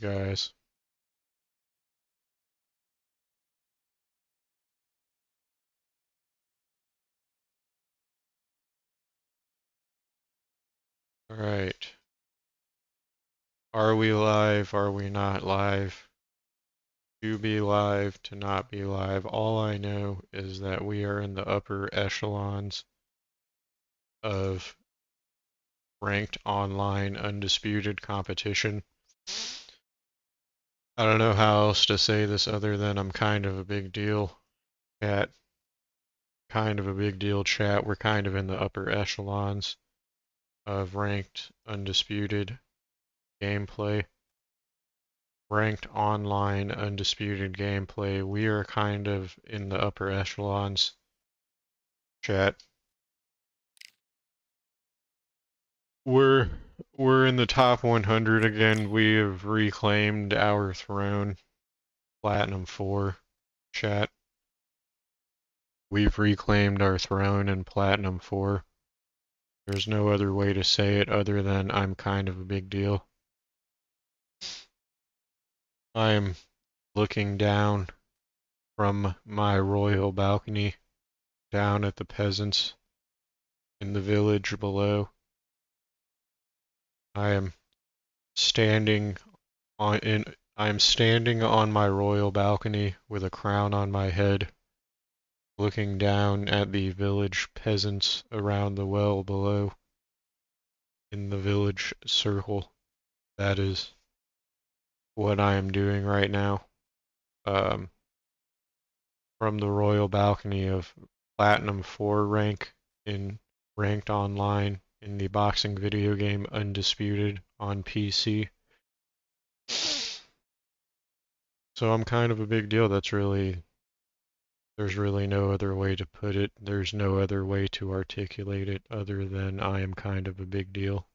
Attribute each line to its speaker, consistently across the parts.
Speaker 1: Alright, guys. Alright. Are we live? Are we not live? To be live, to not be live. All I know is that we are in the upper echelons of ranked online undisputed competition. I don't know how else to say this other than I'm kind of a big deal, chat. Kind of a big deal, chat. We're kind of in the upper echelons of ranked undisputed gameplay. Ranked online undisputed gameplay. We are kind of in the upper echelons, chat. We're in the top 100 again. We have reclaimed our throne. Platinum 4, chat. We've reclaimed our throne in Platinum 4. There's no other way to say it other than I'm kind of a big deal. I am looking down from my royal balcony down at the peasants in the village below. I am standing on my royal balcony with a crown on my head, looking down at the village peasants around the well below in the village circle. That is what I am doing right now. From the royal balcony of Platinum 4 rank in ranked online in the boxing video game Undisputed on PC. So I'm kind of a big deal. There's really no other way to put it. There's no other way to articulate it other than I am kind of a big deal.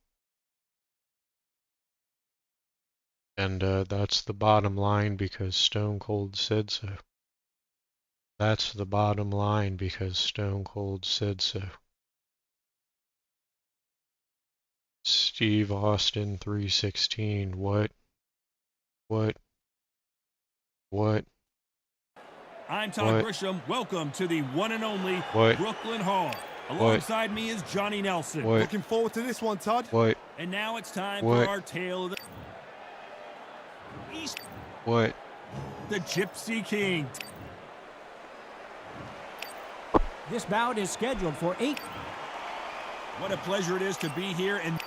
Speaker 1: And that's the bottom line because Stone Cold said so. That's the bottom line because Stone Cold said so. Steve Austin 316. What?
Speaker 2: I'm Todd Grisham. Welcome to the one and only Brooklyn Hall. Alongside me is Johnny Nelson.
Speaker 3: Looking forward to this one, Todd.
Speaker 2: And now it's time for our tale of the East.
Speaker 1: The
Speaker 2: Gypsy King.
Speaker 4: This bout is scheduled for 8.
Speaker 2: What a pleasure it is to be here and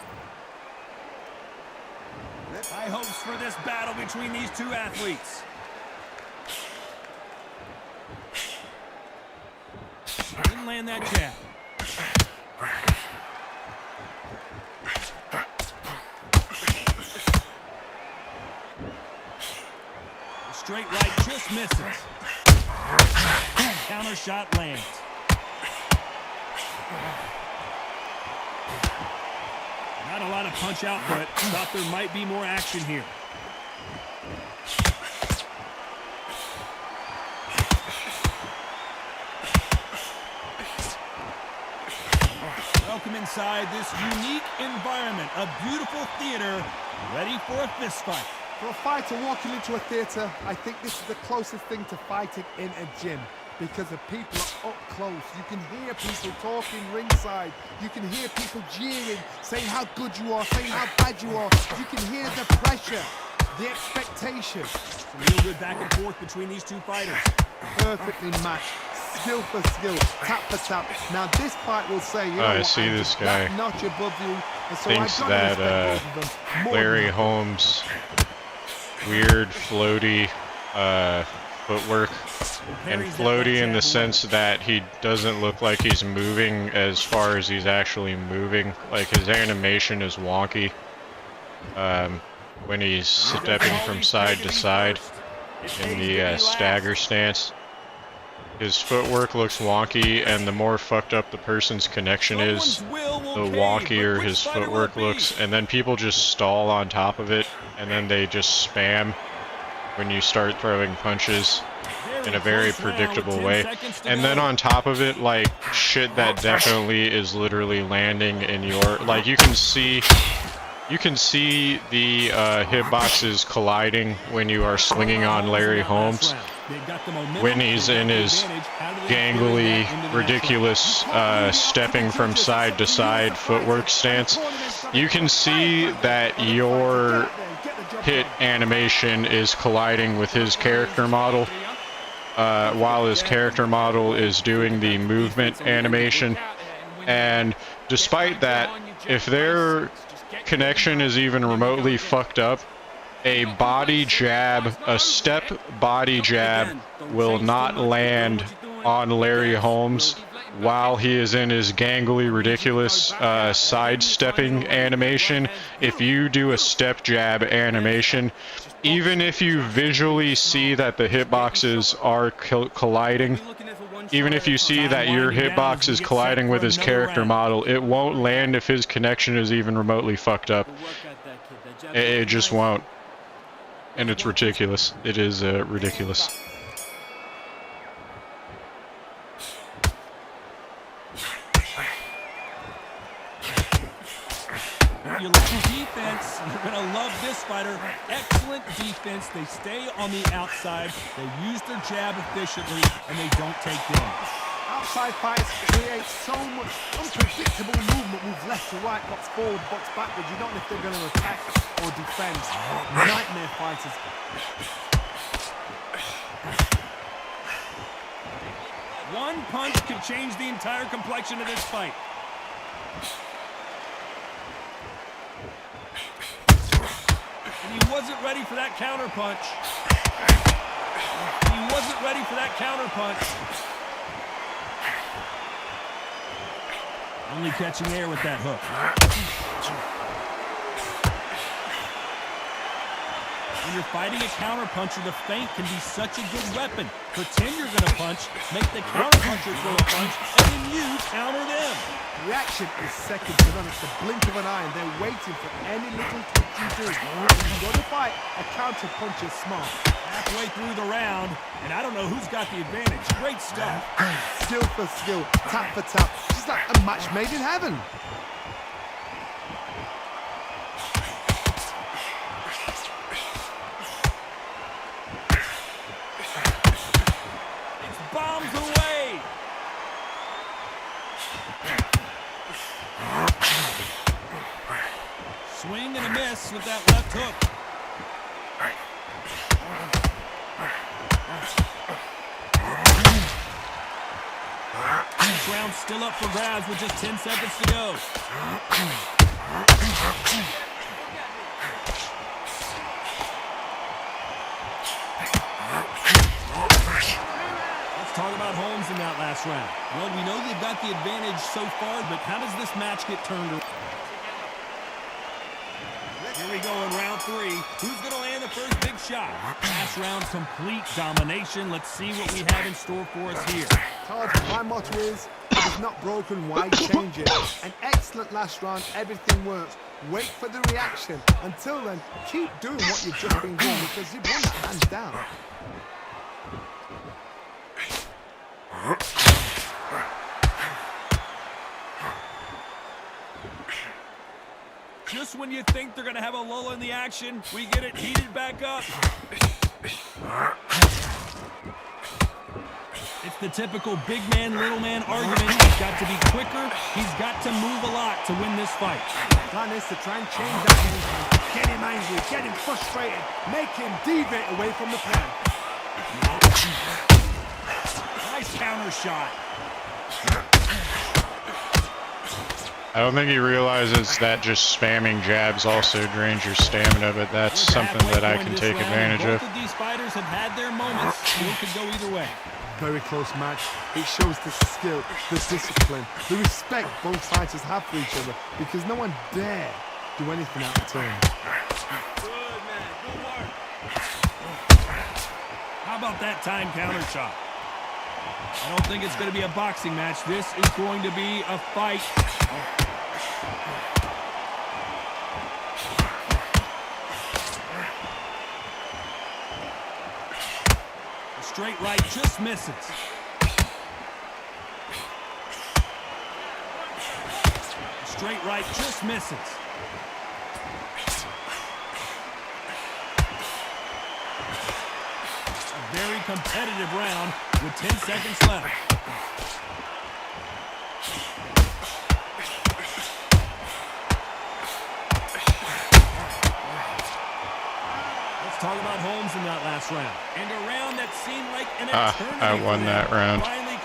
Speaker 2: high hopes for this battle between these two athletes. Didn't land that jab. The straight right just misses. Counter shot lands. Not a lot of punch out, but thought there might be more action here. Welcome inside this unique environment, a beautiful theater, ready for a fist fight.
Speaker 3: For a fighter walking into a theater, I think this is the closest thing to fighting in a gym. Because the people are up close. You can hear people talking ringside. You can hear people jeering, saying how good you are, saying how bad you are. You can hear the pressure, the expectation.
Speaker 2: Some real good back and forth between these two fighters.
Speaker 3: Perfectly matched. Skill for skill, tap for tap. Now this fight will say, you know
Speaker 1: I
Speaker 3: what,
Speaker 1: see
Speaker 3: I'm
Speaker 1: this
Speaker 3: just
Speaker 1: guy
Speaker 3: that notch above you. And so
Speaker 1: thinks
Speaker 3: I've got to
Speaker 1: that
Speaker 3: respect both of them.
Speaker 1: Larry Holmes' weird floaty footwork, and floaty in the sense that he doesn't look like he's moving as far as he's actually moving. Like his animation is wonky when he's stepping from side to side in the stagger stance. His footwork looks wonky, and the more fucked up the person's connection is, the wonkier his footwork looks, and then people just stall on top of it, and then they just spam when you start throwing punches in a very predictable way. And then on top of it, like, shit that definitely is literally landing in your... Like, you can see You can see the hitboxes colliding when you are swinging on Larry Holmes. When he's in his gangly, ridiculous, stepping from side to side footwork stance, you can see that your hit animation is colliding with his character model, while his character model is doing the movement animation. And despite that, if their connection is even remotely fucked up, a body jab, a step body jab will not land on Larry Holmes while he is in his gangly, ridiculous sidestepping animation. If you do a step jab animation, even if you visually see that the hitboxes are colliding, even if you see that your hitbox is colliding with his character model, it won't land if his connection is even remotely fucked up. It just won't. And it's ridiculous. It is ridiculous.
Speaker 2: If you look at defense, you're going to love this fighter. Excellent defense. They stay on the outside. They use their jab efficiently, and they don't take damage.
Speaker 3: Outside fighters create so much unpredictable movement, move left to right, box forward, box backwards. You don't know if they're going to attack or defend. Nightmare fighters.
Speaker 2: One punch could change the entire complexion of this fight. And he wasn't ready for that counter punch. He wasn't ready for that counter punch. Only catching air with that hook. When you're fighting a counter puncher, the feint can be such a good weapon. Pretend you're going to punch, make the counter puncher throw a punch, and then you counter them.
Speaker 3: Reaction is second to none. It's the blink of an eye, and they're waiting for any little twitch you do. When you go to fight, a counter punch is smart.
Speaker 2: Halfway through the round, and I don't know who's got the advantage. Great stuff.
Speaker 3: Skill for skill, tap for tap. It's like a match made in heaven.
Speaker 2: Bombs away. Swing and a miss with that left hook. This round still up for grabs with just 10 seconds to go. Talk about Holmes in that last round. Well, we know they've got the advantage so far, but how does this match get turned around? Here we go in round three. Who's going to land the first big shot? Last round, complete domination. Let's see what we have in store for us here.
Speaker 3: Todd, my motto is, if it's not broken, why change it? An excellent last round, everything works. Wait for the reaction. Until then, keep doing what you've just been doing because you've won that hands down.
Speaker 2: Just when you think they're going to have a lull in the action, we get it heated back up. It's the typical big man, little man argument. He's got to be quicker. He's got to move a lot to win this fight.
Speaker 3: Plan is to try and change that movement. Get him angry, get him frustrated, make him deviate away from the plan.
Speaker 2: Nice counter shot.
Speaker 1: I don't think he realizes that just spamming jabs also drains your stamina, but that's something that I can take advantage of.
Speaker 2: Both of these fighters have had their moments. It could go either way.
Speaker 3: Very close match. It shows the skill, the discipline, the respect both fighters have for each other because no one dare do anything out of turn.
Speaker 2: Good, man. Good work. How about that time counter shot? I don't think it's going to be a boxing match. This is going to be a fight. A straight right just misses. A straight right just misses. A very competitive round with 10 seconds left. Let's talk about Holmes in that last round. And a round that seemed like an eternity.
Speaker 1: I won that round.
Speaker 2: Finally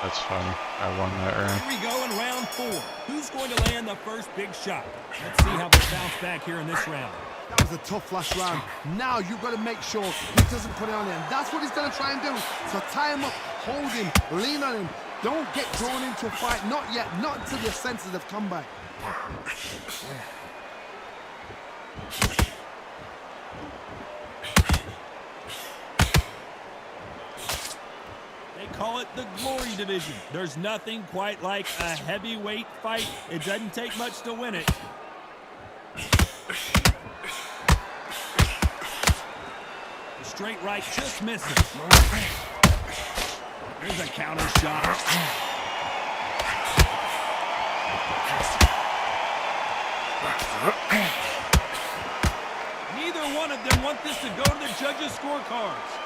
Speaker 1: That's funny. I won that round.
Speaker 2: Here we go in round 4. Who's going to land the first big shot? Let's see how they bounce back here in this round.
Speaker 3: That was a tough last round. Now you've got to make sure he doesn't put it on him. That's what he's going to try and do. So tie him up, hold him, lean on him. Don't get drawn into a fight. Not yet. Not until your senses have come back.
Speaker 2: Call it the glory division. There's nothing quite like a heavyweight fight. It doesn't take much to win it. Straight right, just missing. There's a counter shot. Neither one of them want this to go to the judges' scorecards.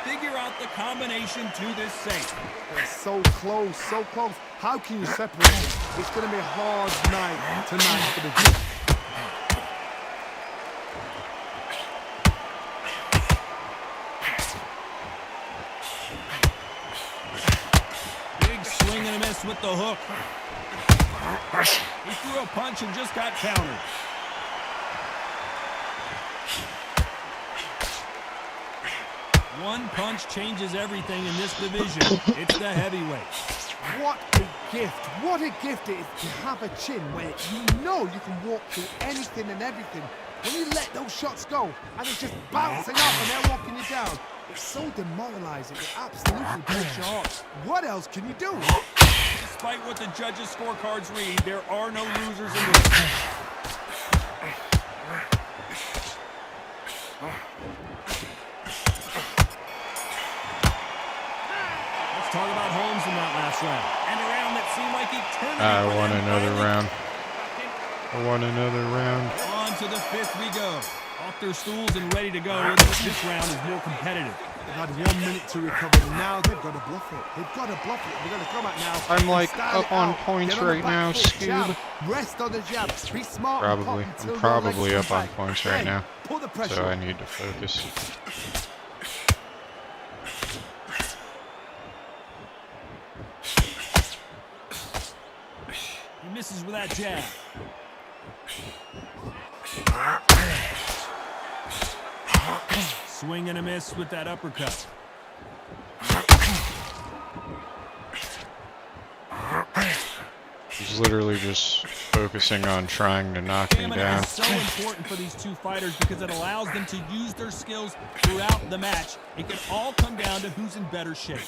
Speaker 2: Figure out the combination to this safe.
Speaker 3: They're so close, so close. How can you separate them? It's going to be a hard night tonight for the group.
Speaker 2: Big swing and a miss with the hook. He threw a punch and just got countered. One punch changes everything in this division. It's the heavyweight.
Speaker 3: What a gift. What a gift it is to have a chin where you know you can walk through anything and everything. When you let those shots go and it's just bouncing up and they're walking you down, it's so demoralizing. It absolutely breaks your heart. What else can you do?
Speaker 2: Despite what the judges' scorecards read, there are no losers in this. Talk about Holmes in that last round. And a round that seemed like eternity.
Speaker 1: I won another round. I won another round.
Speaker 2: On to the 5th we go. Off their stools and ready to go. This round is more competitive.
Speaker 3: They've had 1 minute to recover. Now they've got to bluff it. They've got to bluff it. They're going to come out now.
Speaker 1: I'm like up on points right now, Scoob.
Speaker 3: Rest on the jab. Be smart.
Speaker 1: Probably. I'm probably up on points right now.
Speaker 3: Pull the pressure.
Speaker 1: So I need to focus.
Speaker 2: He misses with that jab. Swing and a miss with that uppercut.
Speaker 1: He's literally just focusing on trying to knock me down.
Speaker 2: It's so important for these two fighters because it allows them to use their skills throughout the match. It can all come down to who's in better shape.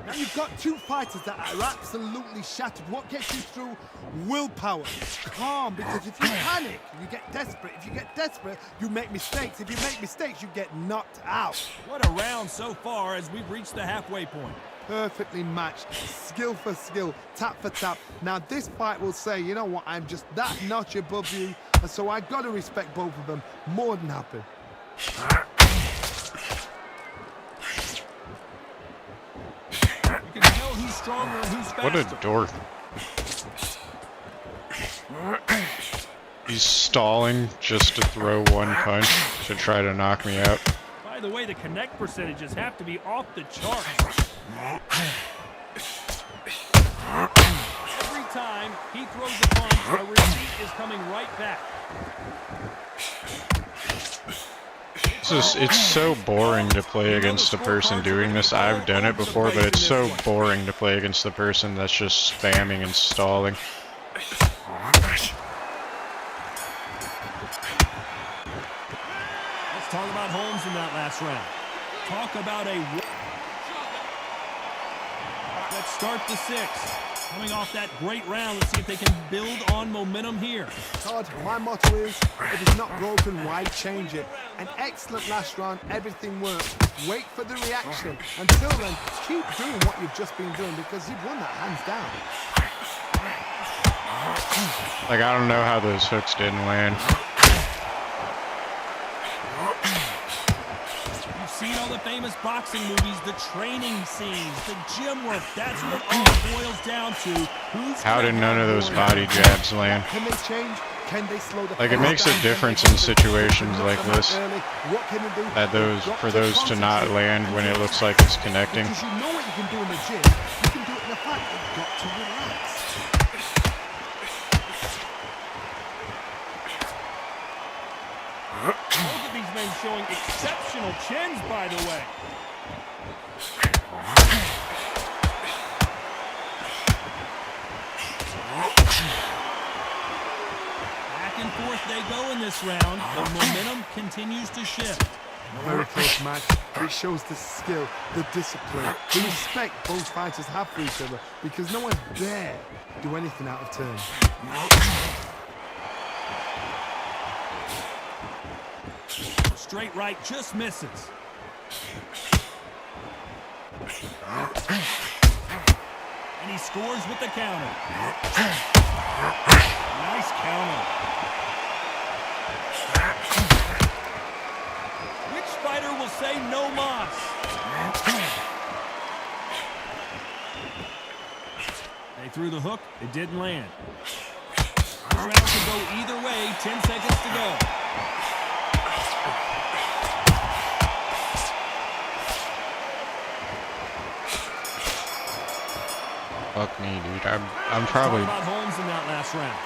Speaker 3: Now you've got two fighters that are absolutely shattered. What gets you through? Willpower. Calm, because if you panic, you get desperate. If you get desperate, you make mistakes. If you make mistakes, you get knocked out.
Speaker 2: What a round so far as we've reached the halfway point.
Speaker 3: Perfectly matched, skill for skill, tap for tap. Now this fight will say, you know what, I'm just that notch above you, and so I got to respect both of them. More than happy.
Speaker 2: You can tell who's stronger and who's faster.
Speaker 1: What a dork. He's stalling just to throw one punch to try to knock me out.
Speaker 2: By the way, the connect percentages have to be off the charts. Every time he throws a punch, a receipt is coming right back.
Speaker 1: It's so boring to play against the person doing this. I've done it before, but it's so boring to play against the person that's just spamming and stalling.
Speaker 2: Let's talk about Holmes in that last round. Talk about a... Let's start the 6th. Coming off that great round, let's see if they can build on momentum here.
Speaker 3: Todd, my motto is, if it's not broken, why change it? An excellent last round, everything worked. Wait for the reaction. Until then, keep doing what you've just been doing because you've won that hands down.
Speaker 1: Like, I don't know how those hooks didn't land.
Speaker 2: You've seen all the famous boxing movies, the training scenes, the gym work. That's what it all boils down to.
Speaker 1: How did none of those body jabs land?
Speaker 3: Can they change? Can they slow the
Speaker 1: Like, it
Speaker 3: pace
Speaker 1: makes a
Speaker 3: down?
Speaker 1: difference
Speaker 3: Can
Speaker 1: in
Speaker 3: they
Speaker 1: situations
Speaker 3: knock
Speaker 1: like
Speaker 3: them out
Speaker 1: this.
Speaker 3: early? What can they do?
Speaker 1: That those,
Speaker 3: They've got
Speaker 1: for those to not
Speaker 3: concentrate.
Speaker 1: land when it looks like it's connecting.
Speaker 3: Because you know what you can do in the gym, you can do it in the fight. You've got to relax.
Speaker 2: Both of these men showing exceptional chins, by the way. Back and forth they go in this round. The momentum continues to shift.
Speaker 3: Very close match. It shows the skill, the discipline, the respect both fighters have for each other, because no one dare do anything out of turn.
Speaker 2: Straight right just misses. And he scores with the counter. Nice counter. Which fighter will say no mas? They threw the hook. It didn't land. This round can go either way. 10 seconds to go.
Speaker 1: Fuck me, dude. I'm probably...
Speaker 2: About Holmes in that last round.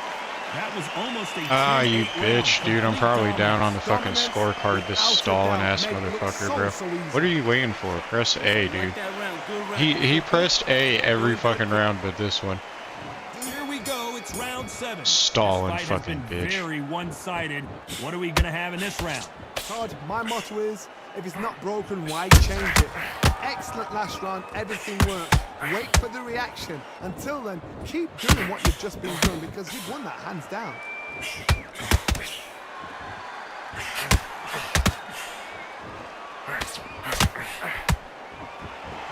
Speaker 2: That was almost a
Speaker 1: Ah, you
Speaker 2: 10-8
Speaker 1: bitch,
Speaker 2: round.
Speaker 1: dude. I'm
Speaker 2: Complete
Speaker 1: probably down on the
Speaker 2: dominance.
Speaker 1: fucking scorecard, this stalling ass motherfucker, bro. What are you waiting for? Press A, dude. He pressed A every fucking round but this one.
Speaker 2: Here we go. It's round 7.
Speaker 1: Stalling
Speaker 2: This fight
Speaker 1: fucking
Speaker 2: has been
Speaker 1: bitch.
Speaker 2: very one-sided. What are we gonna have in this round?
Speaker 3: Todd, my motto is, if it's not broken, why change it? Excellent last round, everything worked. Wait for the reaction. Until then, keep doing what you've just been doing, because you've won that hands down.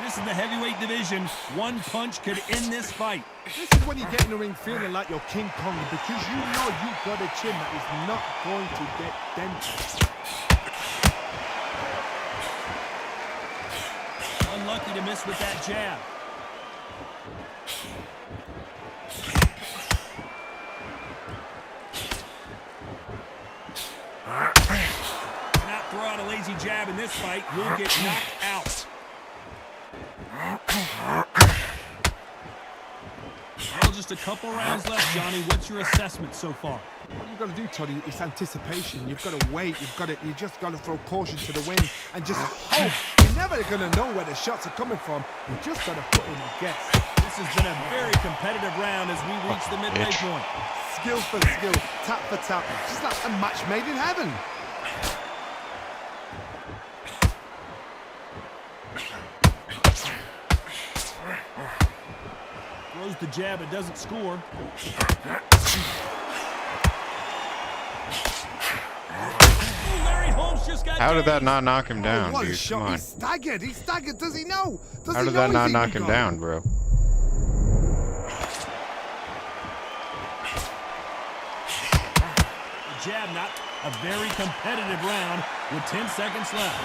Speaker 2: This is the heavyweight division. One punch could end this fight.
Speaker 3: This is when you get in the ring feeling like you're King Kong, because you know you've got a chin that is not going to get dented.
Speaker 2: Unlucky to miss with that jab. Cannot throw out a lazy jab in this fight. You'll get knocked out. Well, just a couple rounds left, Johnny. What's your assessment so far?
Speaker 3: What you've got to do, Toddy, is anticipation. You've got to wait. You just got to throw caution to the wind and just hope. You're never going to know where the shots are coming from. You just got to put in a guess.
Speaker 2: This has been a very competitive round as we reach the midway point.
Speaker 3: Skill for skill, tap for tap. Just like a match made in heaven.
Speaker 2: Throws the jab, it doesn't score. Larry Holmes just got
Speaker 1: How did that
Speaker 2: dazed.
Speaker 1: not knock him down,
Speaker 3: What a
Speaker 1: dude?
Speaker 3: shot.
Speaker 1: Come on.
Speaker 3: He's staggered. He's staggered. Does he know? Does
Speaker 1: How
Speaker 3: he
Speaker 1: did
Speaker 3: know
Speaker 1: that
Speaker 3: he's
Speaker 1: not
Speaker 3: eaten
Speaker 1: knock him
Speaker 3: goal?
Speaker 1: down, bro?
Speaker 2: The jab, not a very competitive round with 10 seconds left.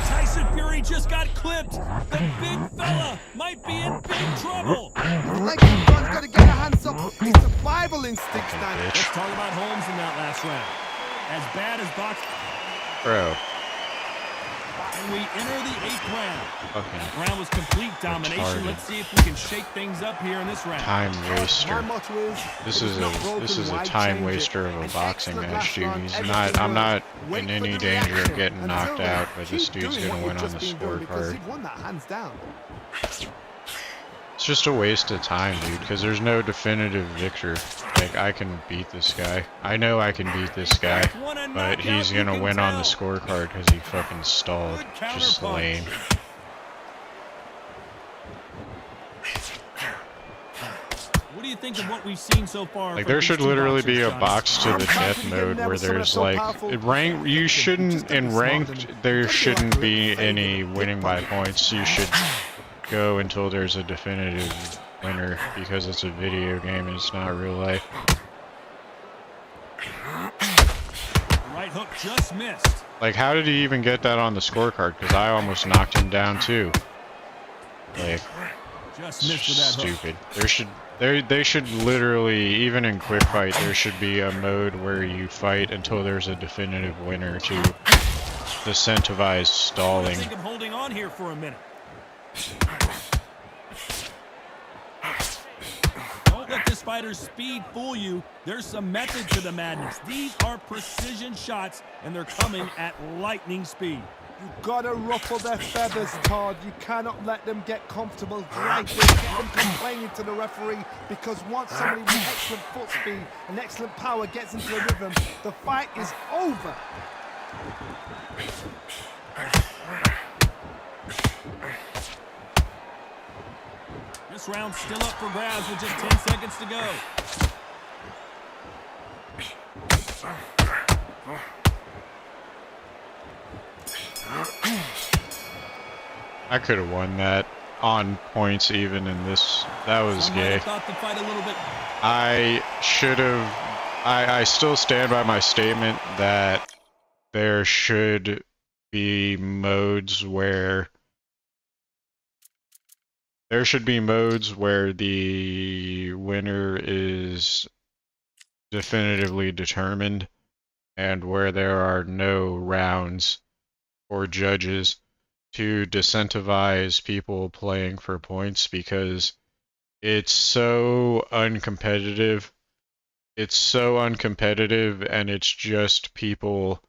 Speaker 2: Tyson Fury just got clipped. The big fella might be in big trouble.
Speaker 3: Like he's got to get a hands up. His survival instincts now.
Speaker 2: Let's talk about Holmes in that last round. As bad as boxing.
Speaker 1: Bro.
Speaker 2: And we enter the 8th round.
Speaker 1: Fucking
Speaker 2: That round was complete domination.
Speaker 1: retarded.
Speaker 2: Let's see if we can shake things up here in this round.
Speaker 1: time
Speaker 3: My
Speaker 1: waster.
Speaker 3: motto is,
Speaker 1: This
Speaker 3: if
Speaker 1: is
Speaker 3: it's not broken,
Speaker 1: this is a
Speaker 3: why
Speaker 1: time
Speaker 3: change it?
Speaker 1: waster of a
Speaker 3: An
Speaker 1: boxing
Speaker 3: excellent
Speaker 1: match,
Speaker 3: last
Speaker 1: dude.
Speaker 3: round,
Speaker 1: He's
Speaker 3: everything
Speaker 1: not. I'm not
Speaker 3: worked. Wait
Speaker 1: in
Speaker 3: for
Speaker 1: any
Speaker 3: the
Speaker 1: danger of
Speaker 3: reaction.
Speaker 1: getting
Speaker 3: Until
Speaker 1: knocked
Speaker 3: then,
Speaker 1: out, but this
Speaker 3: keep
Speaker 1: dude's
Speaker 3: doing
Speaker 1: gonna
Speaker 3: what
Speaker 1: win
Speaker 3: you've
Speaker 1: on the
Speaker 3: just been doing, because
Speaker 1: scorecard.
Speaker 3: you've won that hands down.
Speaker 1: It's just a waste of time, dude, because there's no definitive victor. Like, I can beat this guy. I know I can beat this guy, but he's gonna win on the scorecard because he fucking stalled. Just lame.
Speaker 2: What do you think of what we've seen so far?
Speaker 1: Like,
Speaker 2: from
Speaker 1: there
Speaker 2: these
Speaker 1: should
Speaker 2: two
Speaker 1: literally be a
Speaker 2: boxers,
Speaker 1: box to the death mode where there's like, you shouldn't, in ranked, there shouldn't be any winning by points. You should go until there's a definitive winner because it's a video game and it's not real life.
Speaker 2: Right hook just missed.
Speaker 1: Like, how did he even get that on the scorecard? Because I almost knocked him down too. Like,
Speaker 2: Just missed with that hook.
Speaker 1: stupid. They should literally, even in quick fight, there should be a mode where you fight until there's a definitive winner to incentivize
Speaker 2: I
Speaker 1: stalling.
Speaker 2: think I'm holding on here for a minute. Don't let this fighter's speed fool you. There's some method to the madness. These are precision shots, and they're coming at lightning speed.
Speaker 3: You've got to ruffle their feathers, Todd. You cannot let them get comfortable, drag them, get them complaining to the referee, because once somebody with excellent foot speed and excellent power gets into a rhythm, the fight is over.
Speaker 2: This round's still up for grabs with just 10 seconds to go.
Speaker 1: I could have won that on points even in this. That was
Speaker 2: Some might
Speaker 1: gay.
Speaker 2: have thought the fight a little bit.
Speaker 1: I should have. I still stand by my statement that there should be modes where the winner is definitively determined and where there are no rounds or judges to disincentivize people playing for points, because it's so uncompetitive. It's so uncompetitive, and it's just people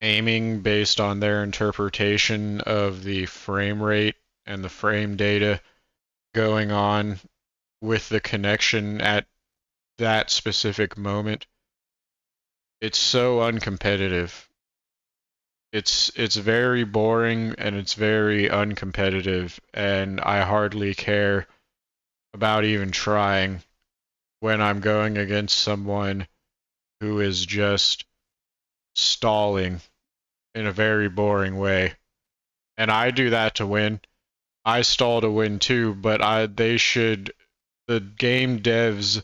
Speaker 1: aiming based on their interpretation of the frame rate and the frame data going on with the connection at that specific moment. It's so uncompetitive. It's very boring and it's very uncompetitive, and I hardly care about even trying when I'm going against someone who is just stalling in a very boring way. And I do that to win. I stall to win too, but the game devs,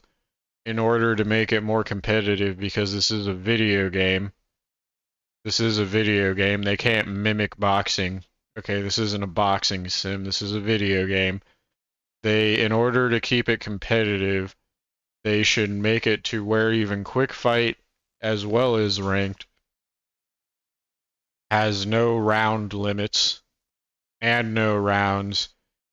Speaker 1: in order to make it more competitive, because this is a video game, they can't mimic boxing. Okay, this isn't a boxing sim, this is a video game. In order to keep it competitive, they should make it to where even quick fight, as well as ranked, has no round limits and no rounds,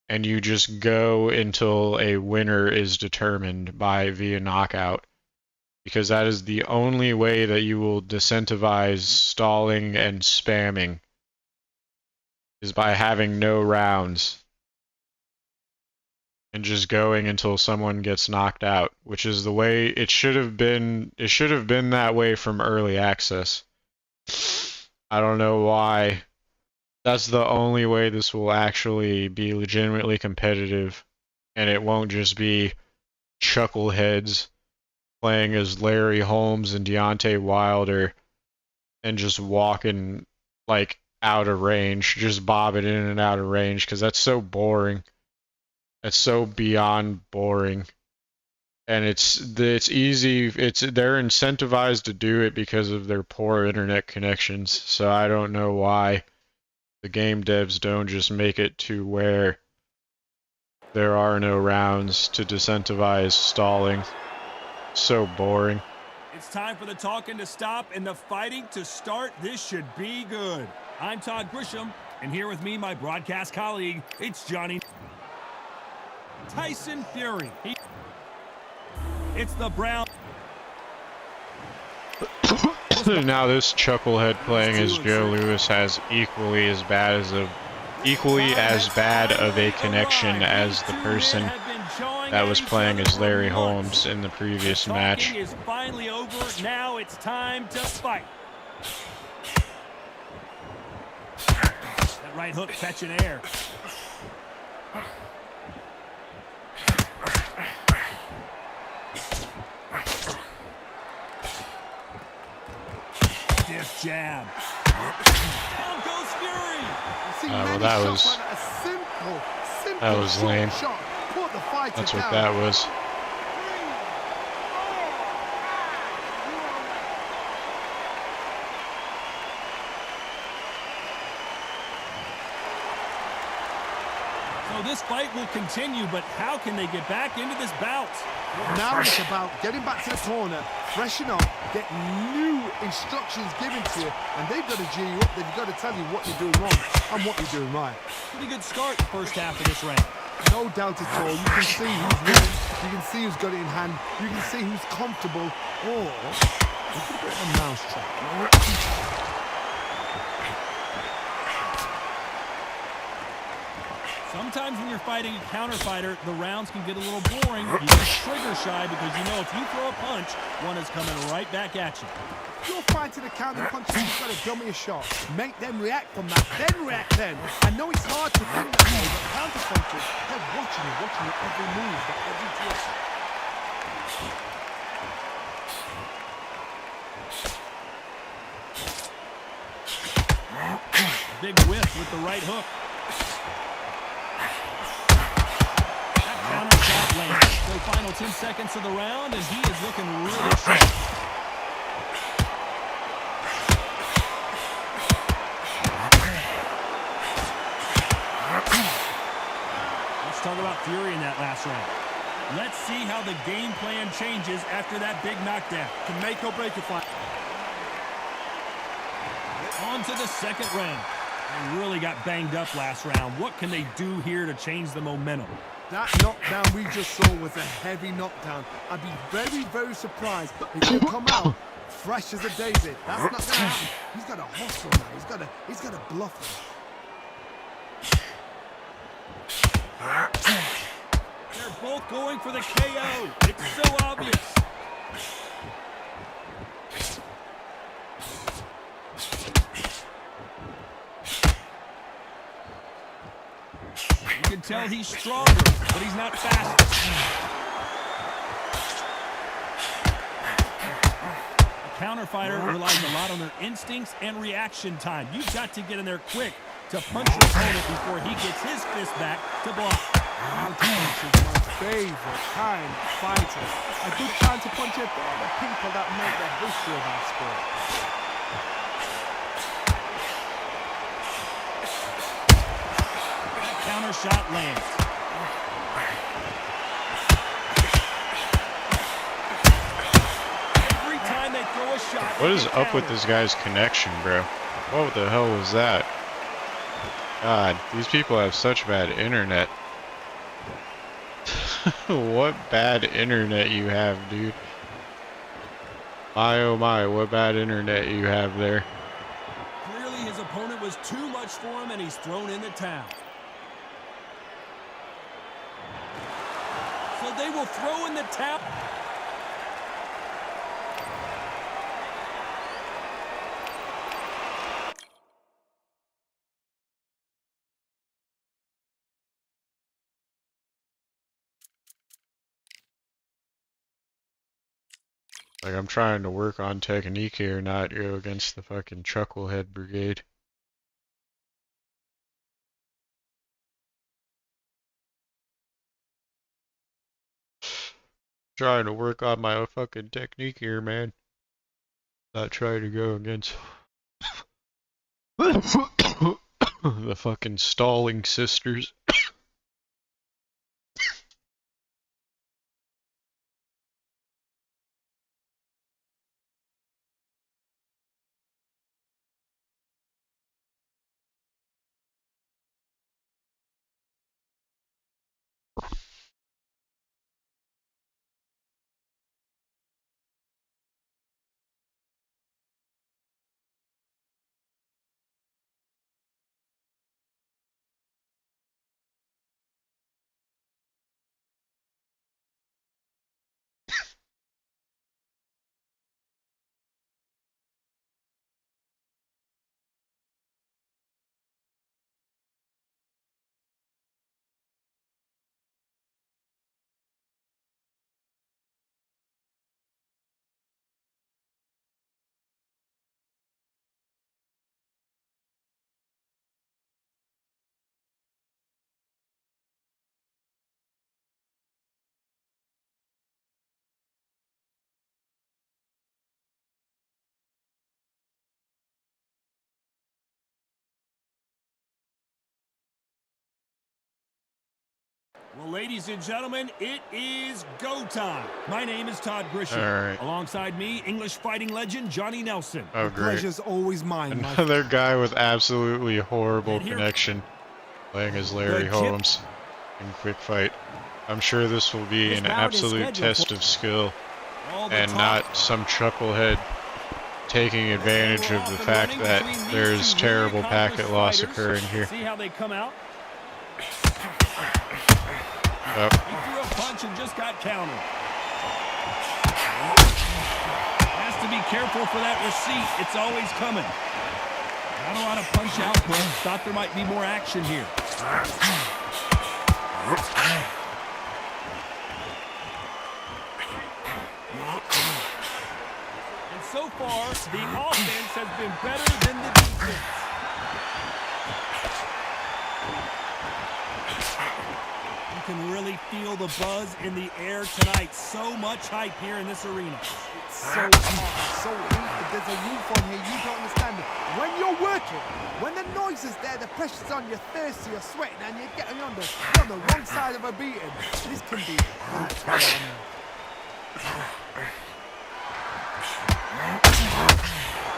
Speaker 1: and you just go until a winner is determined via knockout. Because that is the only way that you will disincentivize stalling and spamming, is by having no rounds and just going until someone gets knocked out, which is the way it should have been. It should have been that way from early access. I don't know why. That's the only way this will actually be legitimately competitive, and it won't just be chuckleheads playing as Larry Holmes and Deontay Wilder and just walking like out of range, just bobbing in and out of range, because that's so boring. That's so beyond boring. And it's easy. They're incentivized to do it because of their poor internet connections. So I don't know why the game devs don't just make it to where there are no rounds to disincentivize stalling. So boring.
Speaker 2: It's time for the talking to stop and the fighting to start. This should be good. I'm Todd Grisham, and here with me, my broadcast colleague, it's Johnny Tyson Fury. It's the Brown.
Speaker 1: Now this chucklehead playing as Joe Louis has equally as bad of a connection as the person that was playing as Larry Holmes in the previous match.
Speaker 2: The talking is finally over. Now it's time to fight. That right hook catching air. Stiff jab. Down goes Fury.
Speaker 3: See,
Speaker 1: well,
Speaker 3: many
Speaker 1: that
Speaker 3: shots
Speaker 1: was-
Speaker 3: like that are simple
Speaker 1: that was
Speaker 3: short
Speaker 1: lame.
Speaker 3: shot. Put the gets
Speaker 1: That's
Speaker 3: it
Speaker 1: what
Speaker 3: down.
Speaker 1: that was.
Speaker 2: So this fight will continue, but how can they get back into this bout?
Speaker 3: Now it's about getting back to the corner, freshen up, get new instructions given to you, and they've got to G you up. They've got to tell you what you're doing wrong and what you're doing right.
Speaker 2: Pretty good start first half of this round.
Speaker 3: No doubt at all. You can see who's winning. You can see who's got it in hand. You can see who's comfortable. Or it's a bit of a mousetrap.
Speaker 2: Sometimes when you're fighting a counter fighter, the rounds can get a little boring. You get trigger shy because you know if you throw a punch, one is coming right back at you.
Speaker 3: If you're fighting a counter puncher, you've got to dummy a shot. Make them react from that, then react then. I know it's hard to think that way, but counter punchers, they're watching your every move, every twist.
Speaker 2: Big whiff with the right hook. That counter shot lands. So final 10 seconds of the round, and he is looking really sharp. Let's talk about fury in that last round. Let's see how the game plan changes after that big knockdown.
Speaker 3: Can make or break a fight.
Speaker 2: On to the second round. They really got banged up last round. What can they do here to change the momentum?
Speaker 3: That knockdown we just saw was a heavy knockdown. I'd be very, very surprised if you come out fresh as a daisy. That's not going to happen. He's got to hustle now. He's got to bluff him.
Speaker 2: They're both going for the KO. It's so obvious. You can tell he's stronger, but he's not fast. A counter fighter relies a lot on their instincts and reaction time. You've got to get in there quick to punch your opponent before he gets his fist back to block.
Speaker 3: Counter-punch is my favorite kind of fighter. A good counter-puncher, they're the people that make the history of our sport.
Speaker 2: Counter shot lands. Every time they throw a shot,
Speaker 1: What is up with this guy's connection, bro? What the hell was that? God, these people have such bad internet. What bad internet you have, dude. My oh my, what bad internet you have there.
Speaker 2: Clearly his opponent was too much for him and he's thrown in the towel. So they will throw in the towel.
Speaker 1: Like, I'm trying to work on technique here, not go against the fucking Chucklehead Brigade. Trying to work on my fucking technique here, man. Not trying to go against the fucking stalling sisters.
Speaker 2: Well, ladies and gentlemen, it is go time. My name is Todd Grisham.
Speaker 1: All right.
Speaker 2: Alongside me, English fighting legend Johnny Nelson.
Speaker 1: Oh, great.
Speaker 3: Pleasure's always mine.
Speaker 1: Another guy with absolutely horrible connection playing as Larry Holmes in quick fight. I'm sure this will be an absolute test of skill and not some chucklehead taking advantage of the fact that there's terrible packet loss occurring here.
Speaker 2: See how they come out?
Speaker 1: Oh.
Speaker 2: He threw a punch and just got countered. Has to be careful for that receipt. It's always coming. Not a lot of punch output. Thought there might be more action here. And so far, the offense has been better than the defense. You can really feel the buzz in the air tonight. So much hype here in this arena.
Speaker 3: It's so hot, so heated. There's a roof on here. You don't understand it. When you're working, when the noise is there, the pressure's on, you're thirsty, you're sweating, and you're getting on the wrong side of a beating. This can be hard.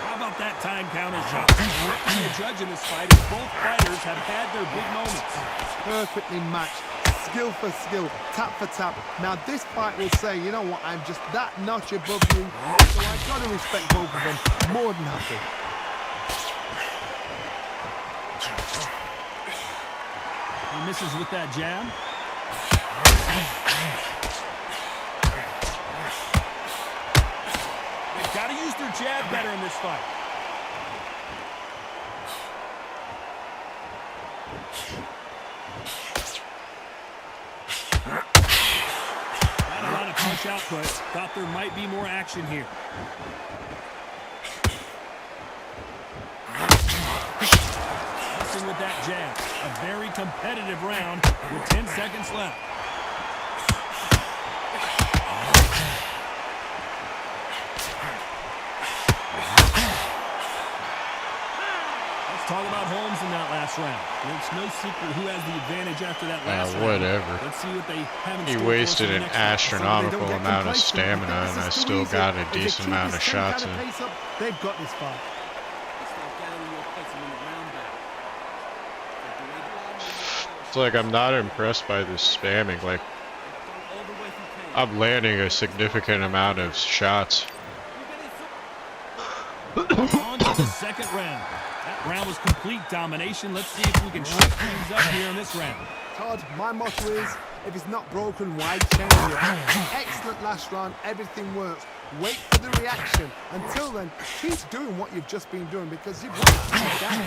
Speaker 2: How about that time counter shot? The judge in this fight is both fighters have had their big moments.
Speaker 3: Perfectly matched. Skill for skill, tap for tap. Now this fight will say, you know what, I'm just that notch above you, so I've got to respect both of them. More than happy.
Speaker 2: He misses with that jab. They've got to use their jab better in this fight. Not a lot of punch output. Thought there might be more action here. Missing with that jab. A very competitive round with 10 seconds left. Talk about Holmes in that last round. It's no secret who has the advantage after that last round.
Speaker 1: Whatever.
Speaker 2: Let's see what they have in
Speaker 1: He
Speaker 2: store
Speaker 1: wasted
Speaker 2: for
Speaker 1: an
Speaker 2: the next round.
Speaker 1: astronomical amount of stamina, and I still got a decent amount of shots in.
Speaker 3: They've got this fight.
Speaker 1: It's like I'm not impressed by this spamming. Like, I'm landing a significant amount of shots.
Speaker 2: On to the second round. That round was complete domination. Let's see if we can shift things up here in this round.
Speaker 3: Todd, my motto is, if it's not broken, why change it? Excellent last round. Everything works. Wait for the reaction. Until then, keep doing what you've just been doing because you've won it down.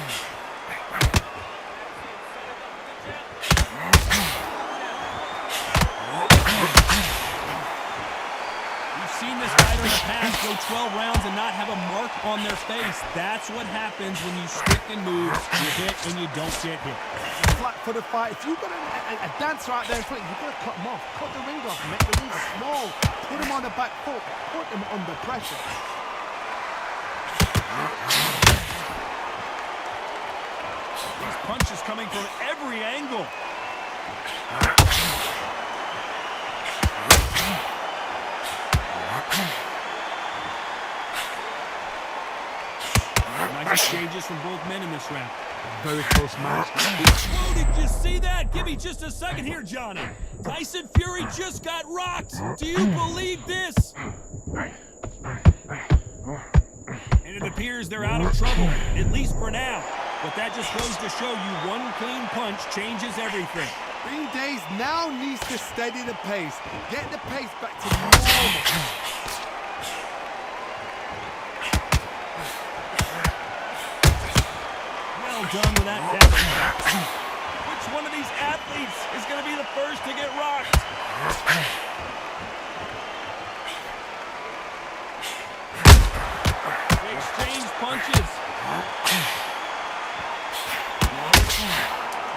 Speaker 2: Seen this fighter in the past go 12 rounds and not have a mark on their face. That's what happens when you stick and move. You hit and you don't get hit.
Speaker 3: Flat for the fight. If you've got a dancer out there in front, you've got to cut him off. Cut the ring off. Make the ring small. Put him on the back foot. Put him under pressure.
Speaker 2: These punches coming from every angle. Nice exchanges from both men in this round.
Speaker 3: Very close match.
Speaker 2: Whoa, did you see that? Give me just a second here, Johnny. Tyson Fury just got rocked. Do you believe this? And it appears they're out of trouble, at least for now. But that just goes to show you one clean punch changes everything.
Speaker 3: Green Days now needs to steady the pace. Get the pace back to normal.
Speaker 2: Done with that down. Which one of these athletes is going to be the first to get rocked? They exchange punches.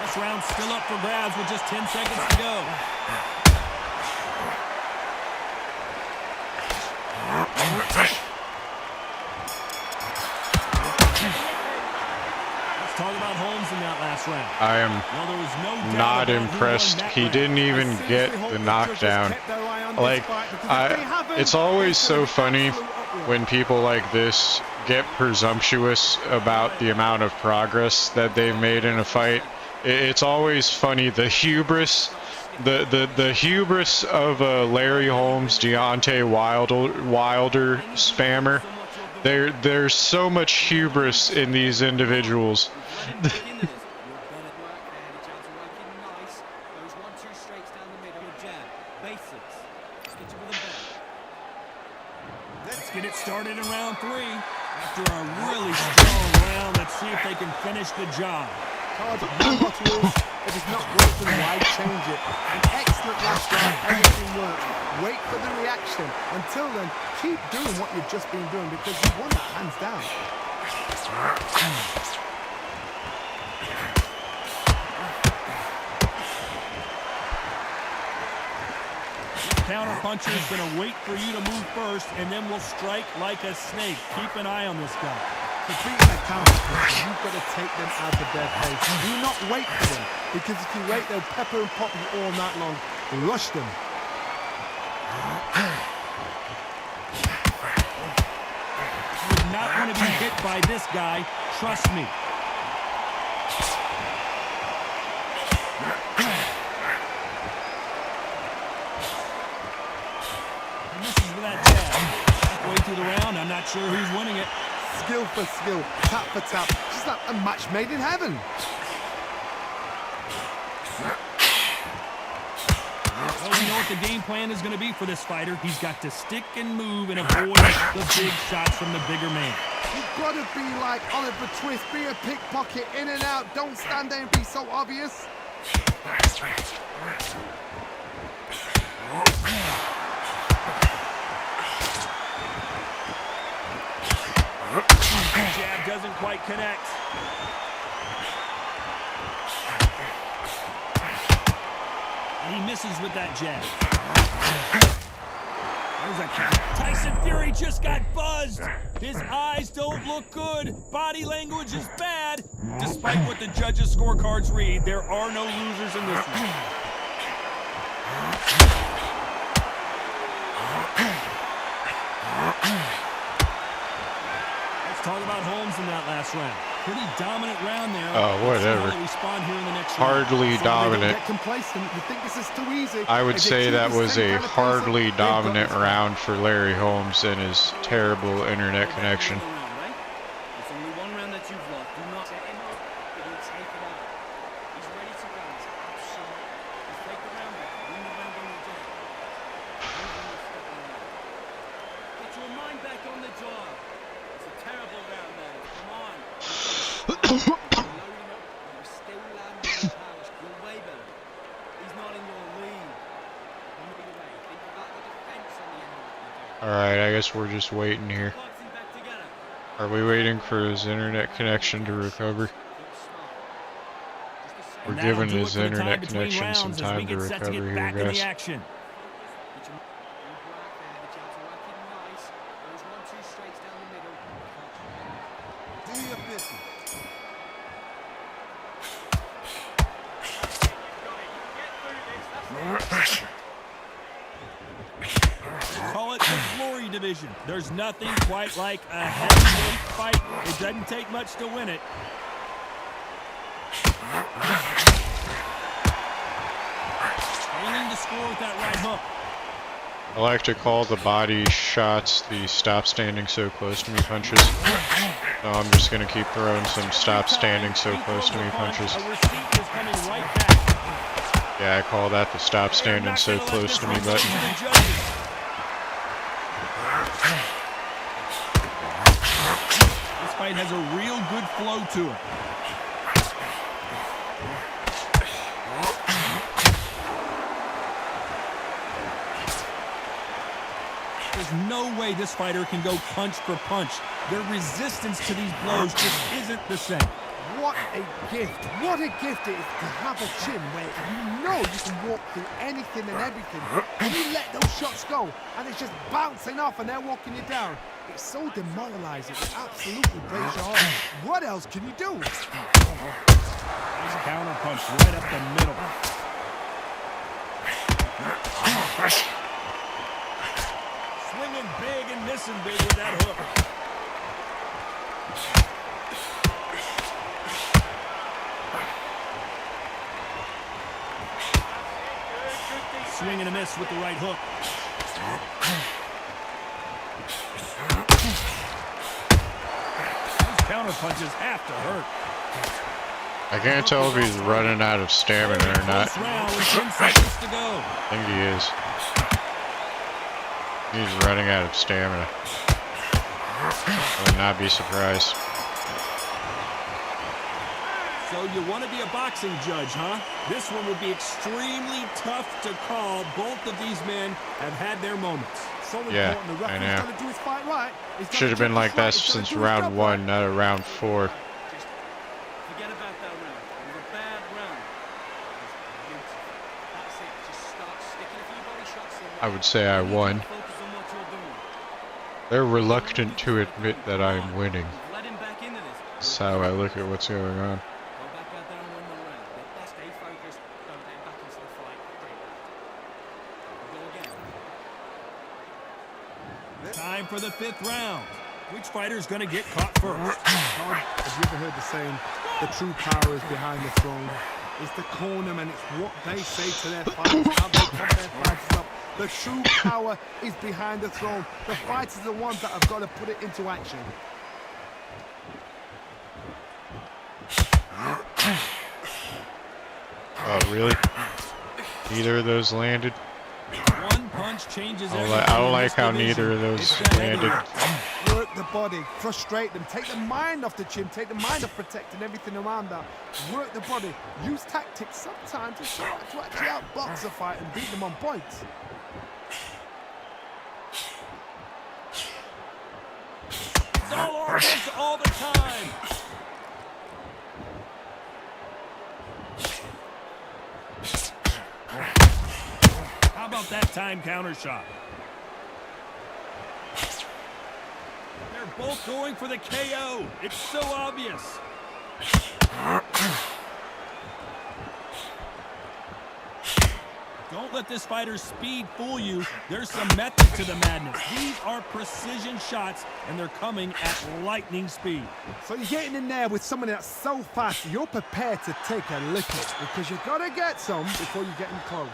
Speaker 2: This round's still up for grabs with just 10 seconds to go. Talk about Holmes in that last round.
Speaker 1: I am
Speaker 2: Well, there was no doubt
Speaker 1: not
Speaker 2: about who
Speaker 1: impressed.
Speaker 2: won that
Speaker 1: He
Speaker 2: round.
Speaker 1: didn't even
Speaker 3: I
Speaker 1: get
Speaker 3: seriously hope
Speaker 1: the
Speaker 3: judges
Speaker 1: knockdown.
Speaker 3: kept their eye on this
Speaker 1: Like,
Speaker 3: fight, because if they haven't,
Speaker 1: it's always
Speaker 3: there's gonna
Speaker 1: so
Speaker 3: be
Speaker 1: funny
Speaker 3: absolute uproar.
Speaker 1: when people like this get presumptuous about the amount of progress that they've made in a fight. It's always funny, the hubris, the hubris of Larry Holmes, Deontay Wilder spammer. There's so much hubris in these individuals.
Speaker 2: Let's get it started in round 3. After a really strong round, let's see if they can finish the job.
Speaker 3: Cards, my motto is, if it's not working, why change it? An excellent last round, everything worked. Wait for the reaction. Until then, keep doing what you've just been doing, because you won that hands down.
Speaker 2: Counter puncher is going to wait for you to move first, and then we'll strike like a snake. Keep an eye on this guy.
Speaker 3: For beating a counter puncher, you've got to take them out of their pace. Do not wait for them, because if you wait, they'll pepper and pop you all night long. Rush them.
Speaker 2: You're not going to be hit by this guy. Trust me. And this is with that jab. Halfway through the round, I'm not sure who's winning it.
Speaker 3: Skill for skill, tap for tap. Just like a match made in heaven.
Speaker 2: Well, we know what the game plan is going to be for this fighter. He's got to stick and move and avoid the big shots from the bigger man.
Speaker 3: You've got to be like Oliver Twist, be a pickpocket, in and out. Don't stand there and be so obvious.
Speaker 2: Jab doesn't quite connect. And he misses with that jab. There's a count. Tyson Fury just got buzzed. His eyes don't look good. Body language is bad. Despite what the judges' scorecards read, there are no losers in this one. Talk about Holmes in that last round. Pretty dominant round there.
Speaker 1: Oh, whatever.
Speaker 2: Let's see how they respond here in the next
Speaker 1: Hardly
Speaker 2: round.
Speaker 1: dominant.
Speaker 3: Get complacent. You think this is too easy.
Speaker 1: I would
Speaker 3: If they
Speaker 1: say
Speaker 3: keep
Speaker 1: that
Speaker 3: the
Speaker 1: was
Speaker 3: same
Speaker 1: a
Speaker 3: kind of pace
Speaker 1: hardly
Speaker 3: up, they've got
Speaker 1: dominant
Speaker 3: this one.
Speaker 1: round for Larry Holmes and his terrible internet connection.
Speaker 5: It's only one round that you've lost. Do not set him up. It will take it out. He's ready to go. It's absolute. He's take the round back. Win the round on the job. Get your mind back on the job. It's a terrible round, man. Come on. You're loading up. You're still landing your powers. You're way better. He's not in your league. Think about the defense on the end of it.
Speaker 1: Alright, I guess we're just waiting here.
Speaker 5: Boxing back together.
Speaker 1: Are we waiting for his internet connection to recover? We're
Speaker 2: And that'll
Speaker 1: giving
Speaker 2: do it
Speaker 1: his
Speaker 2: for the time
Speaker 1: internet
Speaker 2: between
Speaker 1: connection some
Speaker 2: rounds as we
Speaker 1: time to
Speaker 2: get set to
Speaker 1: recover
Speaker 2: get
Speaker 1: here,
Speaker 2: back in the
Speaker 1: guys.
Speaker 2: action.
Speaker 3: Do your business.
Speaker 2: Call it the Glory Division. There's nothing quite like a heavyweight fight. It doesn't take much to win it. Aiming to score with that right hook.
Speaker 1: I like to call the body shots the stop standing so close to me punches. So I'm just going to keep throwing some stop standing so close to me punches.
Speaker 2: A receipt is coming right back.
Speaker 1: Yeah, I call that the stop standing so close to me button.
Speaker 2: This fight has a real good flow to it. There's no way this fighter can go punch for punch. Their resistance to these blows just isn't the same.
Speaker 3: What a gift. What a gift it is to have a gym where you know you can walk through anything and everything. And you let those shots go and it's just bouncing off and they're walking you down. It's so demoralizing. It absolutely breaks your heart. What else can you do?
Speaker 2: Nice counter punch right up the middle. Swinging big and missing big with that hook. Swing and a miss with the right hook. Those counter punches have to hurt.
Speaker 1: I can't tell if he's running out of stamina or not.
Speaker 2: Close round with 10 seconds to go.
Speaker 1: I think he is. He's running out of stamina. I would not be surprised.
Speaker 2: So you want to be a boxing judge, huh? This one would be extremely tough to call. Both of these men have had their moments.
Speaker 3: So
Speaker 1: Yeah,
Speaker 3: important. The
Speaker 1: I
Speaker 3: referee's
Speaker 1: know.
Speaker 3: got to do his fight right. He's gotta
Speaker 1: Should have been
Speaker 3: keep
Speaker 1: like
Speaker 3: his
Speaker 1: that
Speaker 3: fight. He's gotta
Speaker 1: since
Speaker 3: do his
Speaker 1: round
Speaker 3: job
Speaker 1: 1,
Speaker 3: right.
Speaker 1: not round 4.
Speaker 5: Just forget about that round. It was a bad round. It was beautiful. That's it. Just start sticking a few body shots in.
Speaker 1: I would say I won.
Speaker 5: Focus on what you're doing.
Speaker 1: They're reluctant to admit that I'm winning.
Speaker 5: You've let him back into this.
Speaker 1: That's how I look at what's going on.
Speaker 5: Go back out there and win the round. Stay focused. Don't get back into the fight. Great. Go again.
Speaker 2: Time for the 5th round. Which fighter's going to get caught first?
Speaker 3: Have you ever heard the saying, the true power is behind the throne? It's the cornermen, it's what they say to their fighters, how they pump their fighters up. The true power is behind the throne. The fighters are the ones that have got to put it into action.
Speaker 1: Oh, really? Neither of those landed?
Speaker 2: One punch changes
Speaker 1: I
Speaker 2: everything.
Speaker 1: don't like
Speaker 2: in this
Speaker 1: how
Speaker 2: division.
Speaker 1: neither of those
Speaker 2: It's the
Speaker 1: landed.
Speaker 2: heavyweight.
Speaker 3: Work the body, frustrate them, take the mind off the gym, take the mind off protecting everything around that. Work the body, use tactics sometimes to actually outbox a fight and beat them on points.
Speaker 2: It's all offense all the time. How about that time counter shot? They're both going for the KO. It's so obvious. Don't let this fighter's speed fool you. There's some method to the madness. These are precision shots, and they're coming at lightning speed.
Speaker 3: So you're getting in there with someone that's so fast, you're prepared to take a licking because you got to get some before you get in close.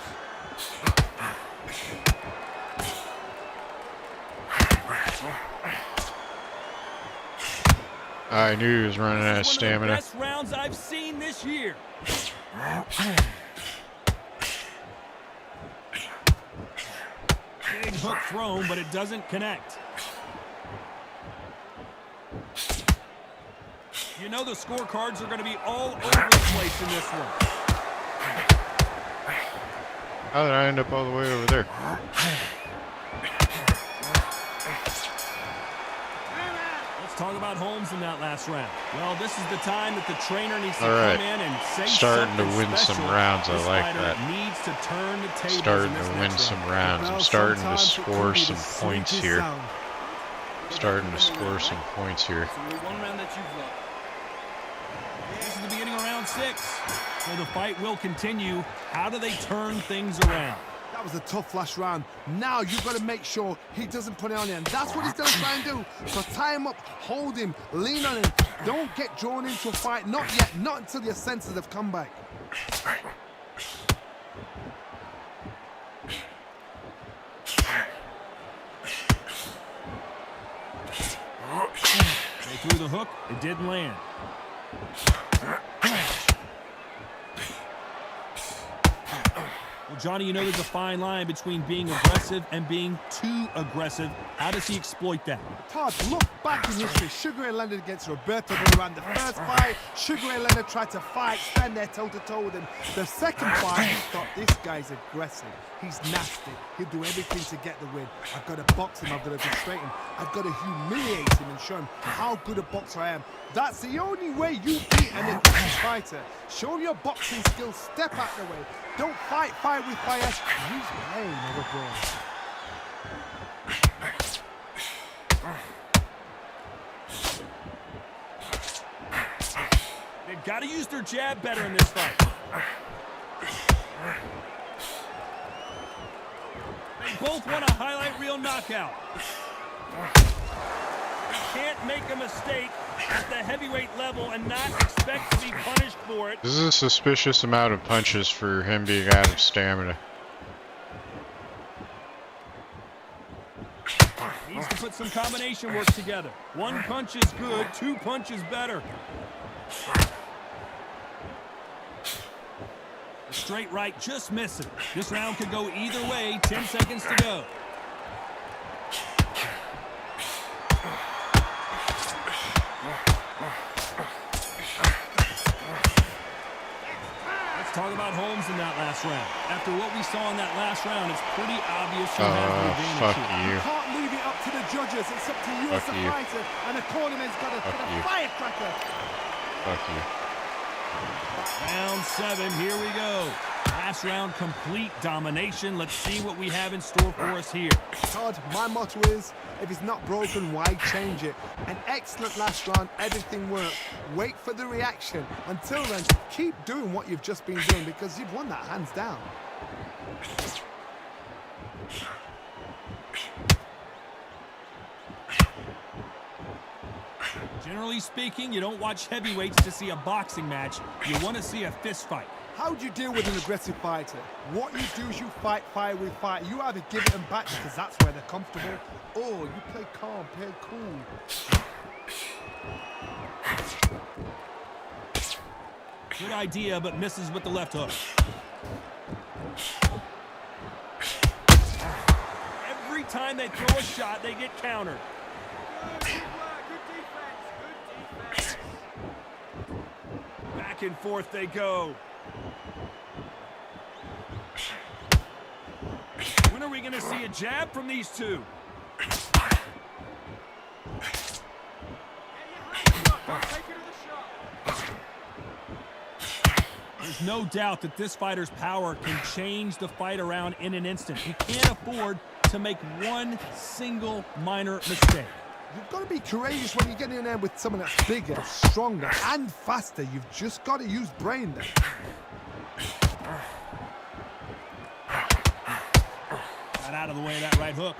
Speaker 1: I knew he was running out of
Speaker 2: This is one of the
Speaker 1: stamina.
Speaker 2: best rounds I've seen this year. Big hook thrown, but it doesn't connect. You know the scorecards are going to be all over the place in this one.
Speaker 1: How did I end up all the way over there?
Speaker 2: Let's talk about Holmes in that last round. Well, this is the time that the trainer needs to
Speaker 1: All right.
Speaker 2: come in and say
Speaker 1: Starting to
Speaker 2: something
Speaker 1: win some
Speaker 2: special.
Speaker 1: rounds. I
Speaker 2: This
Speaker 1: like
Speaker 2: fighter
Speaker 1: that.
Speaker 2: needs to turn the tables
Speaker 1: Starting
Speaker 2: in this
Speaker 1: to win
Speaker 2: next
Speaker 1: some
Speaker 2: round.
Speaker 1: rounds. I'm
Speaker 3: Well,
Speaker 1: starting to
Speaker 3: sometimes it
Speaker 1: score
Speaker 3: can be
Speaker 1: some
Speaker 3: the
Speaker 1: points
Speaker 3: sweetest
Speaker 1: here.
Speaker 3: sound.
Speaker 1: Starting to score some points here.
Speaker 5: So the one round that you've got.
Speaker 2: This is the beginning of round 6. So the fight will continue. How do they turn things around?
Speaker 3: That was a tough last round. Now you've got to make sure he doesn't put it on you. And that's what he's going to try and do. So tie him up, hold him, lean on him. Don't get drawn into a fight. Not yet. Not until your senses have come back.
Speaker 2: They threw the hook. It didn't land. Well, Johnny, you know there's a fine line between being aggressive and being too aggressive. How does he exploit that?
Speaker 3: Todd, look back in history. Sugar Ray Leonard against Roberto Duran. The first fight, Sugar Ray Leonard tried to fight, stand there toe-to-toe with him. The second fight, he thought, this guy's aggressive. He's nasty. He'll do everything to get the win. I've got to box him. I've got to frustrate him. I've got to humiliate him and show him how good a boxer I am. That's the only way you beat an aggressive fighter. Show him your boxing skills. Step out the way. Don't fight fire with fire. Use pain over brawn.
Speaker 2: They've got to use their jab better in this fight. They both want a highlight reel knockout. You can't make a mistake at the heavyweight level and not expect to be punished for it.
Speaker 1: This is a suspicious amount of punches for him being out of stamina.
Speaker 2: Needs to put some combination work together. One punch is good, two punches better. A straight right just missing. This round could go either way. 10 seconds to go. Let's talk about Holmes in that last round. After what we saw in that last round, it's pretty obvious who has the advantage
Speaker 1: fuck
Speaker 2: here.
Speaker 1: you.
Speaker 3: You can't leave it up to the judges. It's up to you as
Speaker 1: Fuck
Speaker 3: a
Speaker 1: you.
Speaker 3: fighter. And the cornerman's got to put a
Speaker 1: you.
Speaker 3: firecracker.
Speaker 1: Fuck you.
Speaker 2: Round 7, here we go. Last round, complete domination. Let's see what we have in store for us here.
Speaker 3: Todd, my motto is, if it's not broken, why change it? An excellent last round, everything worked. Wait for the reaction. Until then, keep doing what you've just been doing because you've won that hands down.
Speaker 2: Generally speaking, you don't watch heavyweights to see a boxing match. You want to see a fist fight.
Speaker 3: How do you deal with an aggressive fighter? What you do is you fight fire with fire. You either give it them back because that's where they're comfortable, or you play calm, play cool.
Speaker 2: Good idea, but misses with the left hook. Every time they throw a shot, they get countered. Back and forth they go. When are we going to see a jab from these two? There's no doubt that this fighter's power can change the fight around in an instant. He can't afford to make one single minor mistake.
Speaker 3: You've got to be courageous when you get in there with someone that's bigger, stronger, and faster. You've just got to use brain there.
Speaker 2: Got out of the way of that right hook.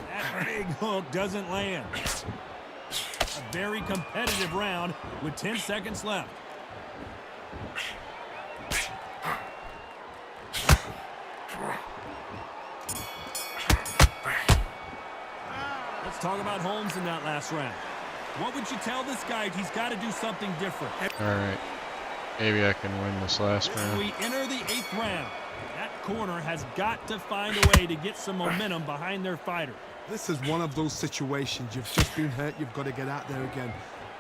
Speaker 2: That big hook doesn't land. A very competitive round with 10 seconds left. Let's talk about Holmes in that last round. What would you tell this guy? He's got to do something different.
Speaker 1: Alright. Maybe I can win this last round.
Speaker 2: We enter the 8th round. That corner has got to find a way to get some momentum behind their fighter.
Speaker 3: This is one of those situations. You've just been hurt. You've got to get out there again.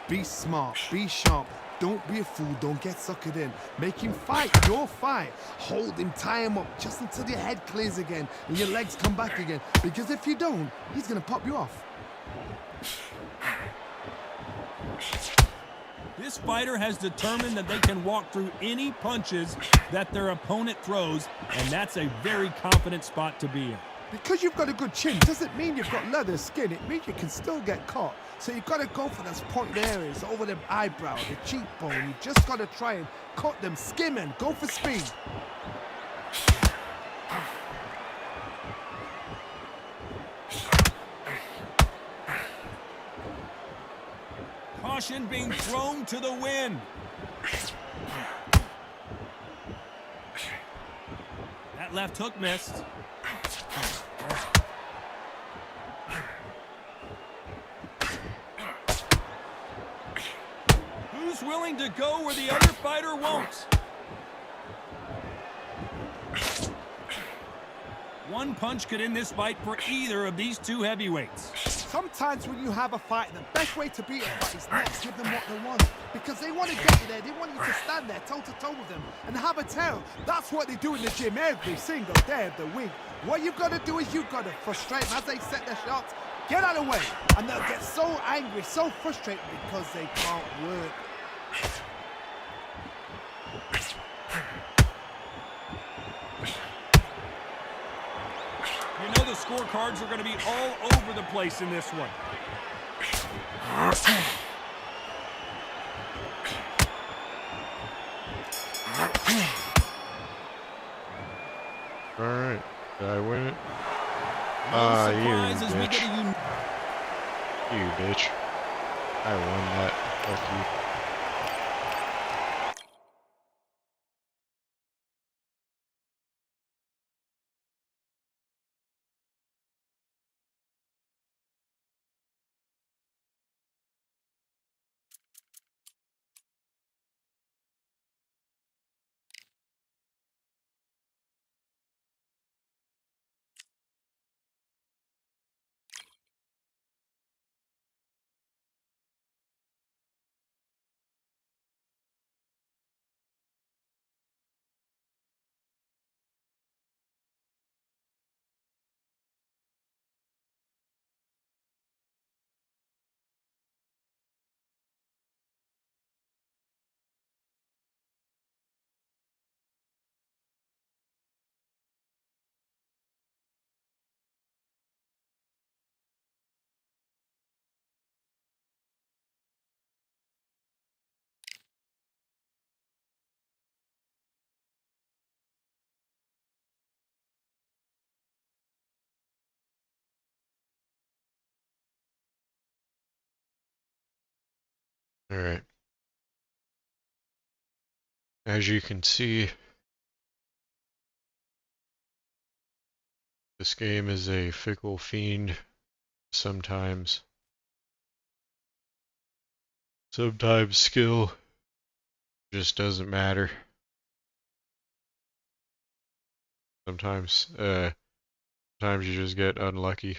Speaker 3: Be smart. Be sharp. Don't be a fool. Don't get suckered in. Make him fight your fight. Hold him. Tie him up just until your head clears again and your legs come back again. Because if you don't, he's going to pop you off.
Speaker 2: This fighter has determined that they can walk through any punches that their opponent throws, and that's a very confident spot to be in.
Speaker 3: Because you've got a good chin doesn't mean you've got leather skin. It means you can still get caught. So you've got to go for those pointed areas, over the eyebrow, the cheekbone. You've just got to try and cut them, skim and go for speed.
Speaker 2: Caution being thrown to the wind. That left hook missed. He's willing to go where the other fighter won't. One punch could end this fight for either of these two heavyweights.
Speaker 3: Sometimes when you have a fight, the best way to beat a fight is not to give them what they want. Because they want to get you there, they want you to stand there toe-to-toe with them and have a tell. That's what they do in the gym every single day of the week. What you've got to do is you've got to frustrate them as they set their shots. Get out of the way. And they'll get so angry, so frustrated because they can't work.
Speaker 2: You know the scorecards are going to be all over the place in this one.
Speaker 1: Alright, did I win it?
Speaker 2: No
Speaker 1: You
Speaker 2: surprise as we
Speaker 1: bitch.
Speaker 2: get a
Speaker 1: You bitch. I won that. Fuck you. Alright. As you can see, this game is a fickle fiend sometimes. Sometimes skill just doesn't matter. Sometimes you just get unlucky.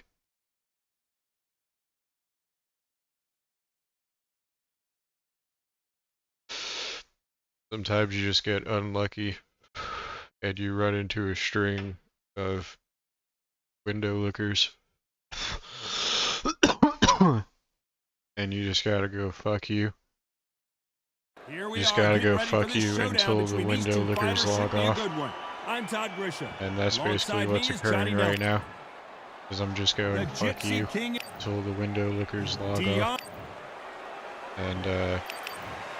Speaker 1: Sometimes you just get unlucky and you run into a string of window lookers. And you just gotta go fuck you.
Speaker 2: Here we
Speaker 1: You just
Speaker 2: are,
Speaker 1: gotta
Speaker 2: getting
Speaker 1: go
Speaker 2: ready for
Speaker 1: fuck
Speaker 2: this
Speaker 1: you
Speaker 2: showdown
Speaker 1: until the
Speaker 2: between these
Speaker 1: window
Speaker 2: two
Speaker 1: lookers
Speaker 2: fighters.
Speaker 1: log
Speaker 2: Should be a
Speaker 1: off.
Speaker 2: good one. I'm Todd Grisham.
Speaker 1: And that's basically
Speaker 2: Alongside
Speaker 1: what's
Speaker 2: me is
Speaker 1: occurring
Speaker 2: Johnny
Speaker 1: right
Speaker 2: Nelson.
Speaker 1: now. Because I'm just going
Speaker 2: The
Speaker 1: fuck
Speaker 2: Gypsy
Speaker 1: you
Speaker 2: King
Speaker 1: until the window lookers log
Speaker 2: Dion.
Speaker 1: off. And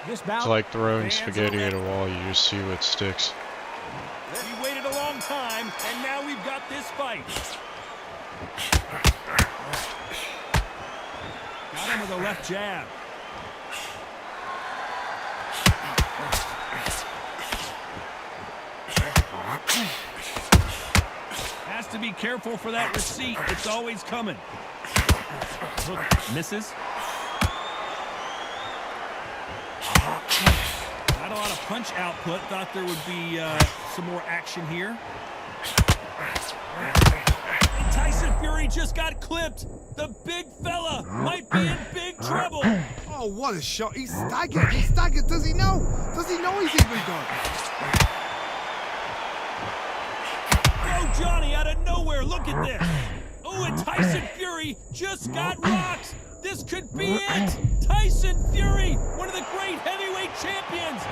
Speaker 4: This
Speaker 1: it's
Speaker 4: bout
Speaker 1: like throwing
Speaker 2: Fans
Speaker 1: spaghetti
Speaker 2: are
Speaker 1: at a wall, you just see what sticks.
Speaker 2: We waited a long time, and now we've got this fight. Got him with a left jab. Has to be careful for that receipt. It's always coming. Hook misses. Not a lot of punch output. Thought there would be some more action here. And Tyson Fury just got clipped. The big fella might be in big trouble.
Speaker 3: Oh, what a shot. He's staggered. He's staggered. Does he know? Does he know he's even gone?
Speaker 2: Oh, Johnny, out of nowhere. Look at this. Oh, and Tyson Fury just got rocked. This could be it. Tyson Fury, one of the great heavyweight champions.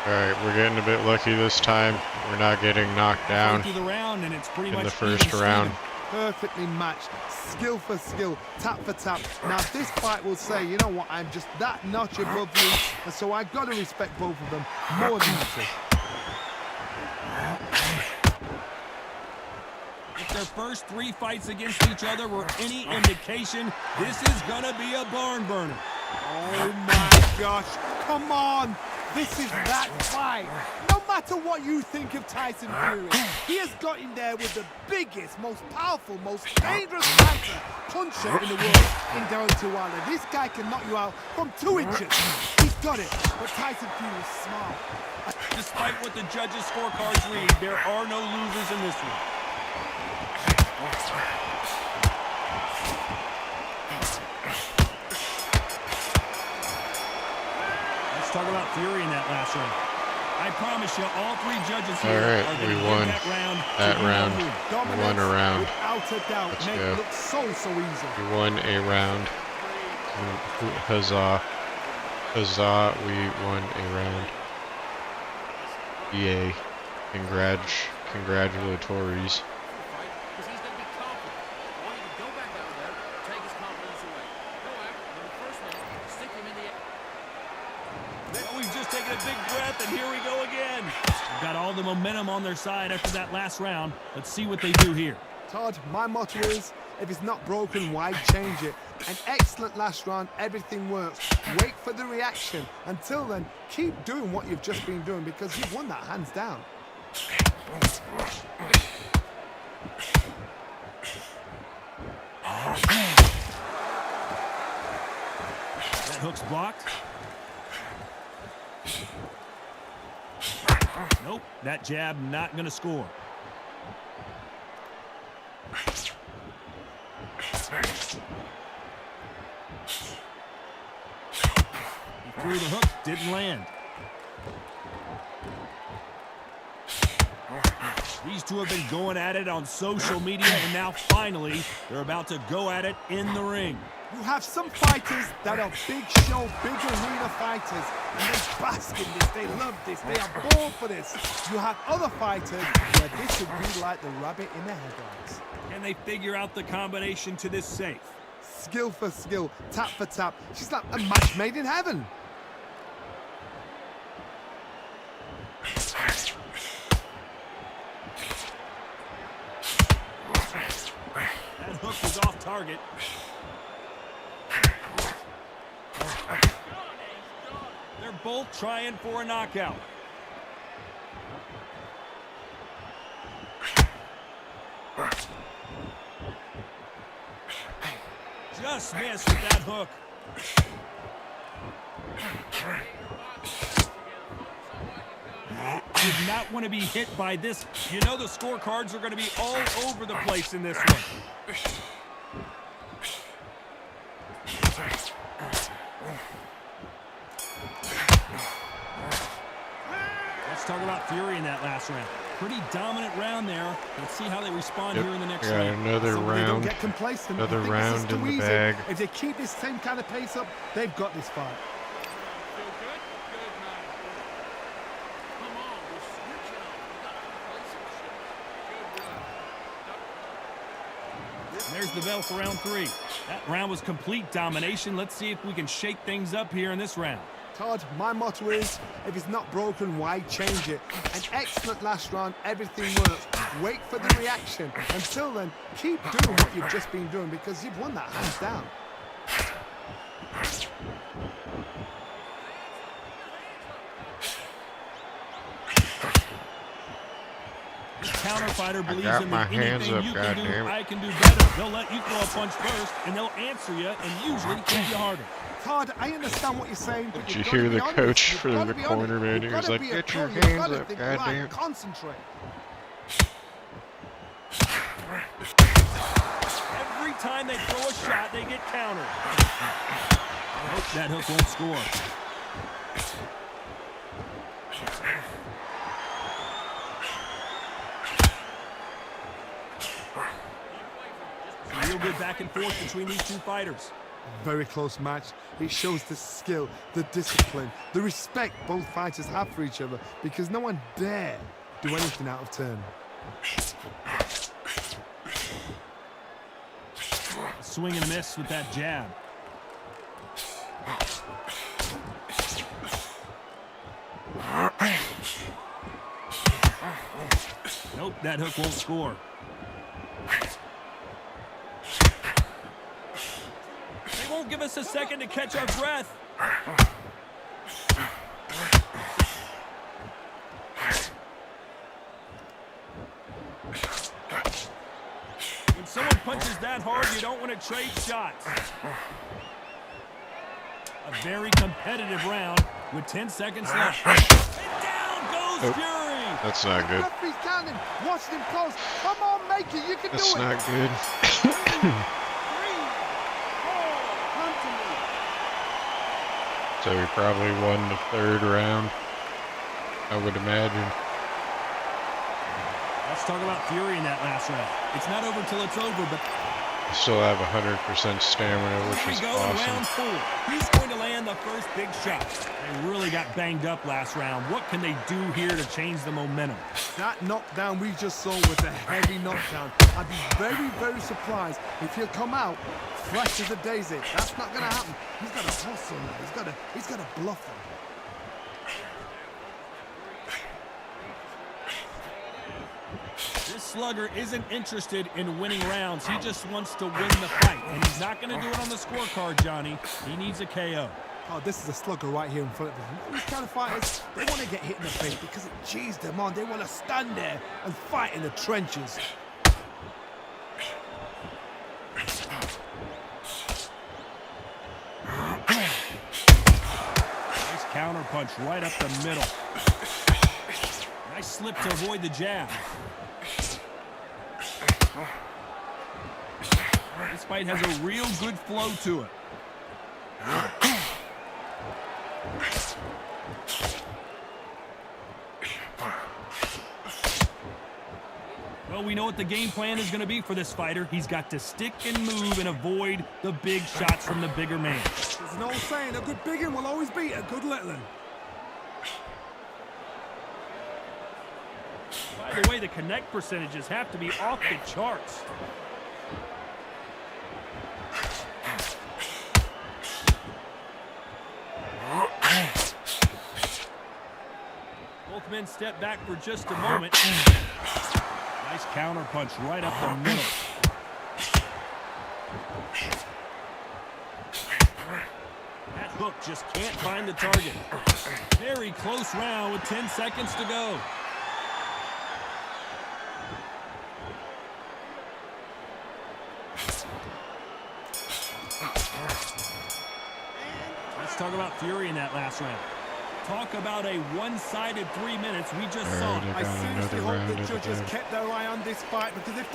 Speaker 1: Alright, we're getting a bit lucky this time. We're not getting knocked down
Speaker 2: Through the round, and it's pretty
Speaker 1: in
Speaker 2: much
Speaker 1: the first
Speaker 2: even
Speaker 1: round.
Speaker 3: Perfectly matched, skill for skill, tap for tap. Now this fight will say, you know what, I'm just that notch above you, and so I gotta respect both of them more than you two.
Speaker 2: If their first three fights against each other were any indication, this is gonna be a barn burner.
Speaker 3: Oh my gosh, come on! This is that fight! No matter matter what you think of Tyson Fury, he has got in there with the biggest, most powerful, most dangerous fighter, puncher in the world in Deontay Wilder. This guy can knock you out from 2 inches. He's got it, but Tyson Fury is smart.
Speaker 2: Despite what the judges' scorecards read, there are no losers in this one. Let's talk about Fury in that last round. I promise you, all 3 judges here
Speaker 1: Alright,
Speaker 2: are
Speaker 1: we
Speaker 2: going to
Speaker 1: won
Speaker 2: that round.
Speaker 1: that round.
Speaker 3: Dominance,
Speaker 1: Won a round.
Speaker 3: without a doubt,
Speaker 1: Let's
Speaker 3: make
Speaker 1: go.
Speaker 3: it look so easy.
Speaker 1: We won a round. Huzzah. Huzzah, we won a round. Yay. Congratulatories.
Speaker 5: Because he's going to be confident. I want you to go back out there, take his confidence away. Go out, and the first one, stick him in the air.
Speaker 2: Well, we've just taken a big breath, and here we go again. Got all the momentum on their side after that last round. Let's see what they do here.
Speaker 3: Todd, my motto is, if it's not broken, why change it? An excellent last round, everything works. Wait for the reaction. Until then, keep doing what you've just been doing because you've won that hands down.
Speaker 2: That hook's blocked. Nope, that jab not going to score. He threw the hook, didn't land. These two have been going at it on social media, and now finally they're about to go at it in the ring.
Speaker 3: You have some fighters that are big show, big arena fighters, and they bask in this, they love this, they are born for this. You have other fighters where this would be like the rabbit in the headlights.
Speaker 2: Can they figure out the combination to this safe?
Speaker 3: Skill for skill, tap for tap. She's like a match made in heaven.
Speaker 2: That hook was off target. They're both trying for a knockout. Just missed with that hook. Did not want to be hit by this. You know the scorecards are going to be all over the place in this one. Let's talk about Fury in that last round. Pretty dominant round there. Let's see how they respond here in the next
Speaker 1: Got
Speaker 2: round.
Speaker 1: another
Speaker 3: Some they don't
Speaker 1: round.
Speaker 3: get complacent. I
Speaker 1: Another
Speaker 3: think this is
Speaker 1: round
Speaker 3: too
Speaker 1: in the
Speaker 3: easy.
Speaker 1: bag.
Speaker 3: If they keep this same kind of pace up, they've got this fight.
Speaker 5: Feel good? Good, man. Come on, we're switching up. We got to place some shit. Good work.
Speaker 2: There's the bell for round 3. That round was complete domination. Let's see if we can shake things up here in this round.
Speaker 3: Todd, my motto is, if it's not broken, why change it? An excellent last round, everything works. Wait for the reaction. Until then, keep doing what you've just been doing because you've won that hands down.
Speaker 2: Counter fighter believes
Speaker 1: got
Speaker 2: in
Speaker 1: my
Speaker 2: that
Speaker 1: hands
Speaker 2: anything
Speaker 1: up,
Speaker 2: you can do,
Speaker 1: goddammit.
Speaker 2: I can do better. They'll let you throw a punch first, and they'll answer you, and usually hit you harder.
Speaker 3: Todd, I understand what you're saying, but
Speaker 1: Did you
Speaker 3: you've gotta
Speaker 1: hear
Speaker 3: be
Speaker 1: the
Speaker 3: honest.
Speaker 1: coach
Speaker 3: You've
Speaker 1: for
Speaker 3: gotta
Speaker 1: the
Speaker 3: be honest.
Speaker 1: corner, man?
Speaker 3: You've
Speaker 1: He was
Speaker 3: gotta
Speaker 1: like,
Speaker 3: be a
Speaker 1: "Get your
Speaker 3: pro. You've
Speaker 1: hands
Speaker 3: gotta
Speaker 1: up,
Speaker 3: think,
Speaker 1: goddamn."
Speaker 3: right, concentrate.
Speaker 2: Every time they throw a shot, they get countered. Nope, that hook won't score. Real good back and forth between these two fighters.
Speaker 3: Very close match. It shows the skill, the discipline, the respect both fighters have for each other because no one dare do anything out of turn.
Speaker 2: Swing and a miss with that jab. Nope, that hook won't score. They won't give us a second to catch our breath. punches that hard, you don't want to trade shots. A very competitive round with 10 seconds left. And down goes Fury.
Speaker 1: That's not good.
Speaker 3: Referee's counting. Watching him close. Come on, make it. You can
Speaker 1: That's
Speaker 3: do it.
Speaker 1: not good.
Speaker 3: 3, 4, come to me.
Speaker 1: So he probably won the third round, I would imagine.
Speaker 2: Let's talk about Fury in that last round. It's not over till it's over, but
Speaker 1: I still have 100% stamina, which
Speaker 2: here
Speaker 1: is
Speaker 2: we go,
Speaker 1: awesome.
Speaker 2: round 4. Who's going to land the first big shot? They really got banged up last round. What can they do here to change the momentum?
Speaker 3: That knockdown we just saw was a heavy knockdown. I'd be very, very surprised if he'll come out fresh as a daisy. That's not going to happen. He's got to hustle now. He's got to bluff him.
Speaker 2: This slugger isn't interested in winning rounds. He just wants to win the fight, and he's not going to do it on the scorecard, Johnny. He needs a KO.
Speaker 3: Oh, this is a slugger right here in front of him. These kind of fighters, they want to get hit in the face because it cheers them on. They want to stand there and fight in the trenches.
Speaker 2: Nice counter punch right up the middle. Nice slip to avoid the jab. This fight has a real good flow to it. Well, we know what the game plan is going to be for this fighter. He's got to stick and move and avoid the big shots from the bigger man.
Speaker 3: There's an old saying, a good big one will always beat a good little one.
Speaker 2: By the way, the connect percentages have to be off the charts. Both men step back for just a moment. Nice counter punch right up the middle. That hook just can't find the target. Very close round with 10 seconds to go. Let's talk about Fury in that last round. Talk about a one-sided 3 minutes. We just saw it.
Speaker 3: I seriously hope the judges kept their eye on this fight because if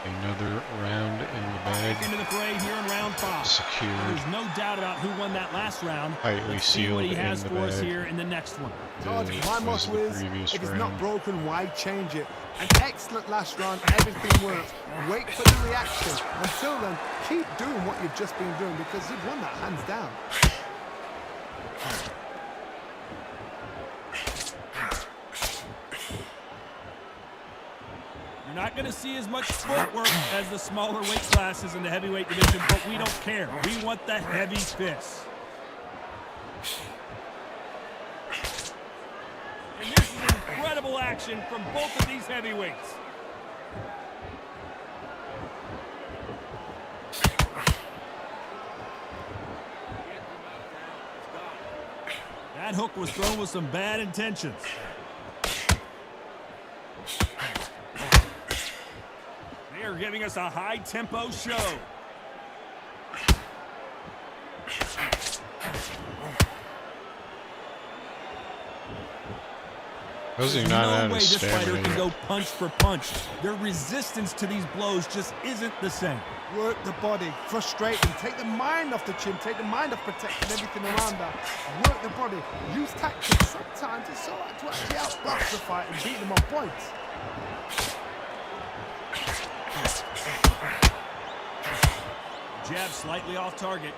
Speaker 1: Another round in the bag.
Speaker 2: Into the fray here in round 5.
Speaker 1: Secured.
Speaker 2: There's no doubt about who won that last round.
Speaker 1: Tightly
Speaker 2: Let's see
Speaker 1: sealed
Speaker 2: what he has
Speaker 1: in the
Speaker 2: for us
Speaker 1: bag.
Speaker 2: here in the next one.
Speaker 3: George, my
Speaker 1: was
Speaker 3: motto
Speaker 1: the
Speaker 3: is,
Speaker 1: previous
Speaker 3: if it's
Speaker 1: round.
Speaker 3: not broken, why change it? An excellent last round, everything worked. Wait for the reaction. Until then, keep doing what you've just been doing because you've won that hands down.
Speaker 2: You're not going to see as much footwork as the smaller weight classes in the heavyweight division, but we don't care. We want the heavy fists. And this is incredible action from both of these heavyweights. That hook was thrown with some bad intentions. They are giving us a high-tempo show.
Speaker 1: How's he
Speaker 2: There's
Speaker 1: not
Speaker 2: no
Speaker 1: out
Speaker 2: way
Speaker 1: of
Speaker 2: this fighter
Speaker 1: stamina
Speaker 2: can
Speaker 1: yet?
Speaker 2: go punch for punch. Their resistance to these blows just isn't the same.
Speaker 3: Work the body, frustrate them, take the mind off the chin, take the mind off protecting everything around that. Work the body, use tactics. Sometimes it's so hard to actually outbox the fight and beat them on points.
Speaker 2: Jab slightly off target.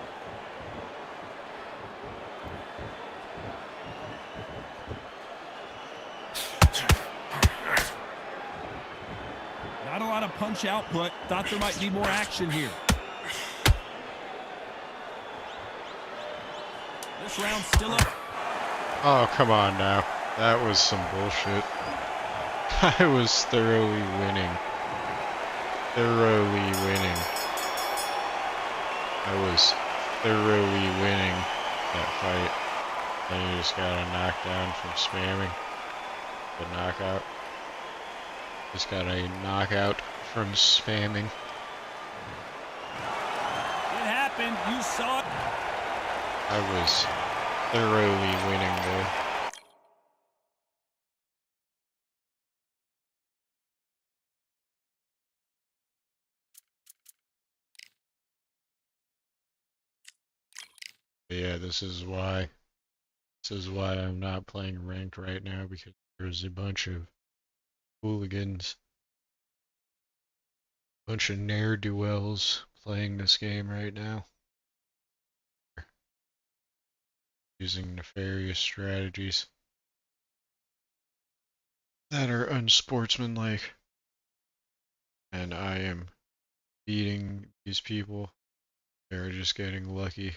Speaker 2: Not a lot of punch output. Thought there might be more action here. This round's still up.
Speaker 1: Oh, come on now. That was some bullshit. I was thoroughly winning. Thoroughly winning. I was thoroughly winning that fight. Then you just got a knockdown from spamming. The knockout. Just got a knockout from spamming.
Speaker 2: You saw it.
Speaker 1: I was thoroughly winning there. But yeah, this is why I'm not playing ranked right now, because there's a bunch of hooligans, bunch of ne'er-do-wells playing this game right now, using nefarious strategies that are unsportsmanlike, and I am beating these people. They're just getting lucky.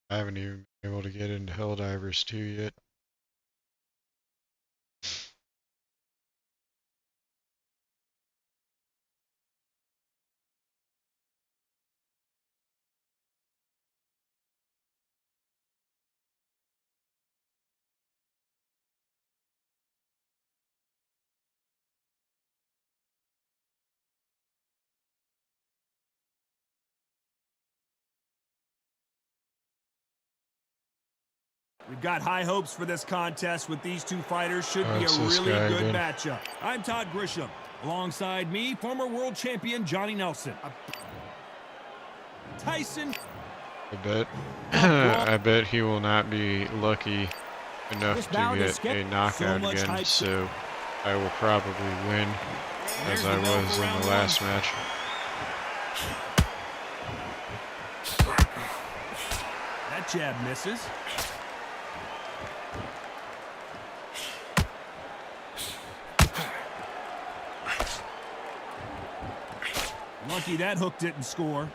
Speaker 1: I haven't even been able to get into Helldivers 2 yet.
Speaker 2: We've got high hopes for this contest with these two fighters. Should be a
Speaker 1: It's this
Speaker 2: really
Speaker 1: guy
Speaker 2: good
Speaker 1: again.
Speaker 2: matchup. I'm Todd Grisham. Alongside me, former world champion Johnny Nelson. Tyson.
Speaker 1: I bet he will not be lucky enough
Speaker 4: This
Speaker 1: to
Speaker 4: bout is
Speaker 1: get a knockout
Speaker 2: much
Speaker 1: again,
Speaker 2: hype.
Speaker 1: so I will probably win,
Speaker 2: Here's
Speaker 1: as
Speaker 2: the
Speaker 1: I
Speaker 2: bell
Speaker 1: was
Speaker 2: for
Speaker 1: in
Speaker 2: round
Speaker 1: the
Speaker 2: one.
Speaker 1: last match.
Speaker 2: That jab misses. Lucky that hook didn't score.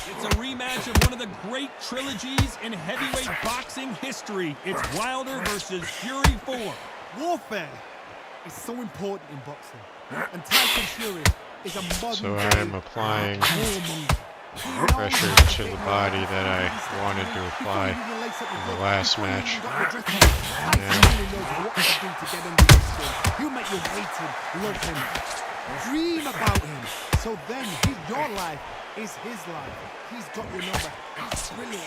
Speaker 2: It's a rematch of one of the great trilogies in heavyweight boxing history. It's Wilder versus Fury 4.
Speaker 3: Warfare is so important in boxing. And Tyson Fury is a modern
Speaker 1: So I am applying pressure to the body that I wanted to apply in the last match.
Speaker 3: He'll make you hate him, love him, dream about him. So then your life is his life. He's got your number. He's brilliant.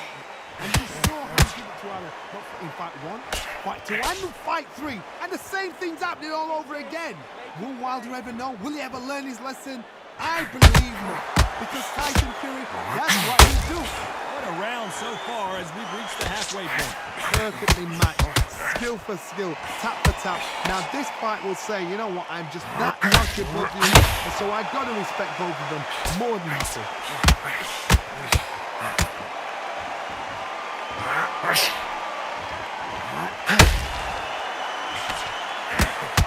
Speaker 3: And you saw how he did it to Wilder, not in fight 1, fight 2, and fight 3. And the same thing's happening all over again. Will Wilder ever know? Will he ever learn his lesson? I believe not. Because Tyson Fury, that's what he do.
Speaker 2: What a round so far as we've reached the halfway point.
Speaker 3: Perfectly matched. Skill for skill, tap for tap. Now this fight will say, you know what, I'm just that much above you. And so I've got to respect both of them more than you do.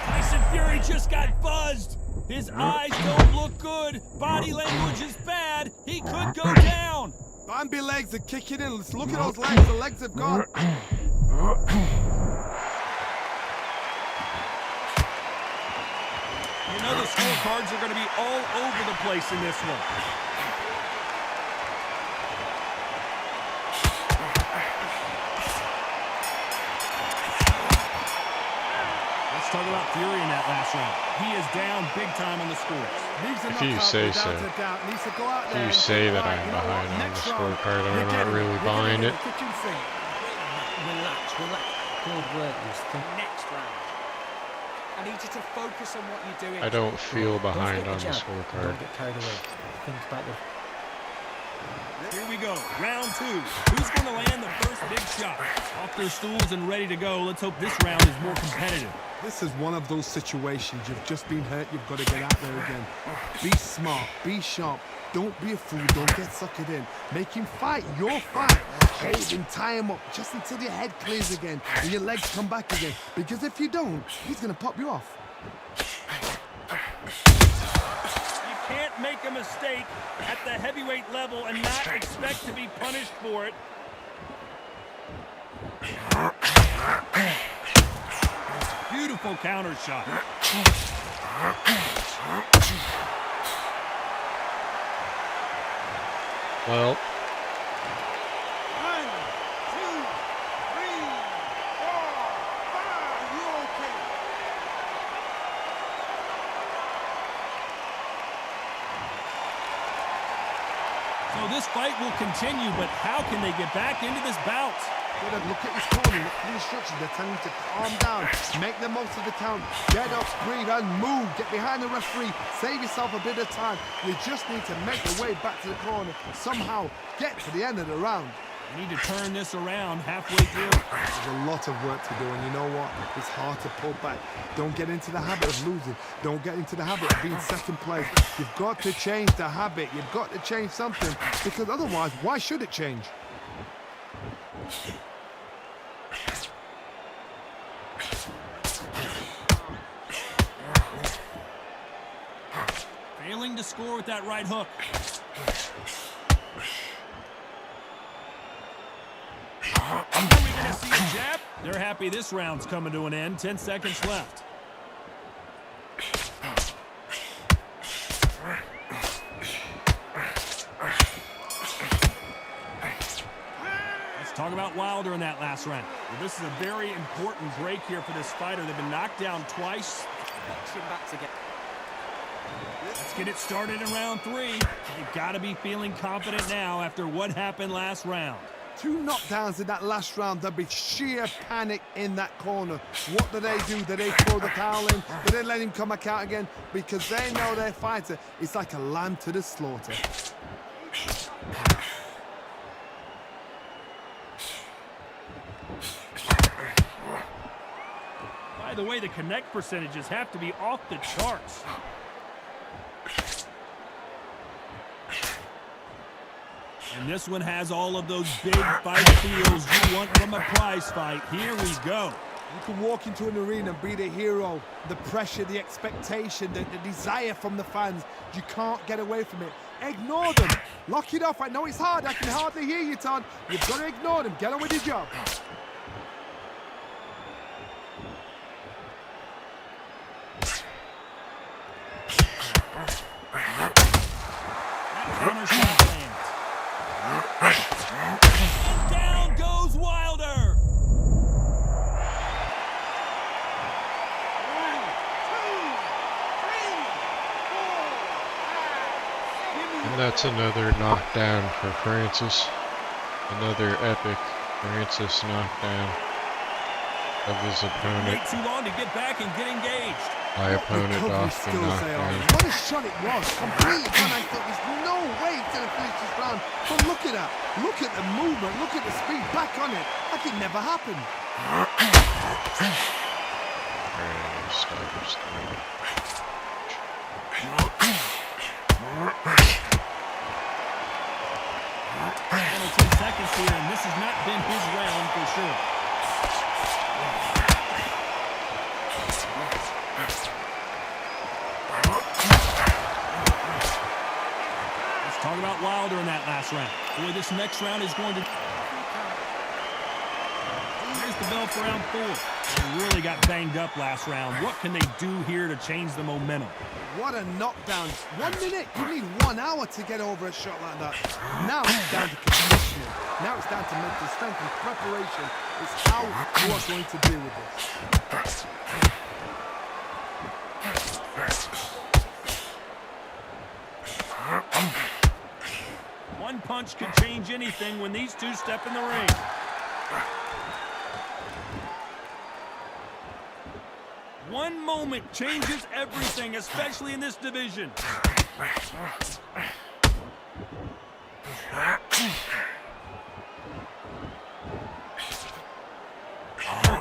Speaker 2: Tyson Fury just got buzzed. His eyes don't look good. Body language is bad. He could go down.
Speaker 3: Bambi legs are kicking in. Let's look at those legs. The legs have gone.
Speaker 2: You know the scorecards are going to be all over the place in this one. Let's talk about Fury in that last round. He is down big time on the scores.
Speaker 1: If you say so. If you say that I'm behind on the scorecard, I'm not really buying it.
Speaker 5: Relax. Good work, next round. I need you to focus on what you're doing.
Speaker 1: I don't feel behind
Speaker 5: Don't
Speaker 1: on the
Speaker 5: forget jab.
Speaker 1: scorecard.
Speaker 5: Don't get carried away. Think about the...
Speaker 2: Here we go, round 2. Who's going to land the first big shot? I'll off their stools and ready to go. Let's hope this round is more competitive.
Speaker 3: This is one of those situations. You've just been hurt. You've got to get out there again. Be smart. Be sharp. Don't be a fool. Don't get suckered in. Make him fight your fight. Hold him, tie him up just until your head clears again and your legs come back again. Because if you don't, he's going to pop you off.
Speaker 2: You can't make a mistake at the heavyweight level and not expect to be punished for it. Beautiful counter shot.
Speaker 1: Well,
Speaker 3: 1, 2, 3, 4, 5. You okay?
Speaker 2: So this fight will continue, but how can they get back into this bout?
Speaker 3: Look at his corner, look at the instructions. They're telling him to calm down, make the most of the count, get up, breathe, and move. Get behind the referee, save yourself a bit of time. You just need to make your way back to the corner. Somehow, get to the end of the round.
Speaker 2: You need to turn this around halfway through.
Speaker 3: There's a lot of work to do, and you know what? It's hard to pull back. Don't get into the habit of losing. Don't get into the habit of being second place. You've got to change the habit. You've got to change something, because otherwise, why should it change?
Speaker 2: Failing to score with that right hook. Are we going to see a jab? They're happy this round's coming to an end. 10 seconds left. Let's talk about Wilder in that last round. Well, this is a very important break here for this fighter. They've been knocked down twice.
Speaker 5: Boxing back together.
Speaker 2: Let's get it started in round 3. You've got to be feeling confident now after what happened last round.
Speaker 3: 2 knockdowns in that last round. There'll be sheer panic in that corner. What do? Do they throw the towel in? Do they let him come back out again? Because they know their fighter is like a lamb to the slaughter.
Speaker 2: By the way, the connect percentages have to be off the charts. And this one has all of those big fight feels you want from a prize fight. Here we go.
Speaker 3: You can walk into an arena and be the hero. The pressure, the expectation, the desire from the fans. You can't get away from it. Ignore them. Lock it off. I know it's hard. I can hardly hear you, Todd. You've got to ignore them. Get on with your job.
Speaker 2: That counter shot lands. And down goes Wilder.
Speaker 1: and that's another knockdown for Francis. Another epic Francis knockdown of his opponent.
Speaker 2: Wait too long to get back and get engaged.
Speaker 1: My opponent
Speaker 3: Recovery
Speaker 1: off the
Speaker 3: skills they are.
Speaker 1: knockdown.
Speaker 3: What a shot it was. Completely done. I thought there's no way he's going to finish this round. But look at that. Look at the movement. Look at the speed. Back on it. Like it never happened.
Speaker 1: Alright, start this thing.
Speaker 2: Final 10 seconds here, and this has not been his round for sure. Let's talk about Wilder in that last round. Boy, this next round is going to... Here's the bell for round 4. They really got banged up last round. What can they do here to change the momentum?
Speaker 3: What a knockdown. 1 minute. You need 1 hour to get over a shot like that. Now it's down to conditioning. Now it's down to mental strength and preparation. It's how you are going to deal with this.
Speaker 2: One punch could change anything when these two step in the ring. One moment changes everything, especially in this division.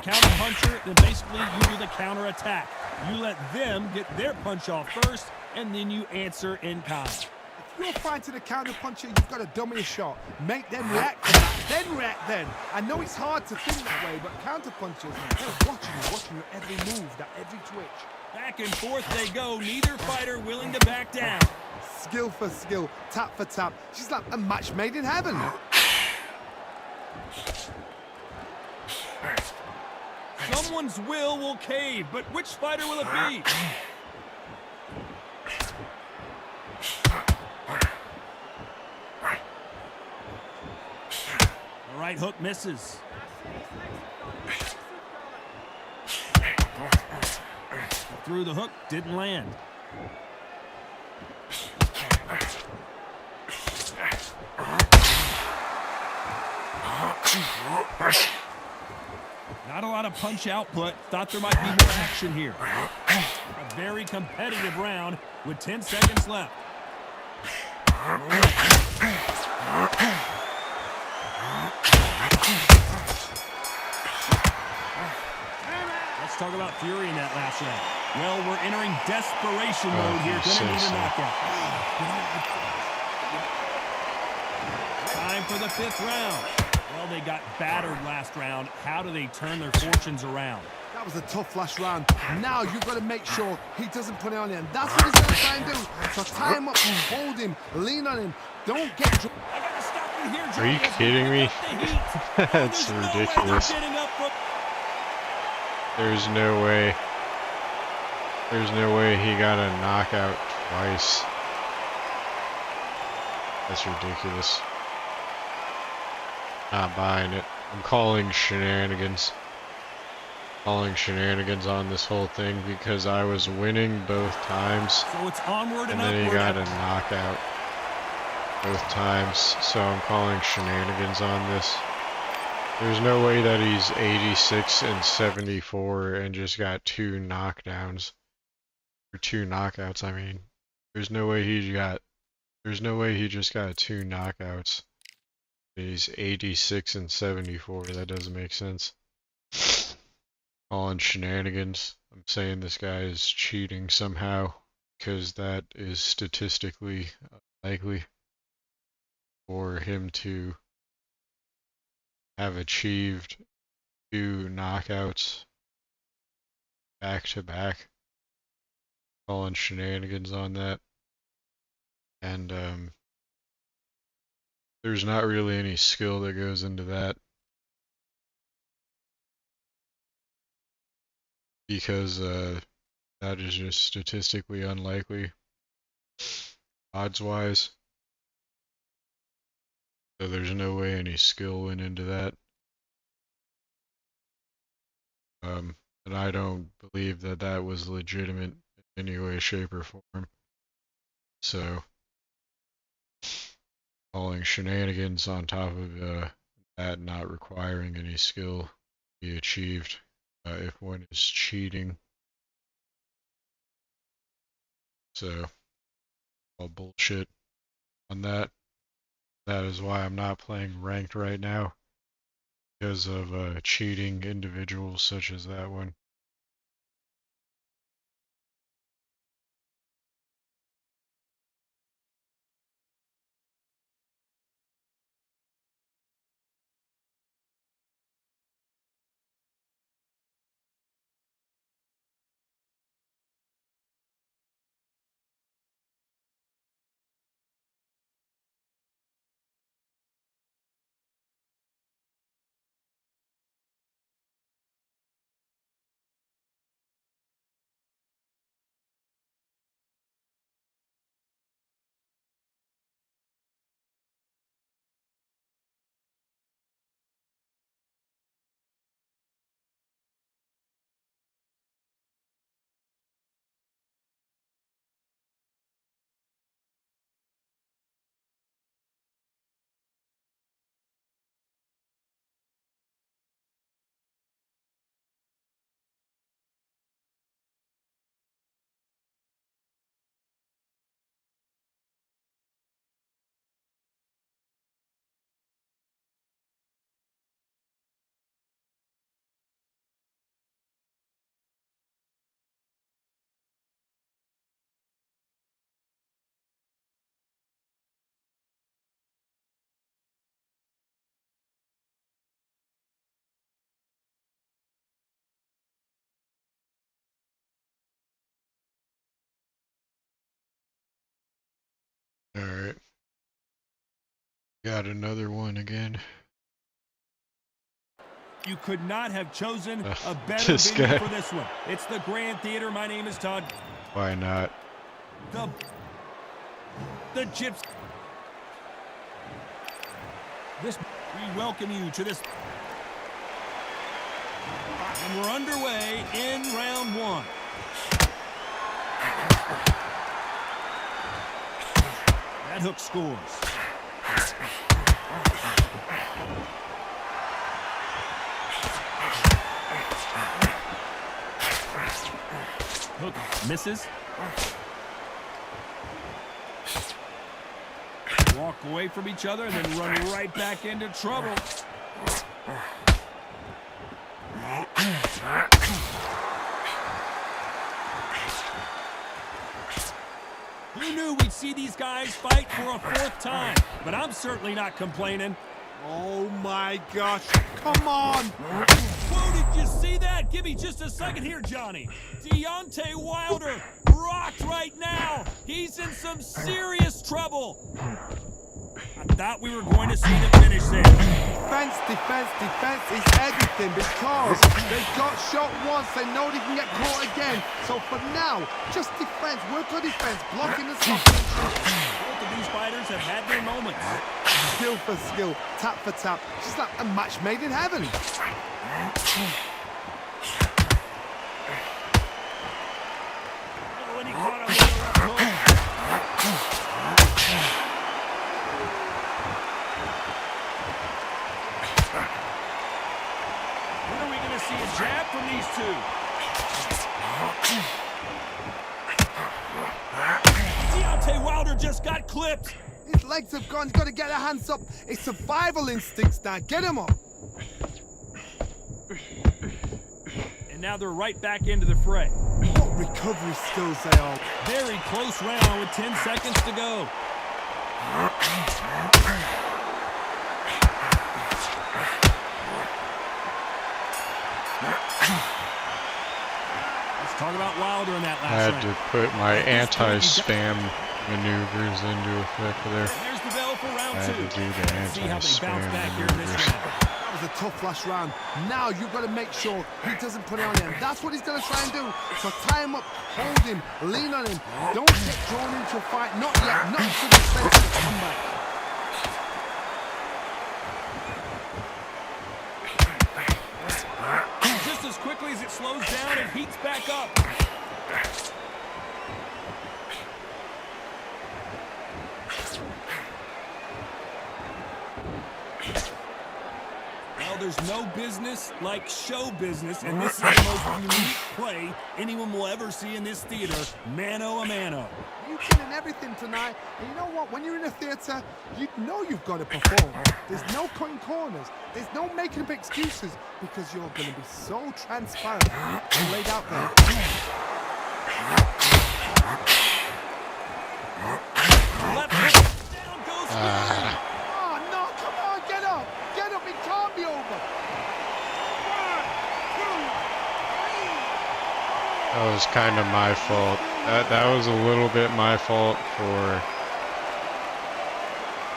Speaker 2: counter puncher, then basically you do the counter attack. You let them get their punch off first, and then you answer in kind.
Speaker 3: If you're fighting a counter puncher, you've got to dummy a shot. Make them react to that, then react then. I know it's hard to think that way, but counter punchers, they're watching your every move, that every twitch.
Speaker 2: Back and forth they go, neither fighter willing to back down.
Speaker 3: Skill for skill, tap for tap. She's like a match made in heaven.
Speaker 2: Someone's will cave, but which fighter will it be? The right hook misses. Through the hook, didn't land. Not a lot of punch output. Thought there might be more action here. A very competitive round with 10 seconds left. Let's talk about Fury in that last round. Well, we're entering desperation mode here. Gonna need a knockout. Time for the 5th round. Well, they got battered last round. How do they turn their fortunes around?
Speaker 3: That was a tough last round. Now you've got to make sure he doesn't put it on you. And that's what he's going to try and do. So tie him up, hold him, lean on him. Don't get...
Speaker 2: I gotta stop you here,
Speaker 1: Are you kidding me? That's
Speaker 2: There's
Speaker 1: ridiculous.
Speaker 2: No way getting up from...
Speaker 1: There's no way. There's no way he got a knockout twice. That's ridiculous. Not buying it. I'm calling shenanigans. Calling shenanigans on this whole thing because I was winning both times.
Speaker 2: So it's onward
Speaker 1: And
Speaker 2: and
Speaker 1: then he
Speaker 2: upward.
Speaker 1: got a knockout both times. So I'm calling shenanigans on this. There's no way that he's 86 and 74 and just got 2 knockdowns. Or 2 knockouts, I mean. There's no way he just got 2 knockouts. He's 86 and 74. That doesn't make sense. Calling shenanigans. I'm saying this guy is cheating somehow because that is statistically likely for him to have achieved 2 knockouts back to back. Calling shenanigans on that. And there's not really any skill that goes into that because that is just statistically unlikely odds wise. So there's no way any skill went into that. And I don't believe that that was legitimate in any way, shape, or form. So calling shenanigans on top of that not requiring any skill to be achieved if one is cheating. So all bullshit on that. That is why I'm not playing ranked right now, because of cheating individuals such as that one. Alright. Got another one again.
Speaker 2: You could not have chosen a better
Speaker 1: This
Speaker 2: venue
Speaker 1: guy.
Speaker 2: for this one. It's the Grand Theater. My name is Todd.
Speaker 1: Why not?
Speaker 2: The Gyps. We welcome you to this. And we're underway in round one. That hook scores. Hook misses. Walk away from each other and then run right back into trouble. Who knew we'd see these guys fight for a fourth time? But I'm certainly not complaining.
Speaker 3: Oh my gosh, come on!
Speaker 2: Whoa, did you see that? Give me just a second here, Johnny. Deontay Wilder rocked right now. He's in some serious trouble. I thought we were going to see the finish there.
Speaker 3: Defense, defense, defense is everything because they got shot once, they know they can get caught again. So for now, just defense, work on defense, blocking the stuff.
Speaker 2: Both of these fighters have had their moments.
Speaker 3: Skill for skill, tap for tap, just like a match made in heaven.
Speaker 2: Oh, and he caught him with a left hook. When are we going to see a jab from these two? Deontay Wilder just got clipped.
Speaker 3: His legs have gone, he's got to get their hands up. It's survival instincts now, get him up.
Speaker 2: And now they're right back into the fray.
Speaker 3: What recovery skills they are.
Speaker 2: Very close round with 10 seconds to go. Let's talk about Wilder in that
Speaker 1: I
Speaker 2: last
Speaker 1: had to
Speaker 2: round.
Speaker 1: put my anti-spam maneuvers into effect there.
Speaker 2: There's the bell for
Speaker 1: I
Speaker 2: round
Speaker 1: had
Speaker 2: two.
Speaker 1: to do the
Speaker 2: Let's see how they
Speaker 1: anti-spam
Speaker 2: bounce back here in this
Speaker 1: maneuvers.
Speaker 2: round.
Speaker 3: That was a tough last round. Now you've got to make sure he doesn't put it on him. That's what he's going to try and do. So tie him up, hold him, lean on him. Don't get drawn into a fight. Not yet. Not to the expense of the comeback.
Speaker 2: Just as quickly as it slows down, it heats back up. Well, there's no business like show business, and this is the most unique play anyone will ever see in this theater, mano-a-mano.
Speaker 3: You've been in everything tonight. And you know what? When you're in a theatre, you know you've got to perform. There's no cutting corners. There's no making up excuses because you're going to be so transparent and laid out there.
Speaker 2: Left hook, down goes Fury.
Speaker 3: Oh, no, come on, get up. Get up, it can't be over. 1, 2, 3.
Speaker 1: That was kind of my fault. That was a little bit my fault for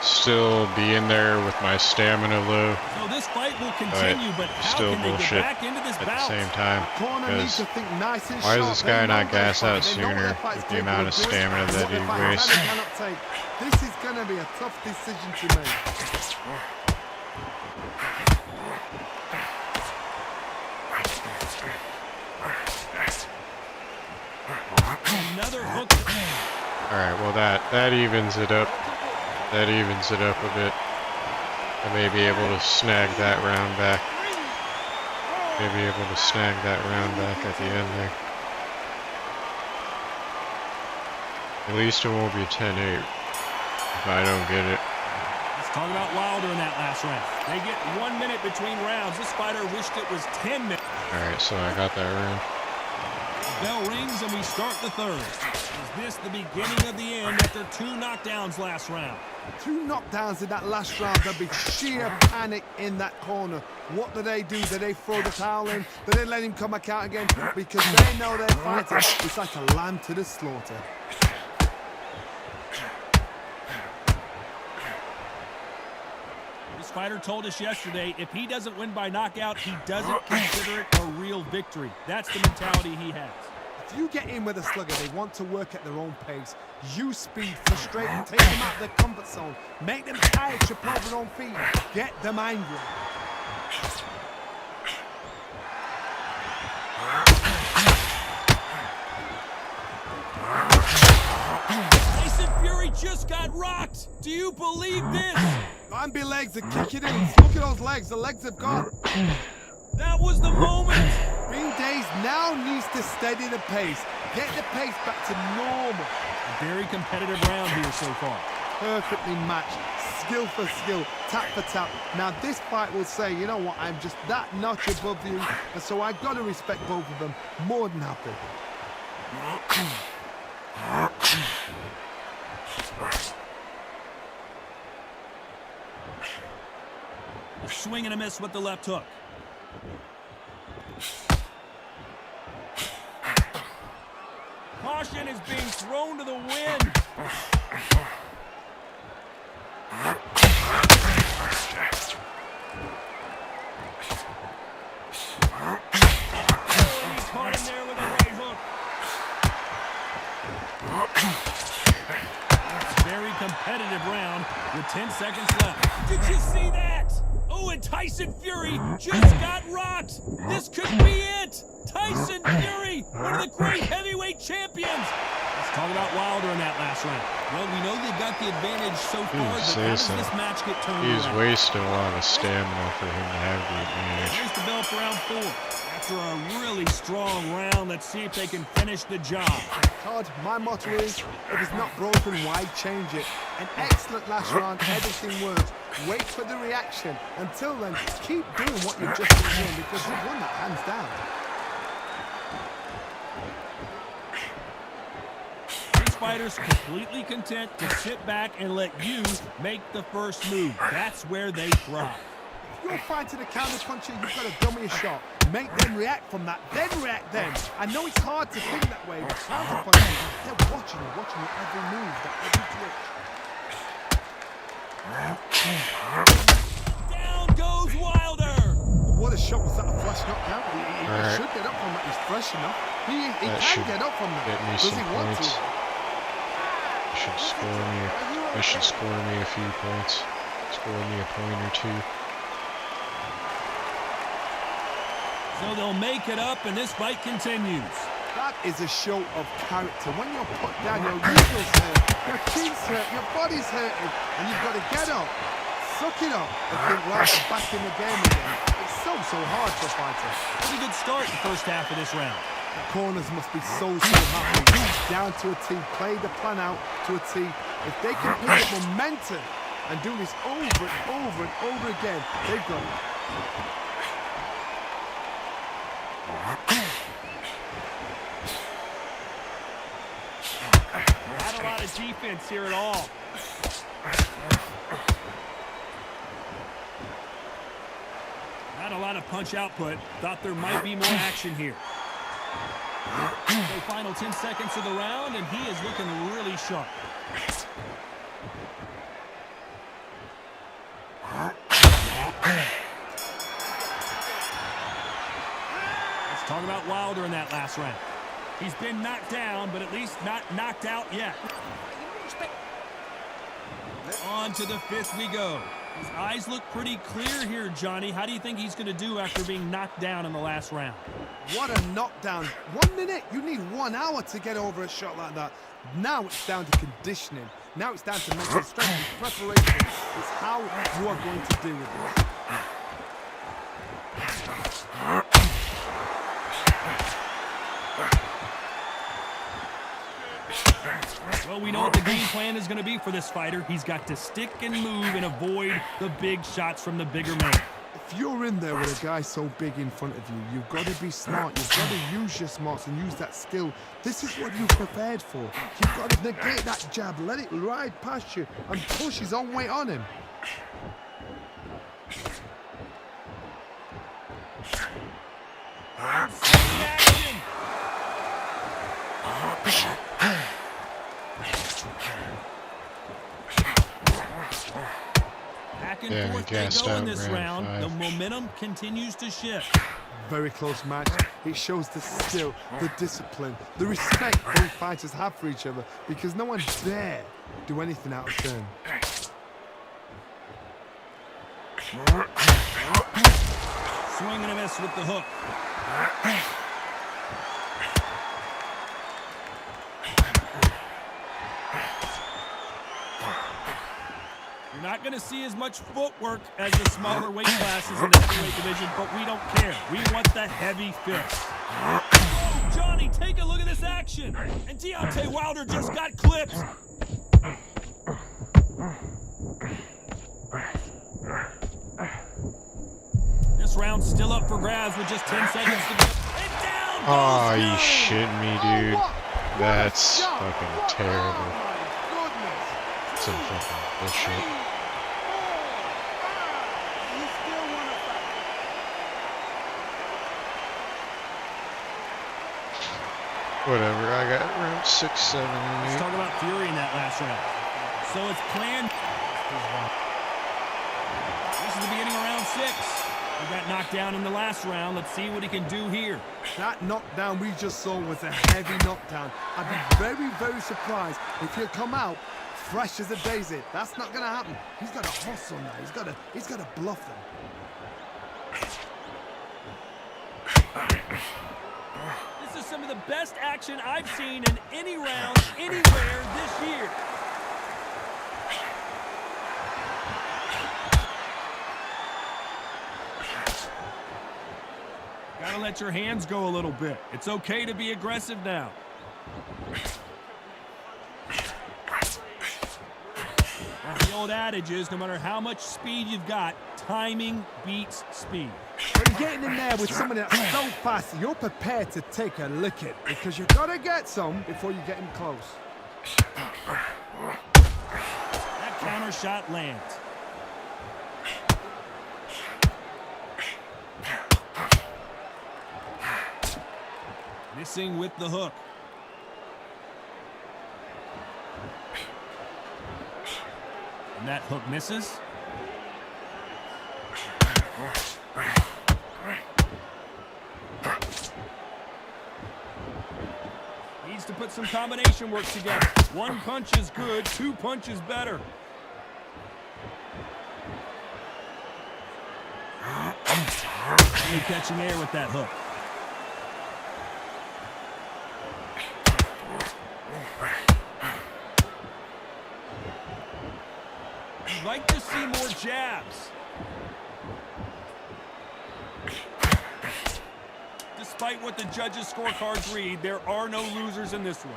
Speaker 1: still being there with my stamina low
Speaker 2: So this fight will continue, but how
Speaker 1: still
Speaker 2: can they get
Speaker 1: bullshit
Speaker 2: back into this
Speaker 1: at the
Speaker 2: bout?
Speaker 1: same time.
Speaker 3: Corner needs
Speaker 1: Because
Speaker 3: to think nice and
Speaker 1: why does
Speaker 3: sharp.
Speaker 1: this
Speaker 3: They
Speaker 1: guy
Speaker 3: know
Speaker 1: not
Speaker 3: their
Speaker 1: gas out
Speaker 3: fight. They know what
Speaker 1: sooner
Speaker 3: their fight's
Speaker 1: with the
Speaker 3: capable
Speaker 1: amount of
Speaker 3: doing,
Speaker 1: stamina
Speaker 3: and
Speaker 1: that
Speaker 3: what
Speaker 1: he
Speaker 3: their fight
Speaker 1: wastes?
Speaker 3: cannot take. This is going to be a tough decision to make.
Speaker 2: Another hook.
Speaker 1: Alright, well that evens it up. That evens it up a bit. I may be able to snag that round back. May be able to snag that round back at the end there. At least it won't be 10-8 if I don't get it.
Speaker 2: Let's talk about Wilder in that last round. They get 1 minute between rounds. This fighter wished it was 10 minutes.
Speaker 1: Alright, so I got that round.
Speaker 2: Bell rings and we start the third. Is this the beginning of the end after 2 knockdowns last round?
Speaker 3: 2 knockdowns in that last round. There'll be sheer panic in that corner. What do? Do they throw the towel in? Do they let him come back out again? Because they know they're fighting. It's like a lamb to the slaughter.
Speaker 2: This fighter told us yesterday if he doesn't win by knockout, he doesn't consider it a real victory. That's the mentality he has.
Speaker 3: If you get in with a slugger, they want to work at their own pace. Use speed, frustrate them, take them out of their comfort zone, make them tired, trip over their own feet, get them angry.
Speaker 2: Tyson Fury just got rocked. Do you believe this?
Speaker 3: Bambi legs are kicking in. Look at those legs. The legs have gone.
Speaker 2: That was the moment.
Speaker 3: Bean Days now needs to steady the pace. Get the pace back to normal.
Speaker 2: A very competitive round here so far.
Speaker 3: Perfectly matched. Skill for skill. Tap for tap. Now this fight will say, you know what, I'm just that notch above you. And so I've got to respect both of them. More than happy.
Speaker 2: A swing and a miss with the left hook. Caution is being thrown to the wind. He's caught him there with a right hook. Very competitive round with 10 seconds left. Did you see that? Oh, and Tyson Fury just got rocked. This could be it. Tyson Fury, one of the great heavyweight champions. Let's talk about Wilder in that last round. Well, we know they've got the advantage so far, but how does this match get turned
Speaker 1: He's
Speaker 2: around?
Speaker 1: wasted a lot of stamina for him to have the advantage.
Speaker 2: Here's the bell for round 4. After a really strong round, let's see if they can finish the job.
Speaker 3: Todd, my motto is, if it's not broken, why change it? An excellent last round, everything works. Wait for the reaction. Until then, keep doing what you've just been doing because you've won that hands down.
Speaker 2: These fighters completely content to sit back and let you make the first move. That's where they thrive.
Speaker 3: If you're fighting a counter puncher, you've got to dummy a shot. Make them react from that, then react then. I know it's hard to think that way, but counter punching, they're watching your every move, that every twitch.
Speaker 2: Down goes Wilder.
Speaker 3: What a shot. Was that a flash knockdown? He should get up from that. He's fresh enough. He can get up from that.
Speaker 1: Get me
Speaker 3: Does
Speaker 1: some
Speaker 3: he want
Speaker 1: points.
Speaker 3: to?
Speaker 1: It should score me a few points. Score me a point or two.
Speaker 2: So they'll make it up, and this fight continues.
Speaker 3: That is a show of character. When you're put down, your uterus hurt, your cheeks hurt, your body's hurting, and you've got to get up, suck it up, and think, right, I'm back in the game again. It's so hard for a fighter.
Speaker 2: Pretty good start in the first half of this round.
Speaker 3: The corners must be so happy. Down to a T, play the plan out to a T. If they can pick up momentum and do this over and over and over again, they've got it.
Speaker 2: Not a lot of defense here at all. Not a lot of punch output. Thought there might be more action here. The final 10 seconds of the round, and he is looking really sharp. Let's talk about Wilder in that last round. He's been knocked down, but at least not knocked out yet. On to the fifth we go. His eyes look pretty clear here, Johnny. How do you think he's going to do after being knocked down in the last round?
Speaker 3: What a knockdown. 1 minute, you need 1 hour to get over a shot like that. Now it's down to conditioning. Now it's down to mental strength and preparation. It's how you are going to deal with it.
Speaker 2: Well, we know what the game plan is going to be for this fighter. He's got to stick and move and avoid the big shots from the bigger man.
Speaker 3: If you're in there with a guy so big in front of you, you've got to be smart. You've got to use your smarts and use that skill. This is what you've prepared for. You've got to negate that jab, let it ride past you, and push his own weight on him.
Speaker 2: Action! Back and
Speaker 1: Yeah, he
Speaker 2: forth they
Speaker 1: gassed
Speaker 2: go in
Speaker 1: out
Speaker 2: this
Speaker 1: round
Speaker 2: round. The
Speaker 1: 5.
Speaker 2: momentum continues to shift.
Speaker 3: Very close match. It shows the skill, the discipline, the respect both fighters have for each other because no one dare do anything out of turn.
Speaker 2: Swing and a miss with the hook. You're not going to see as much footwork as the smaller weight classes in the heavyweight division, but we don't care. We want the heavy fist. Oh, Johnny, take a look at this action. And Deontay Wilder just got clipped. This round's still up for grabs with just 10 seconds to go. And down goes
Speaker 1: Oh, you
Speaker 2: Joe.
Speaker 1: shitting me, dude. That's fucking terrible. Some fucking bullshit. Whatever, I got round 6, 7, and
Speaker 2: Let's
Speaker 1: 8.
Speaker 2: talk about Fury in that last round. So it's planned. This is the beginning of round 6. He got knocked down in the last round. Let's see what he can do here.
Speaker 3: That knockdown we just saw was a heavy knockdown. I'd be very, very surprised if he'll come out fresh as a daisy. That's not going to happen. He's got to hustle now. He's got to bluff them.
Speaker 2: This is some of the best action I've seen in any round, anywhere this year. Gotta let your hands go a little bit. It's okay to be aggressive now. The old adage is, no matter how much speed you've got, timing beats speed.
Speaker 3: When you're getting in there with someone that's so fast, you're prepared to take a licking because you've got to get some before you get him close.
Speaker 2: That counter shot lands. Missing with the hook. And that hook misses. Needs to put some combination work together. One punch is good, 2 punches better. Only catching air with that hook. I'd like to see more jabs. Despite what the judges' scorecards read, there are no losers in this one.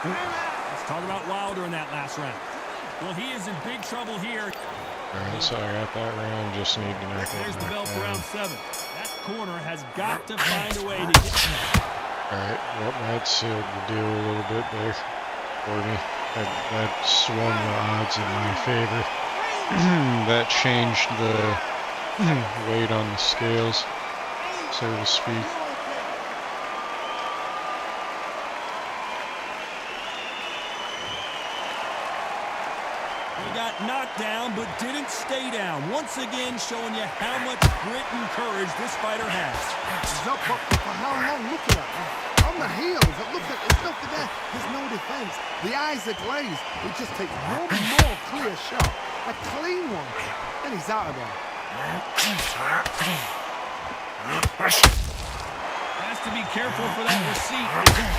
Speaker 2: Let's talk about Wilder in that last round. Well, he is in big trouble here.
Speaker 1: Alright, so I got that round, just need to knock
Speaker 2: There's
Speaker 1: it
Speaker 2: the bell for
Speaker 1: down.
Speaker 2: round 7. That corner has got to find a way to get...
Speaker 1: Alright, well, that sealed the deal a little bit there for me. That swung the odds in my favor. That changed the weight on the scales, so to speak.
Speaker 2: He got knocked down, but didn't stay down. Once again, showing you how much grit and courage this fighter has.
Speaker 3: He's up for how long? Look at that. On the heels. It looks like there's nothing there. There's no defense. The eyes are glazed. He just takes one more clear shot. A clean one. And he's out of there.
Speaker 2: Has to be careful for that receipt.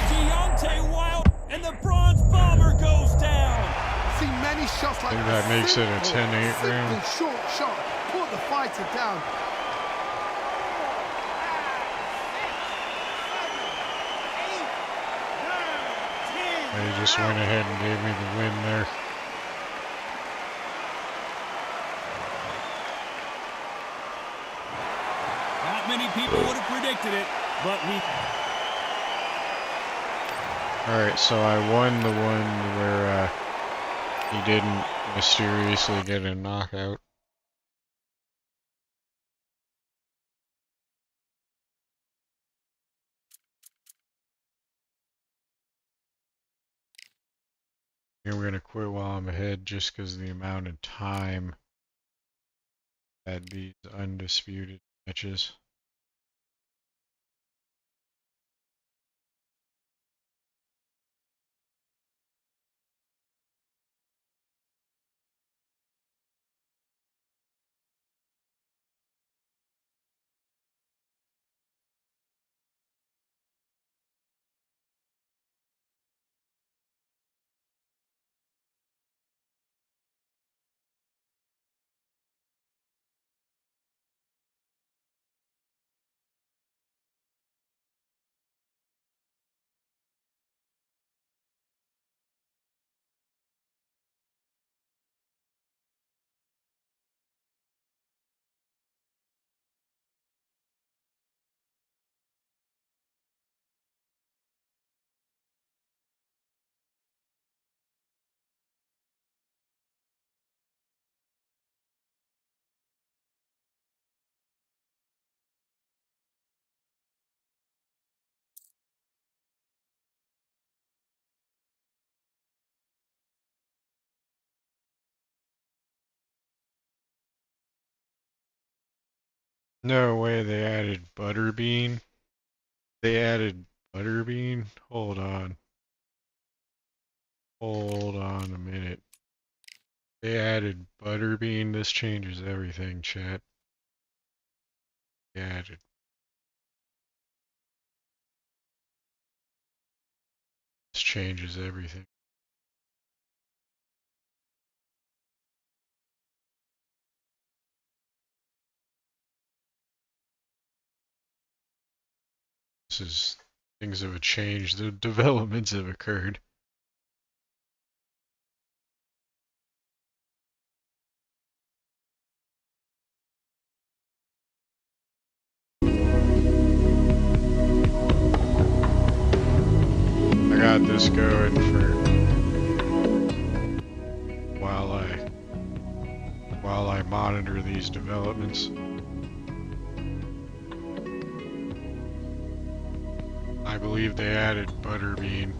Speaker 2: Deontay Wilder, and the Bronze Bomber goes down.
Speaker 3: See many shots like
Speaker 1: I think
Speaker 3: that.
Speaker 1: that makes it a 10-8 round.
Speaker 3: Simple short shot. Put the fighter down.
Speaker 1: They just went ahead and gave me the win there.
Speaker 2: Not many people would have predicted it, but we...
Speaker 1: Alright, so I won the one where he didn't mysteriously get a knockout. And we're gonna quit while I'm ahead just because the amount of time that these undisputed matches. No way they added Butterbean. They added Butterbean? Hold on. Hold on a minute. They added Butterbean. This changes everything, chat. They added. This changes everything. This is. Things have changed. The developments have occurred. I got this going for while I monitor these developments. I believe they added Butterbean.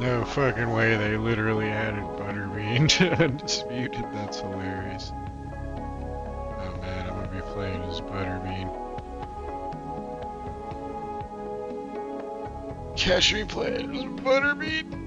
Speaker 1: No fucking way they literally added Butterbean to Undisputed. That's hilarious. Oh man, I'm gonna be playing as Butterbean. Catch me playing as Butterbean.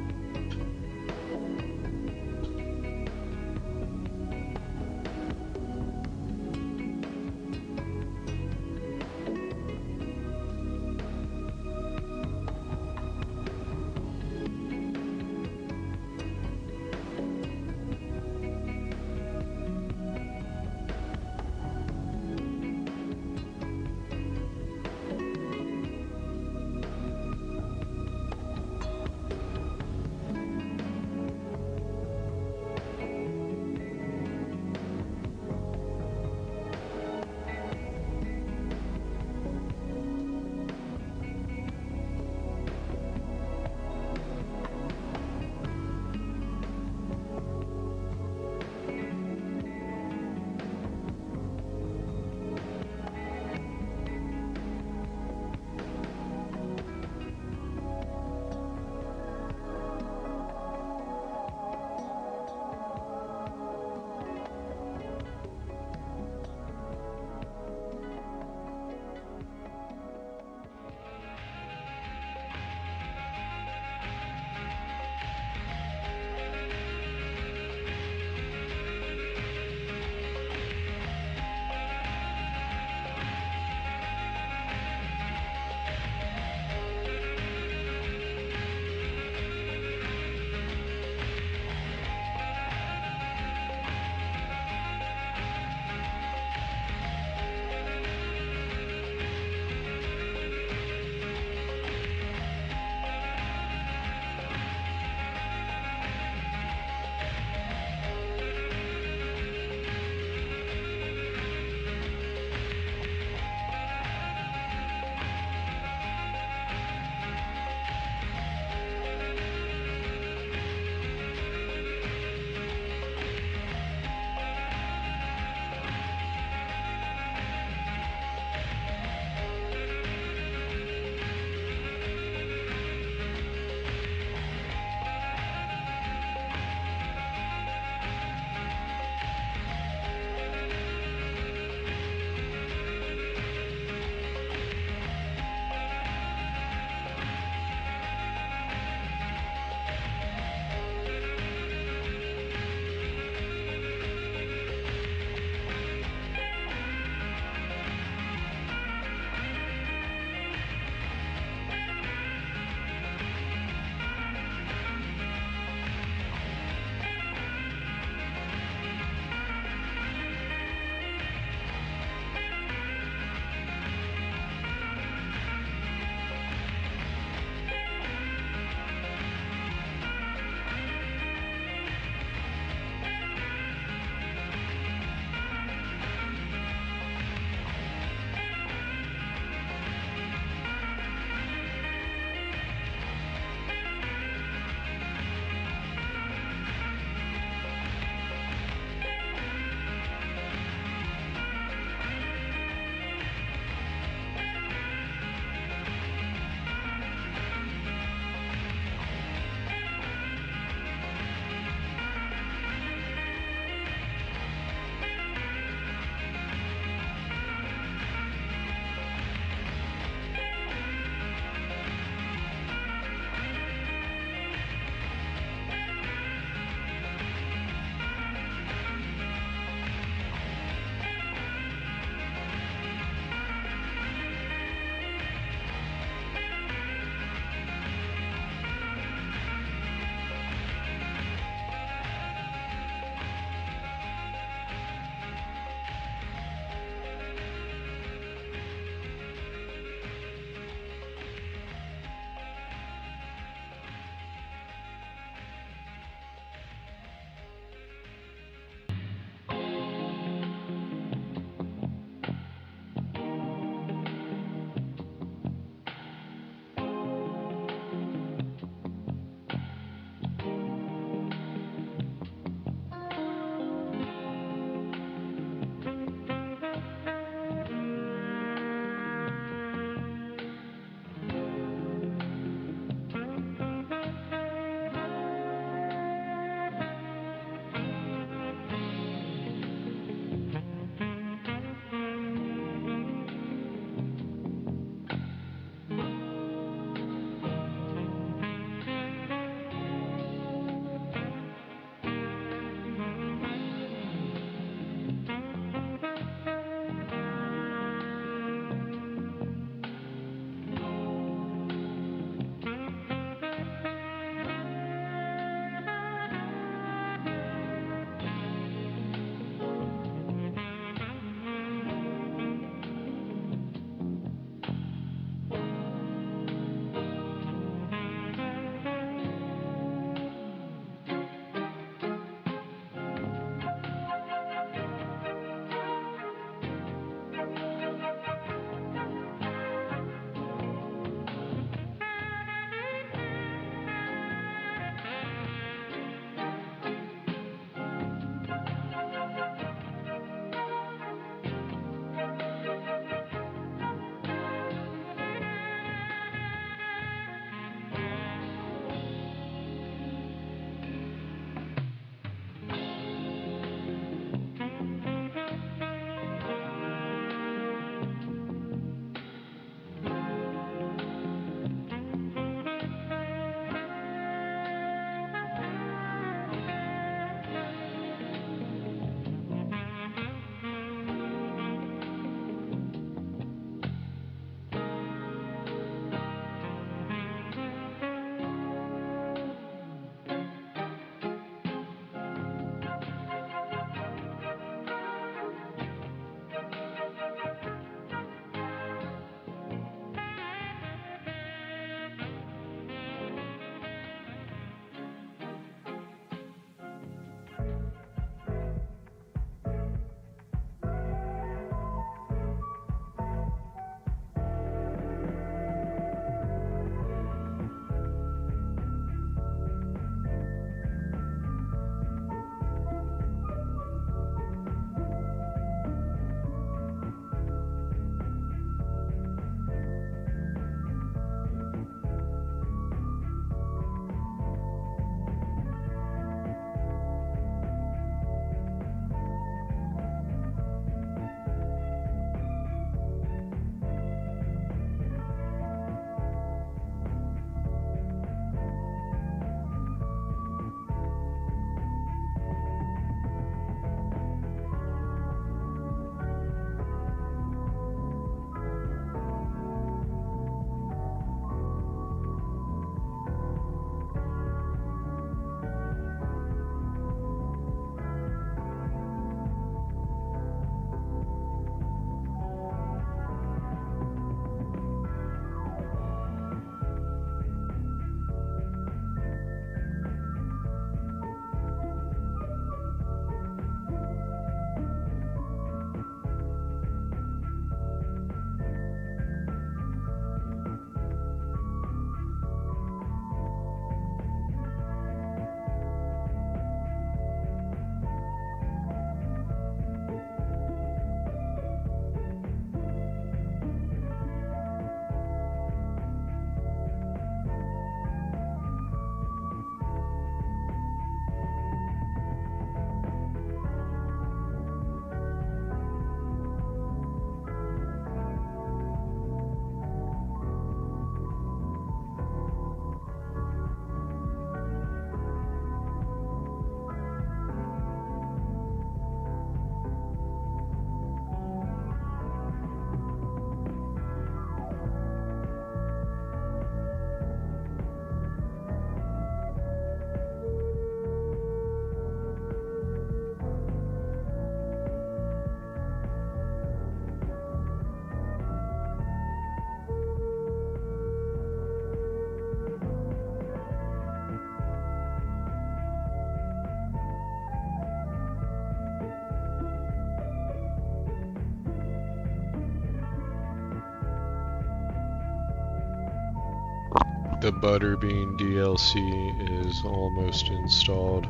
Speaker 1: the Butterbean DLC is almost installed.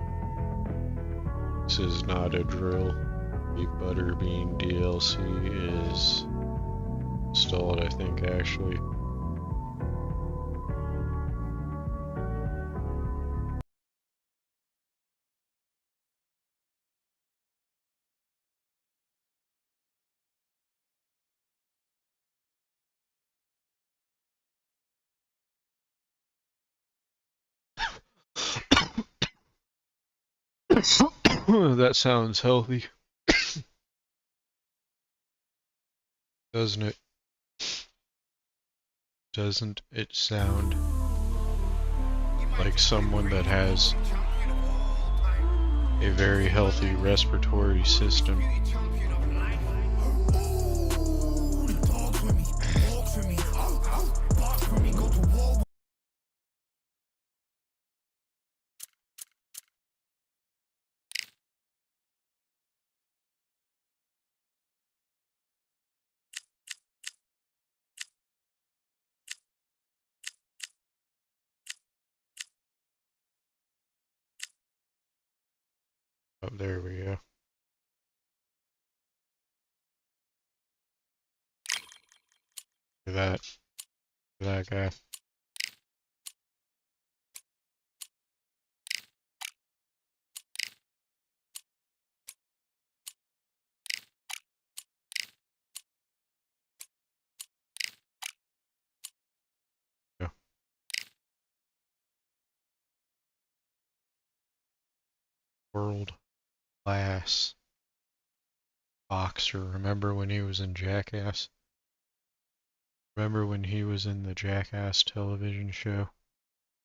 Speaker 1: This is not a drill. The Butterbean DLC is installed, I think, actually. That sounds healthy. Doesn't it? Doesn't it sound like someone that has a very healthy respiratory system? Oh, there we go. Look at that. Look at that guy. Yeah. World class boxer. Remember when he was in Jackass? Remember when he was in the Jackass television show?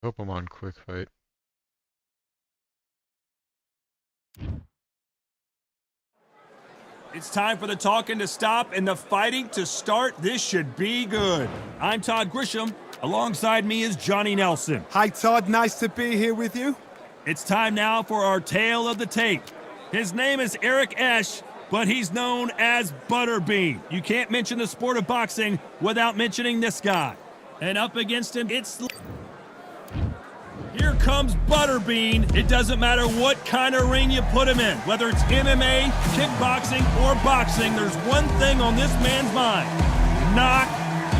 Speaker 1: Hope I'm on Quick Fight.
Speaker 2: It's time for the talking to stop and the fighting to start. This should be good. I'm Todd Grisham. Alongside me is Johnny Nelson.
Speaker 3: Hi, Todd. Nice to be here with you.
Speaker 2: It's time now for our tale of the tape. His name is Eric Esch, but he's known as Butterbean. You can't mention the sport of boxing without mentioning this guy. And up against him, here comes Butterbean. It doesn't matter what kind of ring you put him in, whether it's MMA, kickboxing, or boxing, there's one thing on this man's mind: knock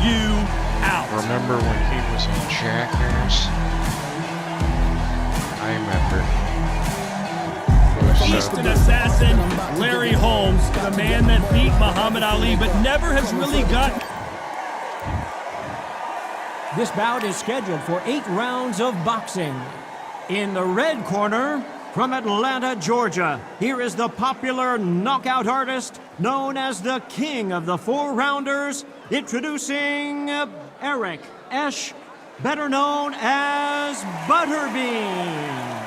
Speaker 2: you out.
Speaker 1: Remember when he was in Jackass? I remember.
Speaker 2: Eastern assassin Larry Holmes, the man that beat Muhammad Ali but never has really got.
Speaker 4: This bout is scheduled for 8 rounds of boxing. In the red corner, from Atlanta, Georgia, here is the popular knockout artist known as the King of the 4-rounders, introducing Eric Esch, better known as Butterbean.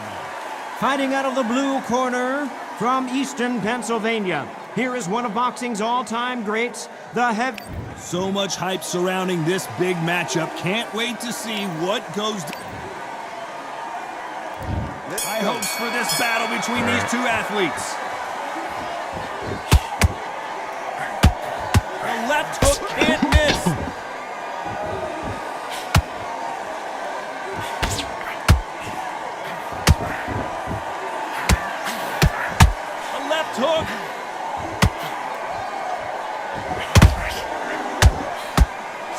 Speaker 4: Fighting out of the blue corner, from Easton, Pennsylvania, here is one of boxing's all-time greats, the heavy...
Speaker 2: So much hype surrounding this big matchup. Can't wait to see what goes down. High hopes for this battle between these two athletes. The left hook can't miss. The left hook.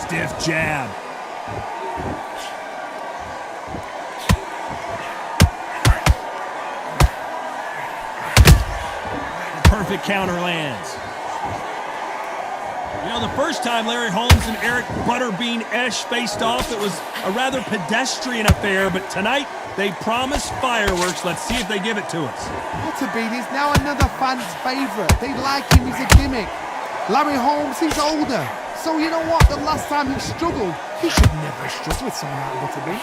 Speaker 2: Stiff jab. Perfect counter lands. You know, the first time Larry Holmes and Eric Butterbean Esch faced off, it was a rather pedestrian affair, but tonight they promise fireworks. Let's see if they give it to us.
Speaker 3: Butterbean is now another fan's favourite. They like him, he's a gimmick. Larry Holmes, he's older. So you know what? The last time he struggled, he should never have struggled with someone like Butterbean.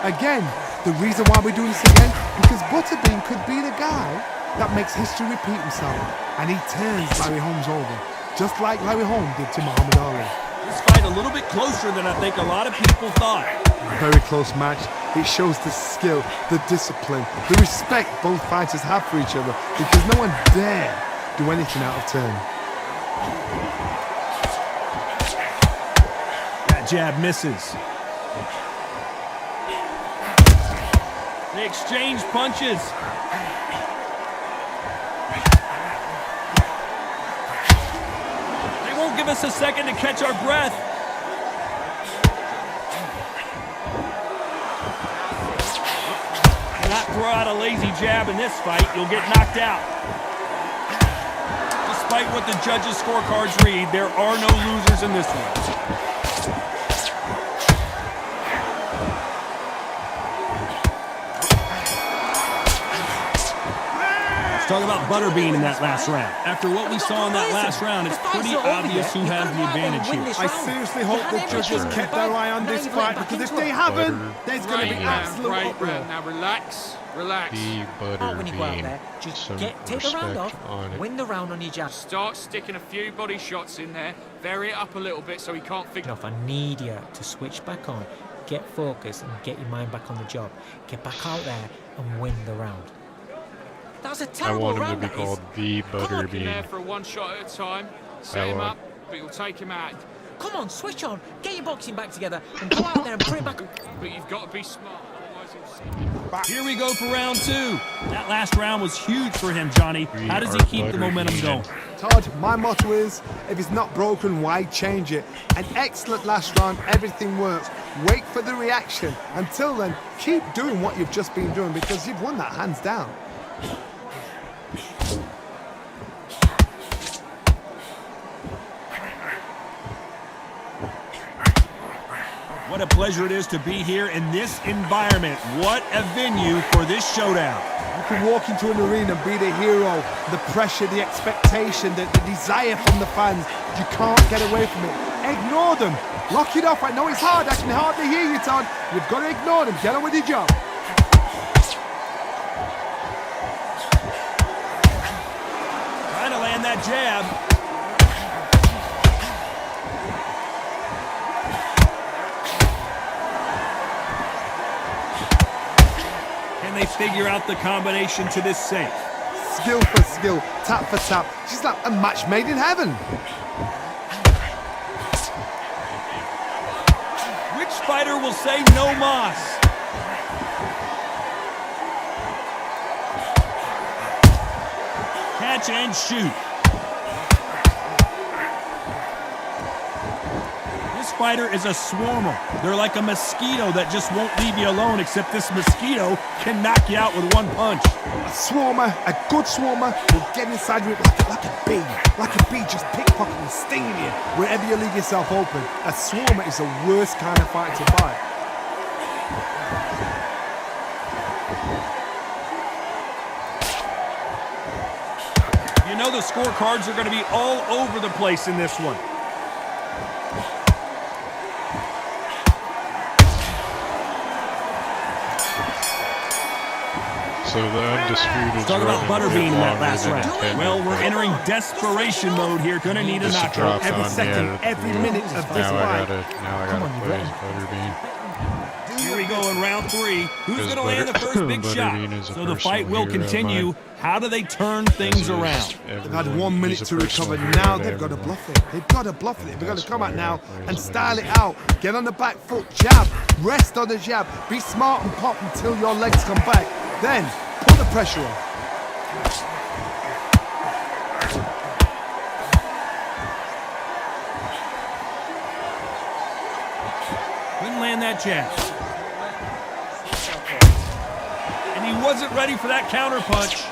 Speaker 3: Again, the reason why we're doing this again, because Butterbean could be the guy that makes history repeat himself, and he turns Larry Holmes over, just like Larry Holmes did to Muhammad Ali.
Speaker 2: This fight a little bit closer than I think a lot of people thought.
Speaker 3: A very close match. It shows the skill, the discipline, the respect both fighters have for each other, because no one dare do anything out of turn.
Speaker 2: Jab misses. They exchange punches. They won't give us a second to catch our breath. Not throw out a lazy jab in this fight, you'll get knocked out. Despite what the judges' scorecards read, there are no losers in this one. Let's talk about Butterbean in that last round. After what we saw in that last round, it's pretty obvious who has the advantage here.
Speaker 3: I seriously hope the judges kept their eye on this fight, because if they haven't, there's going to be absolute uproar.
Speaker 6: Now relax, relax.
Speaker 1: The
Speaker 7: Oh, when you go out
Speaker 1: Butterbean.
Speaker 7: there, just
Speaker 1: Some
Speaker 7: take the round
Speaker 1: respect
Speaker 7: off,
Speaker 1: on it.
Speaker 7: win the round on your jab.
Speaker 6: Start sticking a few body shots in there. Vary it up a little bit so he can't figure.
Speaker 7: Enough. I need you to switch back on, get focused, and get your mind back on the job. Get back out there and win the round. That was a
Speaker 1: I
Speaker 7: terrible
Speaker 1: want him
Speaker 7: round.
Speaker 1: to be
Speaker 7: that is.
Speaker 1: called the
Speaker 6: In there
Speaker 1: Butterbean.
Speaker 6: for a one shot at a time. Set him up, but you'll take him out.
Speaker 7: Come on, switch on, get your boxing back together, and go out there and put it back.
Speaker 6: But you've got to be smart, otherwise he'll see.
Speaker 2: Here we go for round two. That last round was huge for him, Johnny.
Speaker 1: We
Speaker 2: How does he
Speaker 1: are
Speaker 2: keep the momentum
Speaker 1: Butterbean.
Speaker 2: going?
Speaker 3: Todd, my motto is, if it's not broken, why change it? An excellent last round, everything works. Wait for the reaction. Until then, keep doing what you've just been doing, because you've won that hands down.
Speaker 2: What a pleasure it is to be here in this environment. What a venue for this showdown.
Speaker 3: You can walk into an arena and be the hero. The pressure, the expectation, the desire from the fans. You can't get away from it. Ignore them. Lock it off. I know it's hard. I can hardly hear you, Todd. You've got to ignore them. Get on with your job.
Speaker 2: Trying to land that jab. Can they figure out the combination to this safe?
Speaker 3: Skill for skill, tap for tap. She's like a match made in heaven.
Speaker 2: Which fighter will say no mas? Catch and shoot. This fighter is a swarmer. They're like a mosquito that just won't leave you alone, except this mosquito can knock you out with one punch.
Speaker 3: A swarmer, a good swarmer, will get inside you like a bee. Like a bee, just pickpocket and stinging you wherever you leave yourself open. A swarmer is the worst kind of fight to fight.
Speaker 2: You know the scorecards are going to be all over the place in this one.
Speaker 1: So the undisputed.
Speaker 2: Talk about Butterbean in that last round. Well, we're entering desperation mode here. Gonna need a
Speaker 1: Just
Speaker 2: knockout.
Speaker 1: dropped
Speaker 3: Every
Speaker 1: on
Speaker 3: second,
Speaker 1: me.
Speaker 3: every minute of this
Speaker 1: Now I
Speaker 3: fight.
Speaker 1: gotta play as Butterbean.
Speaker 2: Here we go in round three. Who's
Speaker 1: Because
Speaker 2: going to land the first big shot?
Speaker 1: Butterbean is a
Speaker 2: So the fight
Speaker 1: personal
Speaker 2: will
Speaker 1: hero of
Speaker 2: continue.
Speaker 1: mine.
Speaker 2: How do they turn things around?
Speaker 3: They've had 1 minute to recover. Now they've got to bluff it. They've got to bluff it. They've got to come out now and style it out. Get on the back foot, jab, rest on the jab. Be smart and pop until your legs come back. Then put the pressure on.
Speaker 2: Couldn't land that jab. And he wasn't ready for that counter punch.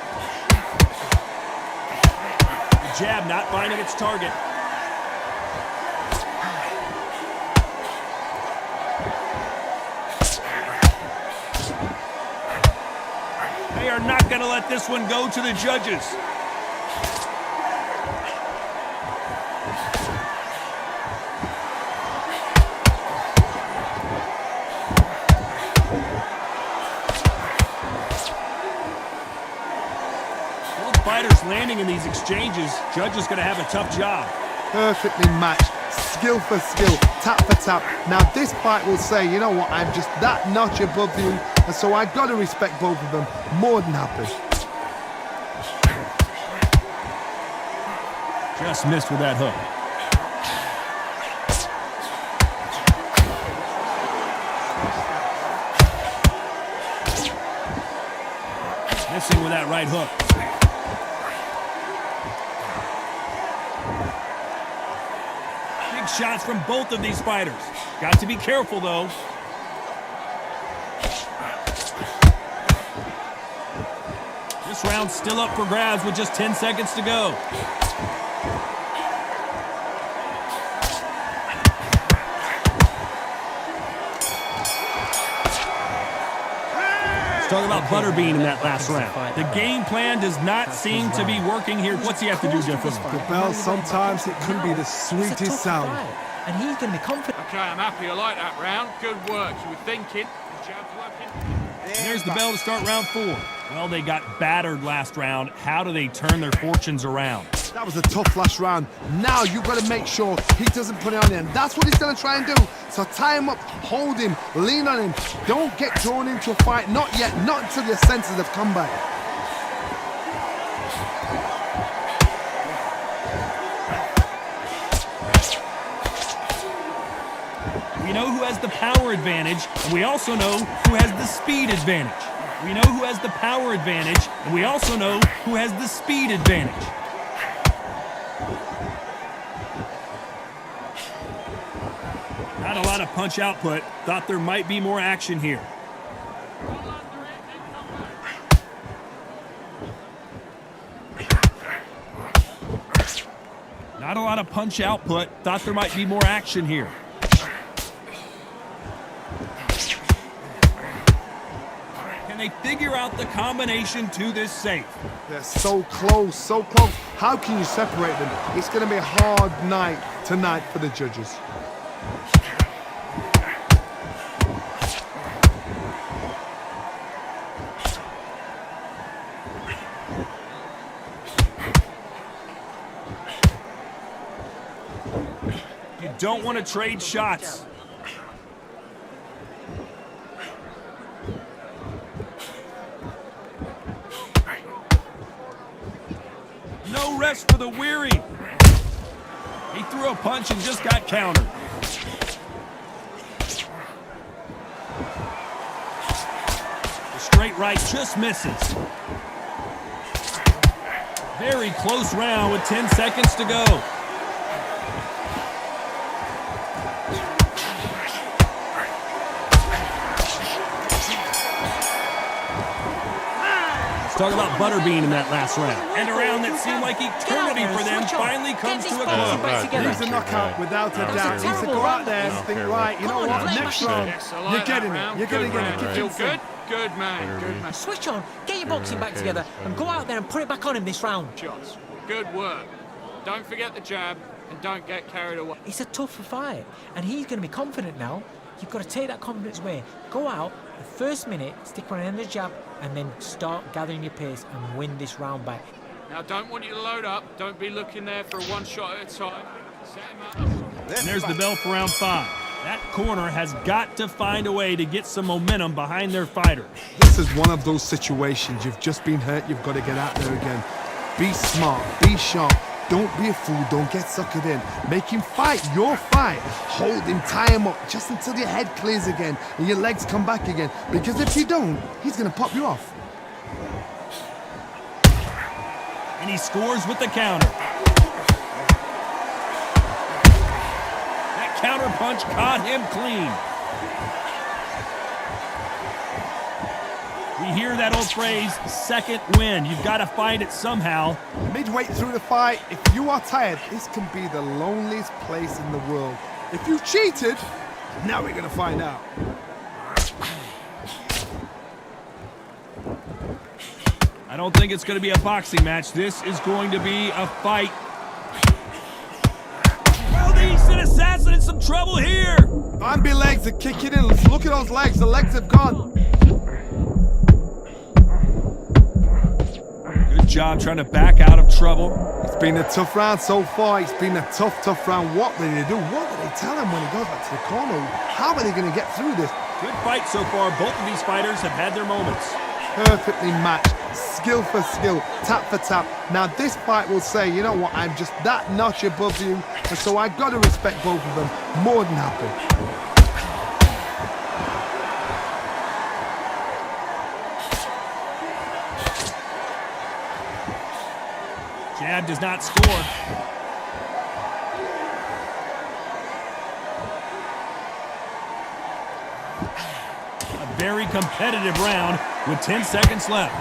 Speaker 2: The jab not finding its target. They are not going to let this one go to the judges. Both fighters landing in these exchanges. Judge is going to have a tough job.
Speaker 3: Perfectly matched, skill for skill, tap for tap. Now this fight will say, you know what, I'm just that notch above you, and so I've got to respect both of them. More than happy.
Speaker 2: Just missed with that hook. right hook. Big shots from both of these fighters. Got to be careful, though. This round's still up for grabs with just 10 seconds to go. Talk about Butterbean in that last round. The game plan does not seem to be working here. What's he have to do differently?
Speaker 3: The bell, sometimes it can be the sweetest sound.
Speaker 7: And he's going to be confident.
Speaker 6: Okay, I'm happy. I like that round. Good work. You were thinking. The jab working.
Speaker 2: And there's the bell to start round 4. Well, they got battered last round. How do they turn their fortunes around?
Speaker 3: That was a tough last round. Now you've got to make sure he doesn't put it on him. That's what he's going to try and do. So tie him up, hold him, lean on him. Don't get drawn into a fight. Not yet. Not until your senses have come back.
Speaker 2: We know who has the power advantage, and we also know who has the speed advantage. We know who has the power advantage, and we also know who has the speed advantage. Not a lot of punch output. Thought there might be more action here. Not a lot of punch output. Thought there might be more action here. Can they figure out the combination to this safe?
Speaker 3: They're so close, so close. How can you separate them? It's going to be a hard night tonight for the judges.
Speaker 2: You don't want to trade shots. No rest for the weary. He threw a punch and just got countered. The straight right just misses. Very close round with 10 seconds to go. Talk about Butterbean in that last round. And a round that seemed like eternity for them finally comes to a close.
Speaker 3: He's a knockout without a doubt. He's to go out there and think, right, you know what, next round, you're getting it. You're going to get it.
Speaker 6: Feel good? Good man. Good man.
Speaker 7: Switch on, get your boxing back together, and go out there and put it back on him this round.
Speaker 6: Shots. Good work. Don't forget the jab and don't get carried away.
Speaker 7: It's a tougher fight, and he's going to be confident now. You've got to take that confidence away. Go out, the first minute, stick on the end of the jab, and then start gathering your pace and win this round back.
Speaker 6: Now, don't want you to load up. Don't be looking there for one shot at a time. Set him up.
Speaker 2: And there's the bell for round 5. That corner has got to find a way to get some momentum behind their fighter.
Speaker 3: This is one of those situations. You've just been hurt. You've got to get out there again. Be smart. Be sharp. Don't be a fool. Don't get suckered in. Make him fight your fight. Hold him, tie him up just until your head clears again and your legs come back again. Because if you don't, he's going to pop you off.
Speaker 2: And he scores with the counter. That counter punch caught him clean. We hear that old phrase, second win. You've got to find it somehow.
Speaker 3: Midway through the fight, if you are tired, this can be the loneliest place in the world. If you cheated, now we're going to find out.
Speaker 2: I don't think it's going to be a boxing match. This is going to be a fight. Well, the instant assassin in some trouble here.
Speaker 3: Bambi legs are kicking in. Let's look at those legs. The legs have gone.
Speaker 2: Good job trying to back out of trouble.
Speaker 3: It's been a tough round so far. It's been a tough round. What did they do? What did they tell him when he goes back to the corner? How are they going to get through this?
Speaker 2: Good fight so far. Both of these fighters have had their moments.
Speaker 3: Perfectly matched. Skill for skill. Tap for tap. Now this fight will say, you know what, I'm just that notch above you. And so I've got to respect both of them. More than happy.
Speaker 2: Jab does not score. A very competitive round with 10 seconds left.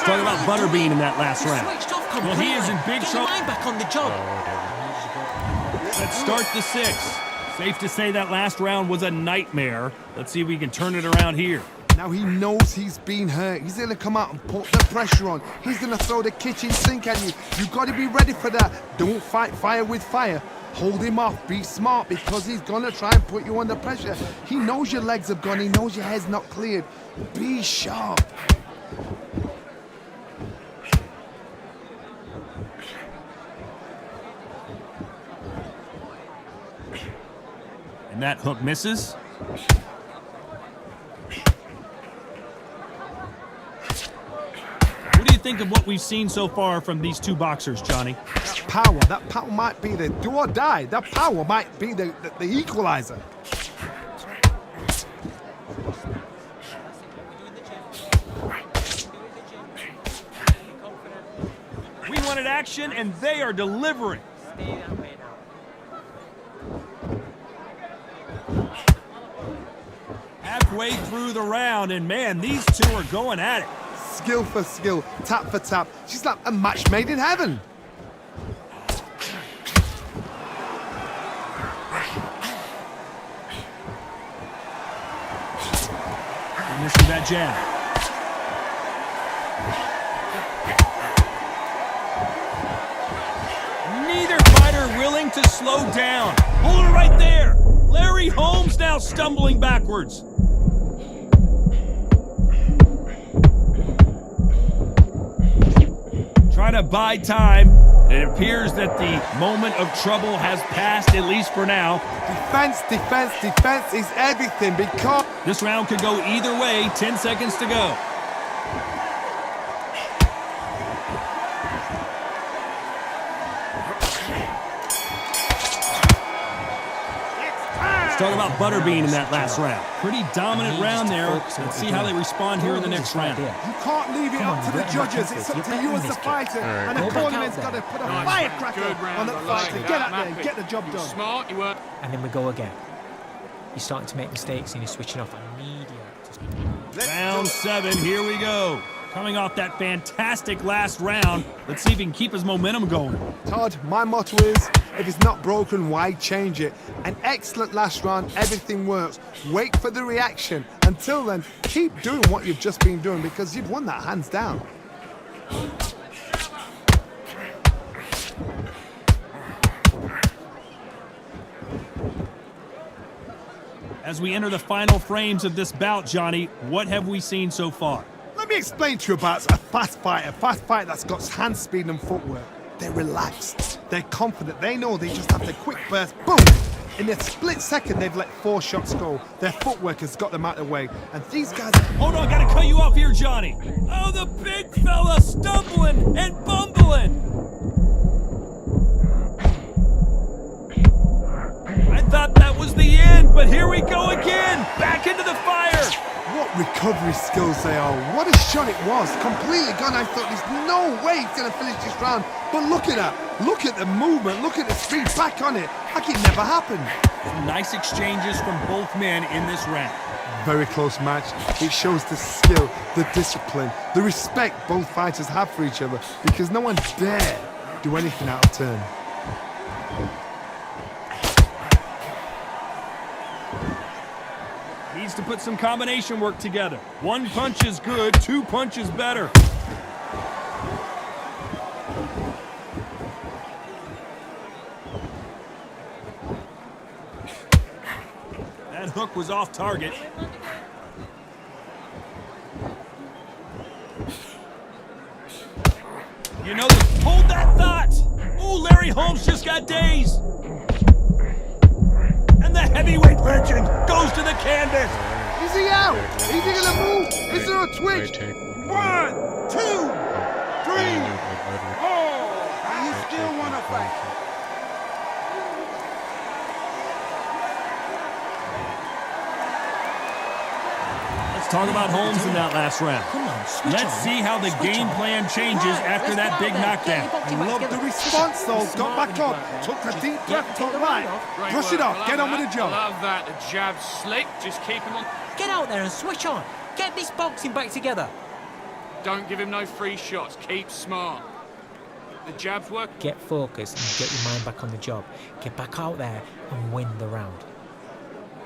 Speaker 2: Talk about Butterbean in that last round. Well, he is in big trouble.
Speaker 7: Get your mind back on the job.
Speaker 2: Let's start the 6th. Safe to say that last round was a nightmare. Let's see if we can turn it around here.
Speaker 3: Now he knows he's been hurt. He's going to come out and put the pressure on. He's going to throw the kitchen sink at you. You've got to be ready for that. Don't fight fire with fire. Hold him off. Be smart because he's going to try and put you under pressure. He knows your legs have gone. He knows your head's not cleared. Be sharp.
Speaker 2: And that hook misses. What do you think of what we've seen so far from these two boxers, Johnny?
Speaker 3: That power might be the do or die. That power might be the equalizer.
Speaker 2: We wanted action, and they are delivering. Halfway through the round, and man, these two are going at it.
Speaker 3: Skill for skill, tap for tap. She's like a match made in heaven.
Speaker 2: Missing that jab. Neither fighter willing to slow down. Hold it right there. Larry Holmes now stumbling backwards. Trying to buy time. It appears that the moment of trouble has passed, at least for now.
Speaker 3: Defense is everything because...
Speaker 2: This round could go either way. 10 seconds to go. Talk about Butterbean in that last round. Pretty dominant round there. Let's see how they respond here in the next round.
Speaker 3: You can't leave it up to the judges. It's up to you as the fighter. And the cornerman's got to put a firecracker on the fight to get out there and get the job done.
Speaker 6: Smart, you weren't.
Speaker 7: And then we go again. You're starting to make mistakes and you're switching off immediately.
Speaker 2: Round 7, here we go. Coming off that fantastic last round, let's see if he can keep his momentum going.
Speaker 3: Todd, my motto is, if it's not broken, why change it? An excellent last round, everything works. Wait for the reaction. Until then, keep doing what you've just been doing because you've won that hands down.
Speaker 2: As we enter the final frames of this bout, Johnny, what have we seen so far?
Speaker 3: Let me explain to you about a fast fighter that's got hand speed and footwork. They're relaxed, they're confident, they know they just have the quick burst, boom! In a split second, they've let 4 shots go. Their footwork has got them out of the way. And these guys...
Speaker 2: Hold on, gotta cut you off here, Johnny. Oh, the big fella stumbling and bumbling. I thought that was the end, but here we go again. Back into the fire.
Speaker 3: What recovery skills they are. What a shot it was. Completely gone. I thought there's no way he's going to finish this round. But look at that. Look at the movement. Look at the speed. Back on it. Like it never happened.
Speaker 2: Some nice exchanges from both men in this round.
Speaker 3: Very close match. It shows the skill, the discipline, the respect both fighters have for each other because no one dare do anything out of turn.
Speaker 2: Needs to put some combination work together. 1 punch is good, 2 punches better. That hook was off target. You know this. Hold that thought! Ooh, Larry Holmes just got dazed. And the heavyweight legend goes to the canvas.
Speaker 3: Is he out? Is he gonna move? Is there a twitch? 1, 2, 3. Oh, you still wanna fight?
Speaker 2: talk about Holmes in that last round.
Speaker 7: Come on, switch
Speaker 2: Let's
Speaker 7: on.
Speaker 2: see how the
Speaker 7: Switch
Speaker 2: game
Speaker 7: on.
Speaker 2: plan changes
Speaker 7: Right,
Speaker 2: after
Speaker 7: let's
Speaker 2: that
Speaker 7: go
Speaker 2: big
Speaker 7: out there. Get
Speaker 2: knockdown.
Speaker 7: your body
Speaker 3: I
Speaker 7: back
Speaker 3: love the
Speaker 7: together.
Speaker 3: response though.
Speaker 7: Be
Speaker 3: Got
Speaker 7: smart
Speaker 3: back
Speaker 7: when you go
Speaker 3: up,
Speaker 7: out there.
Speaker 3: took a
Speaker 7: Just
Speaker 3: deep
Speaker 7: take
Speaker 3: breath, took
Speaker 7: the
Speaker 3: right.
Speaker 7: weight off.
Speaker 6: Great
Speaker 3: Brush it
Speaker 6: work.
Speaker 3: off,
Speaker 6: I
Speaker 3: get
Speaker 6: love
Speaker 3: on with
Speaker 6: that.
Speaker 3: the job.
Speaker 6: I love that. The jab slick. Just keep him on.
Speaker 7: Get out there and switch on. Get this boxing back together.
Speaker 6: Don't give him no free shots. Keep smart. The jab's work.
Speaker 7: Get focused and get your mind back on the job. Get back out there and win the round.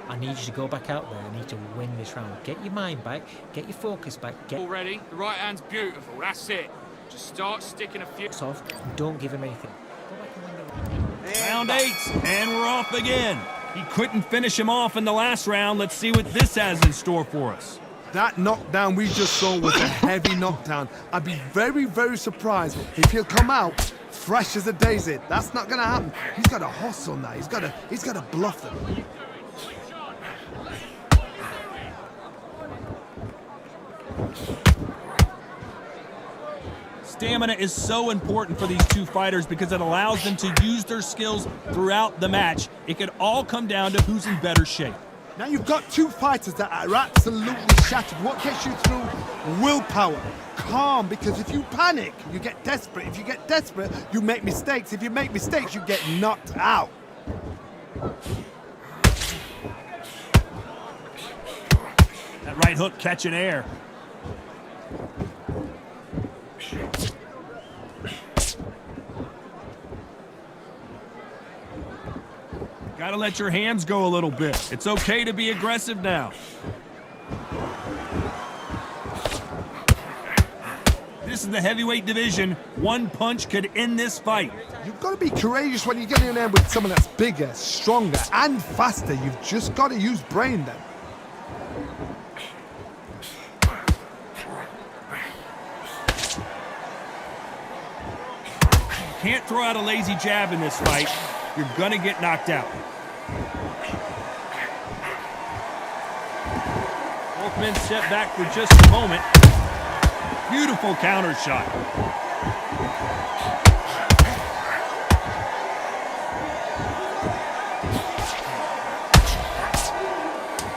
Speaker 7: I need you to go back out there. I need to win this round. Get your mind back. Get your focus back. Get
Speaker 6: Already. The right hand's beautiful. That's it. Just start sticking a few.
Speaker 7: off and don't give him anything. Go back and win the round.
Speaker 2: Round 8, and we're off again. He couldn't finish him off in the last round. Let's see what this has in store for us.
Speaker 3: That knockdown we just saw was a heavy knockdown. I'd be very, very surprised if he'll come out fresh as a daisy. That's not gonna happen. He's got to hustle now. He's got to bluff them.
Speaker 2: Stamina is so important for these two fighters because it allows them to use their skills throughout the match. It could all come down to who's in better shape.
Speaker 3: Now you've got two fighters that are absolutely shattered. What gets you through? Willpower. Calm, because if you panic, you get desperate. If you get desperate, you make mistakes. If you make mistakes, you get knocked out.
Speaker 2: That right hook catching air. Gotta let your hands go a little bit. It's okay to be aggressive now. This is the heavyweight division. One punch could end this fight.
Speaker 3: You've got to be courageous when you get in there with someone that's bigger, stronger, and faster. You've just got to use brain then.
Speaker 2: Can't throw out a lazy jab in this fight. You're gonna get knocked out. Both men step back for just a moment. Beautiful counter shot.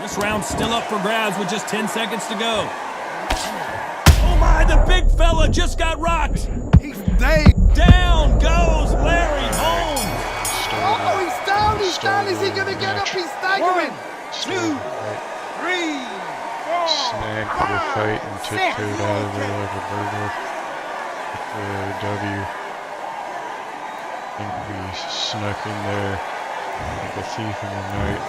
Speaker 2: This round's still up for grabs with just 10 seconds to go. Oh my, the big fella just got rocked.
Speaker 3: He's dead.
Speaker 2: Down goes Larry Holmes.
Speaker 3: Oh, he's down. He's down. Is he going to get up? He's staggering.
Speaker 1: 2, 3, 4, snagged for the fight and tiptoed out of there like a burglar. With the W. I think we snuck in there like a thief in the night.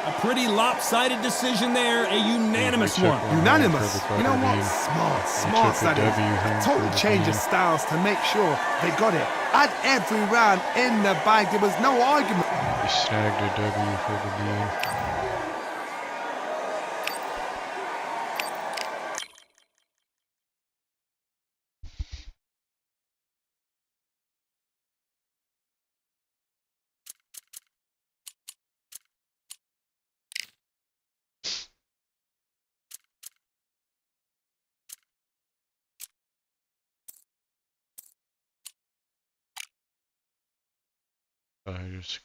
Speaker 2: A pretty lopsided decision there, a unanimous one.
Speaker 3: Unanimous. You know what? Smart that is. Total change of styles to make sure they got it. At every round in the bag, there was no argument.
Speaker 1: We snagged a W for the bean. I just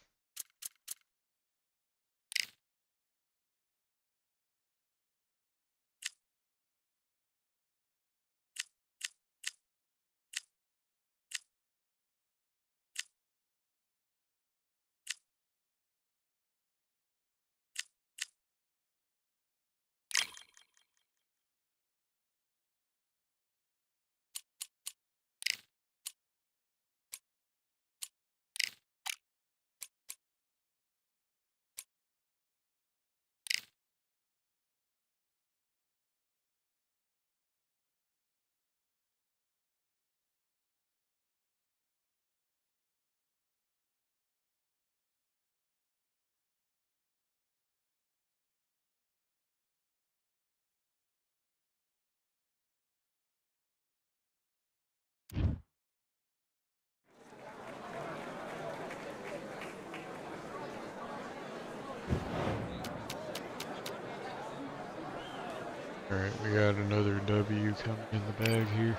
Speaker 1: Alright, we got another W coming in the bag here.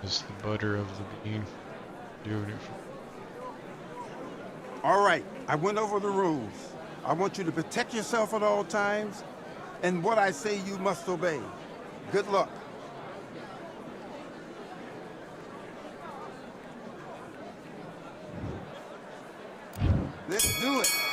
Speaker 1: It's the butter of the bean. Doing it for
Speaker 8: All right, I went over the rules. I want you to protect yourself at all times, and what I say you must obey. Good luck. Let's do it.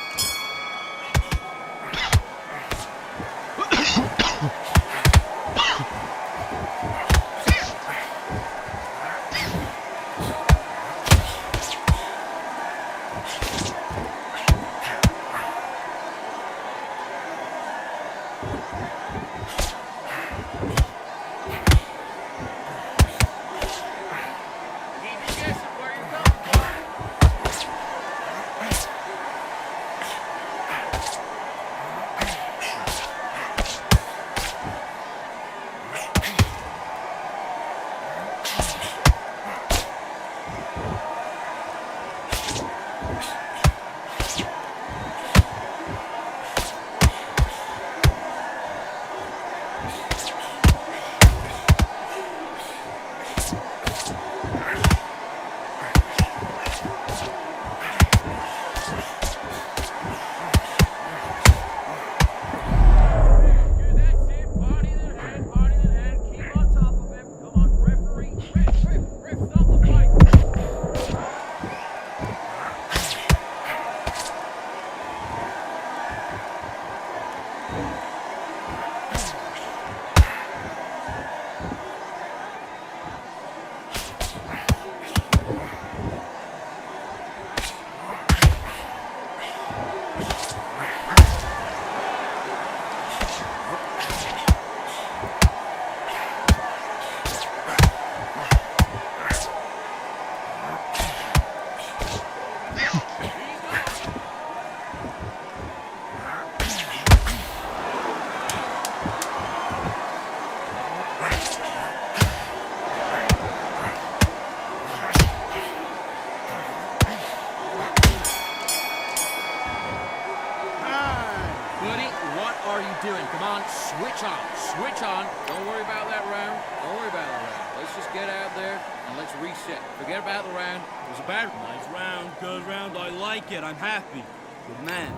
Speaker 6: doing? Come on, switch on. Switch on. Don't worry about that round. Don't worry about that round. Let's just get out there and let's reset. Forget about the round. It was a bad round.
Speaker 5: Nice round, good round. I like it. I'm happy. Good man.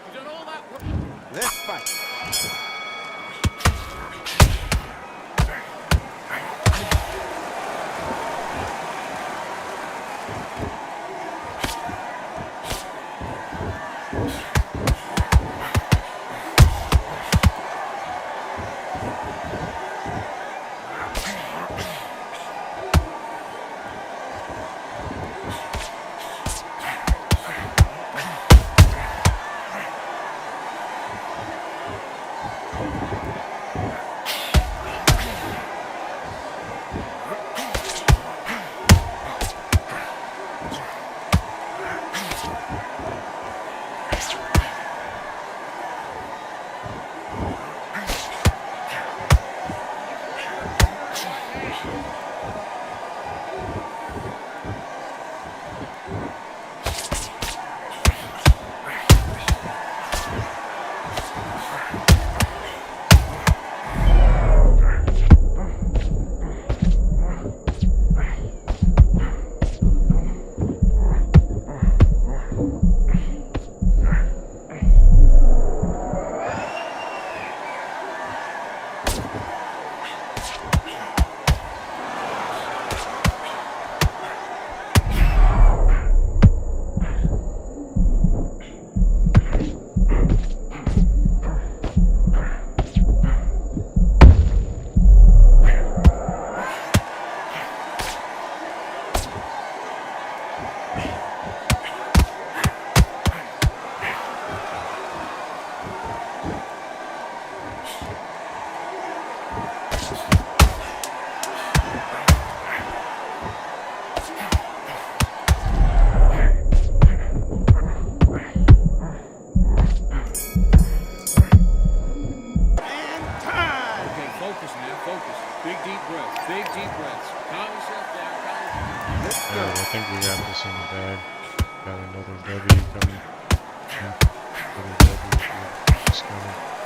Speaker 6: You've done all that work.
Speaker 8: Let's fight.
Speaker 1: I think we got this in the bag. Got another W coming. Another W is coming.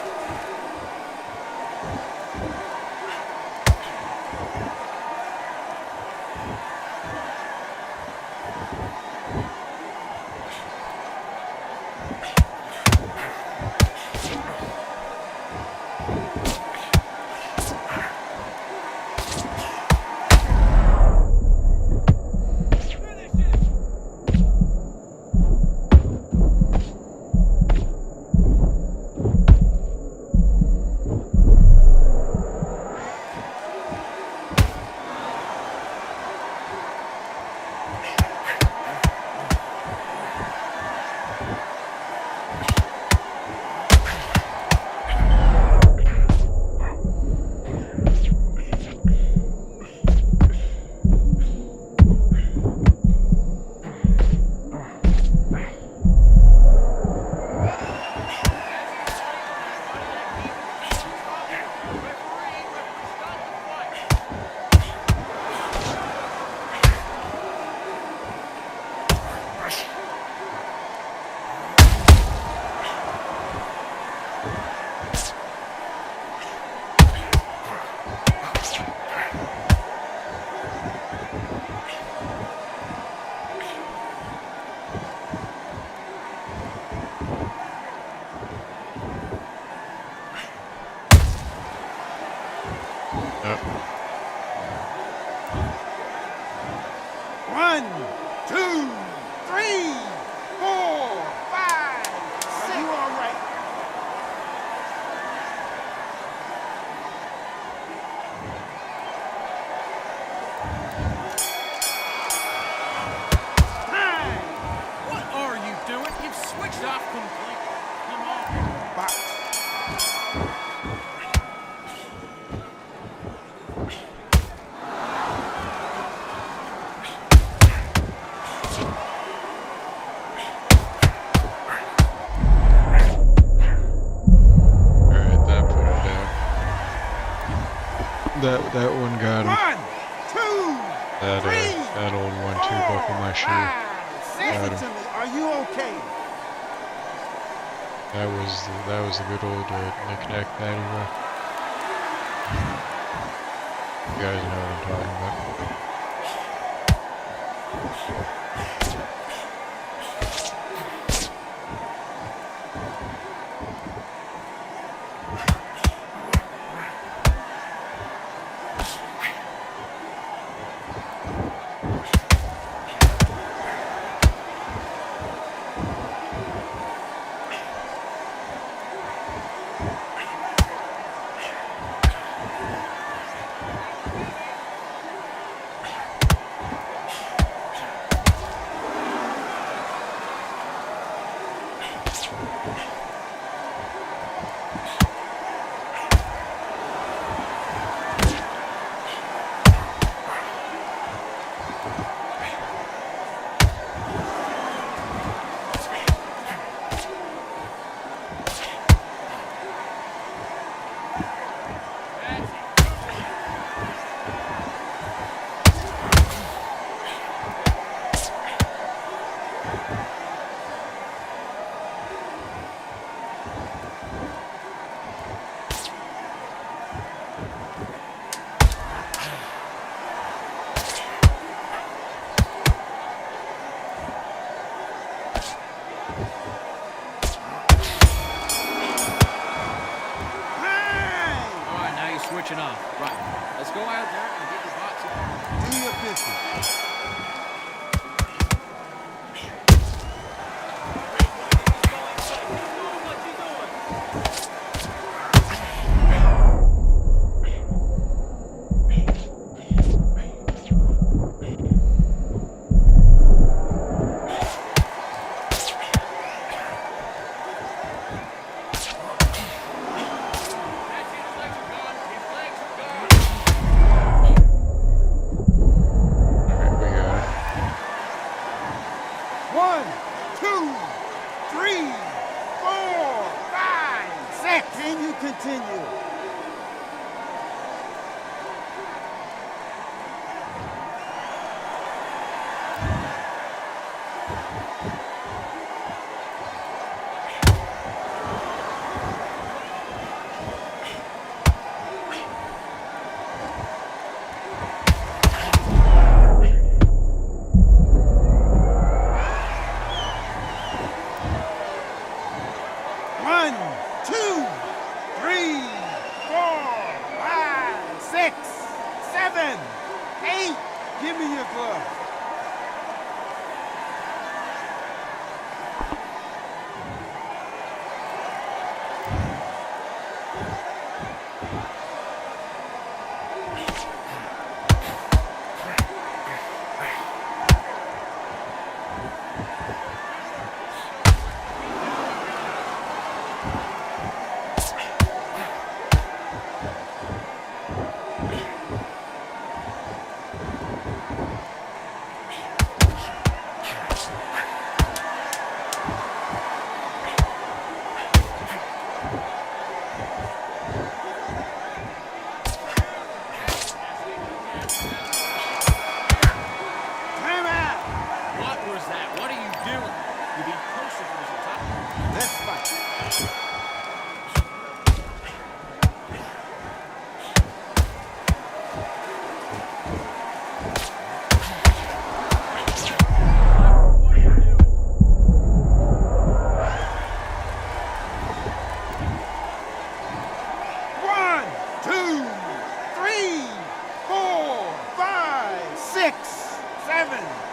Speaker 8: 3, 4, 5, 6. Are you all right?
Speaker 6: What are you doing? You've switched off completely. Come on.
Speaker 8: Box.
Speaker 1: Alright, that put him down. That one got him.
Speaker 8: 1, 2,
Speaker 1: That old 1-2 buckle my shoe.
Speaker 8: Listen to me. Are you okay?
Speaker 1: That was a good old knick-knack paddywhack. You guys know what I'm talking about.
Speaker 6: Switching off. Right. Let's go out there and get the box.
Speaker 8: Do your business. Continue. One, two, 3, 4, 5, 6, 7, 8. Give me your glove.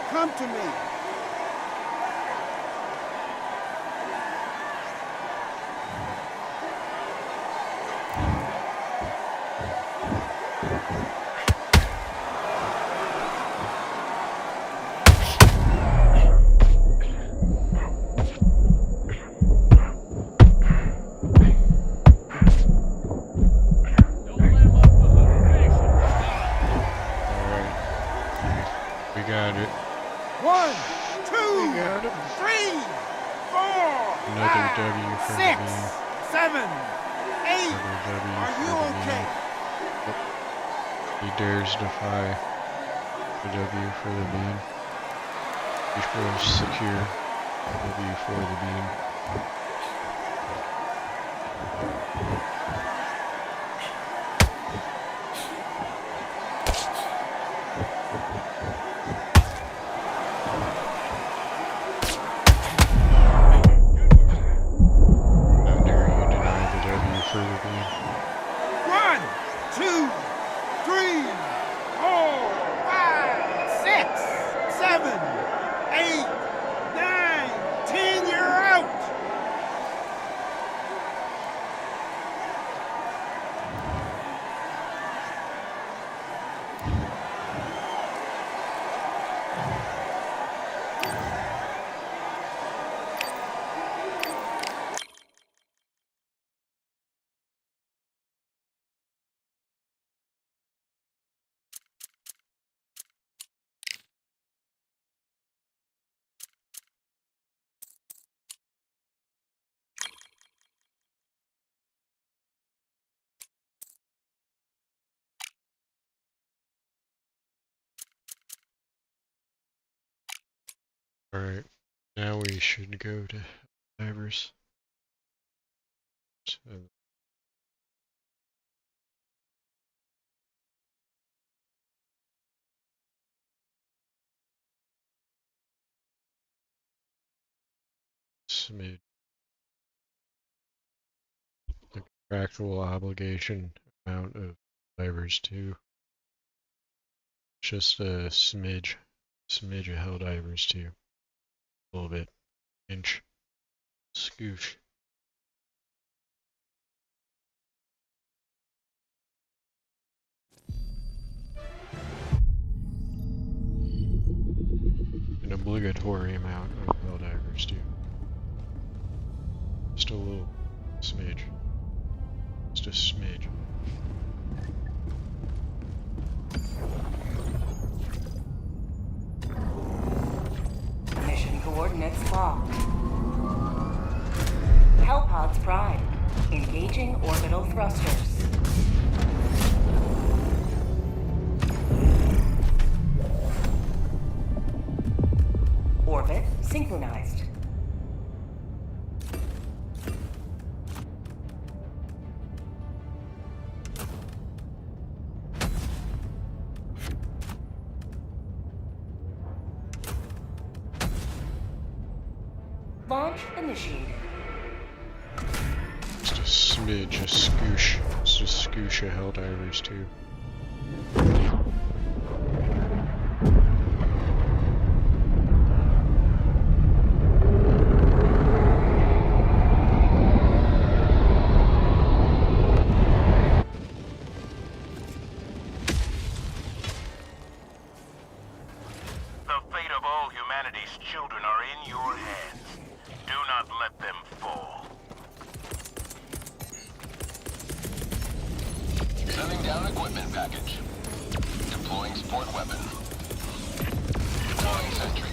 Speaker 8: Come to me.
Speaker 1: Another W for the
Speaker 8: 6,
Speaker 1: beam.
Speaker 8: 7, 8.
Speaker 1: Another W
Speaker 8: Are
Speaker 1: for
Speaker 8: you
Speaker 1: the
Speaker 8: okay?
Speaker 1: beam. He dares defy the W for the beam. He will secure W for the beam. How dare you deny the W for the beam?
Speaker 8: 1, 2, 3, 4, 5, 6, 7, 8, 9, 10. You're out.
Speaker 1: Alright, now we should go to Helldivers. So, submit the contractual obligation amount of divers to just a smidge of Helldivers to a little bit, inch, scoosh. An obligatory amount of Helldivers too. Just a little smidge. Just a smidge.
Speaker 9: Mission coordinates locked. Hellpods prime. Engaging orbital thrusters. Orbit synchronized. Launch initiated.
Speaker 1: Just a smidge, a scoosh. Just a scoosh of Helldivers too.
Speaker 10: The fate of all humanity's children are in your hands. Do not let them fall.
Speaker 11: Sending down equipment package. Deploying support weapon. Deploying sentry.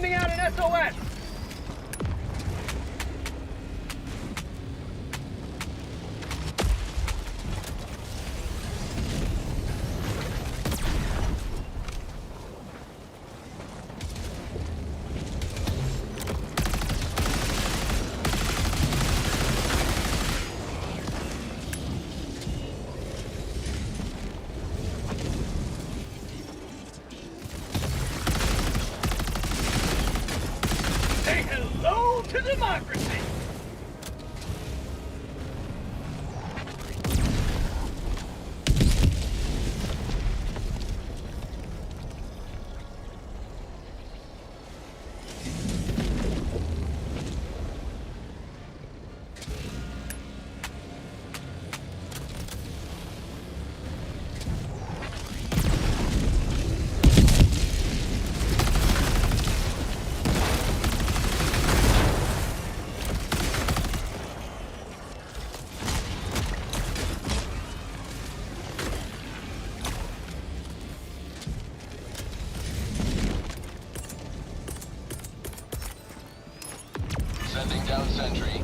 Speaker 6: Sending out an SOS! Say hello to democracy!
Speaker 11: Sending down sentry.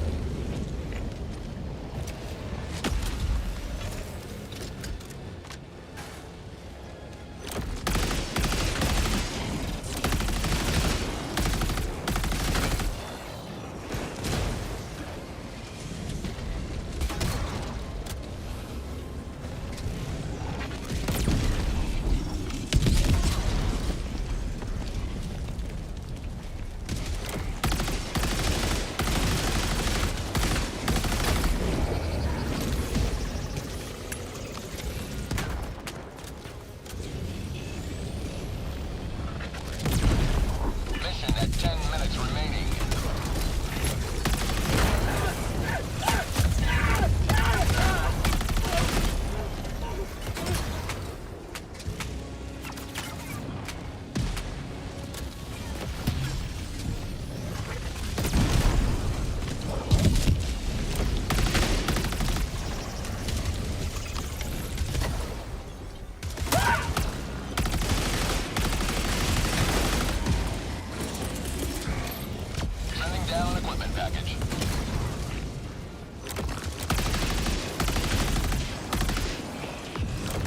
Speaker 11: Mission at 10 minutes remaining. Sending down equipment package.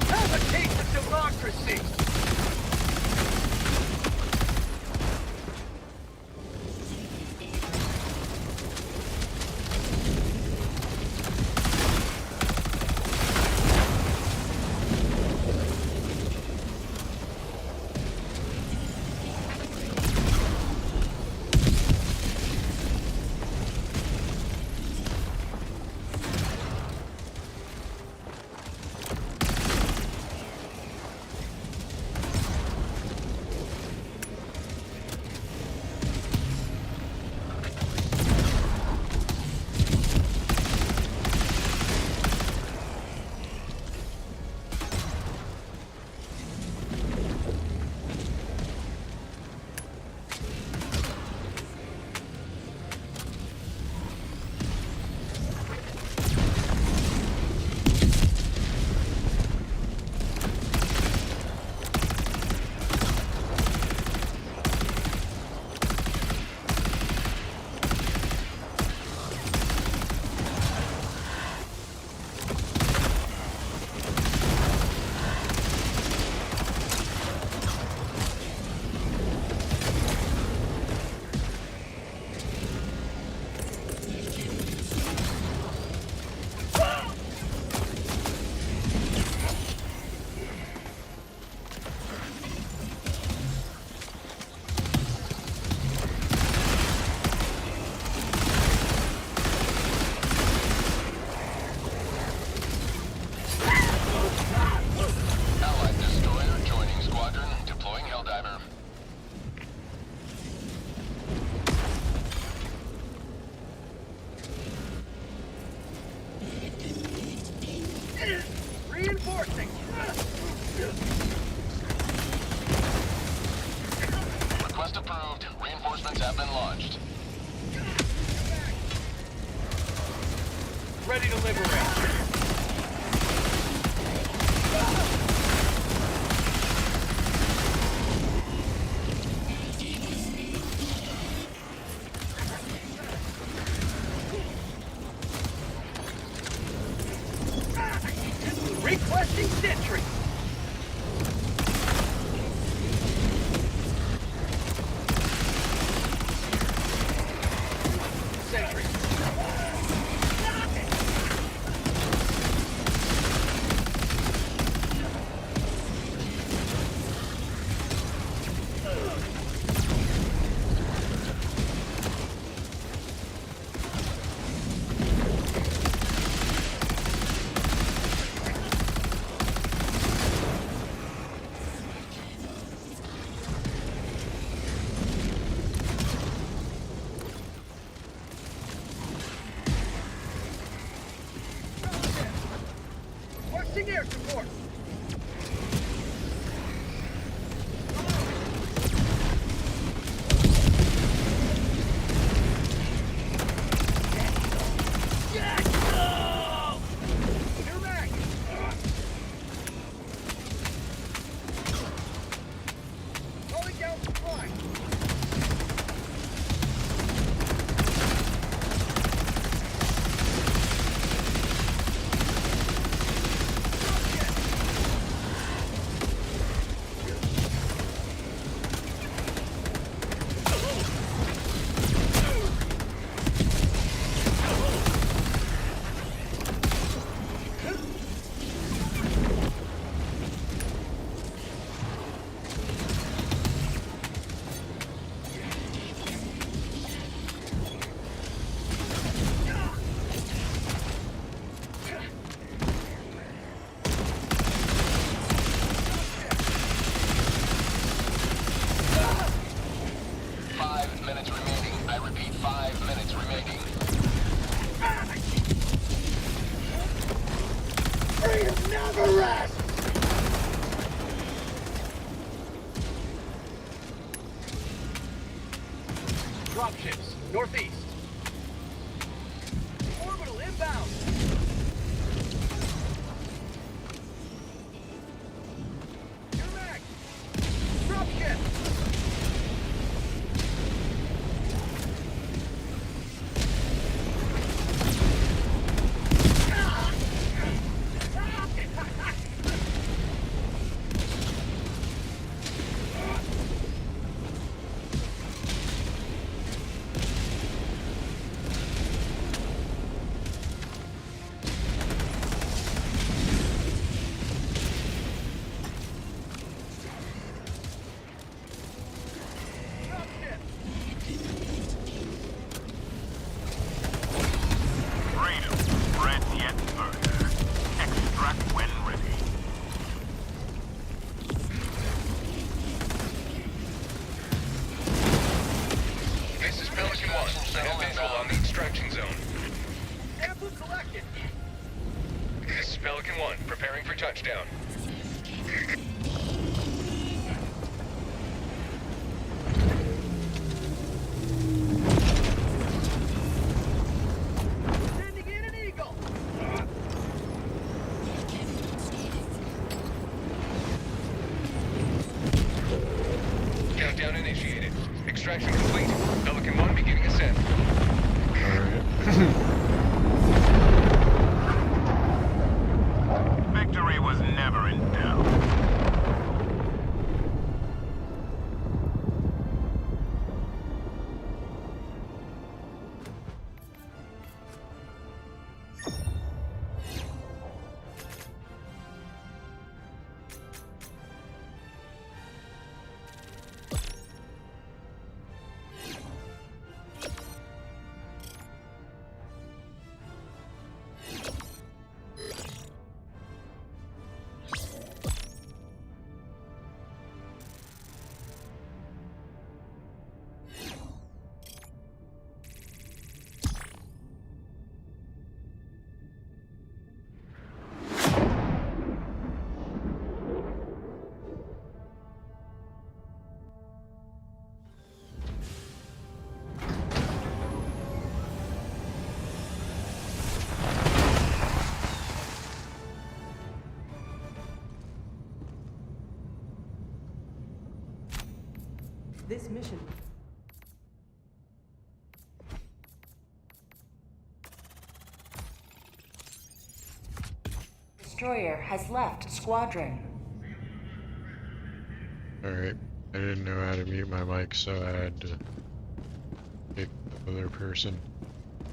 Speaker 6: Have a taste of democracy!
Speaker 11: Allied destroyer joining squadron. Deploying helldiver.
Speaker 6: Reinforcing!
Speaker 11: Request approved. Reinforcements have been launched.
Speaker 6: Ready to liberate.
Speaker 5: Requesting sentry. Sentry. Requesting air support. You're back. Calling down supply. Dropships, northeast. Orbital inbound. You're back. Dropship.
Speaker 10: Freedom spreads yet further. Extract when ready.
Speaker 11: This is Pelican 1. Have visual on the extraction zone.
Speaker 5: Sample collected.
Speaker 11: This is Pelican 1, preparing for touchdown.
Speaker 5: Sending in an eagle.
Speaker 11: Countdown initiated. Extraction complete. Pelican 1 beginning ascent.
Speaker 1: Alright.
Speaker 10: Victory was never in doubt.
Speaker 12: This mission.
Speaker 9: destroyer has left squadron.
Speaker 1: Alright, I didn't know how to mute my mic, so I had to pick the other person.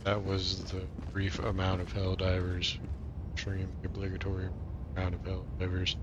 Speaker 1: That was the brief amount of Helldivers. Extreme obligatory amount of Helldivers.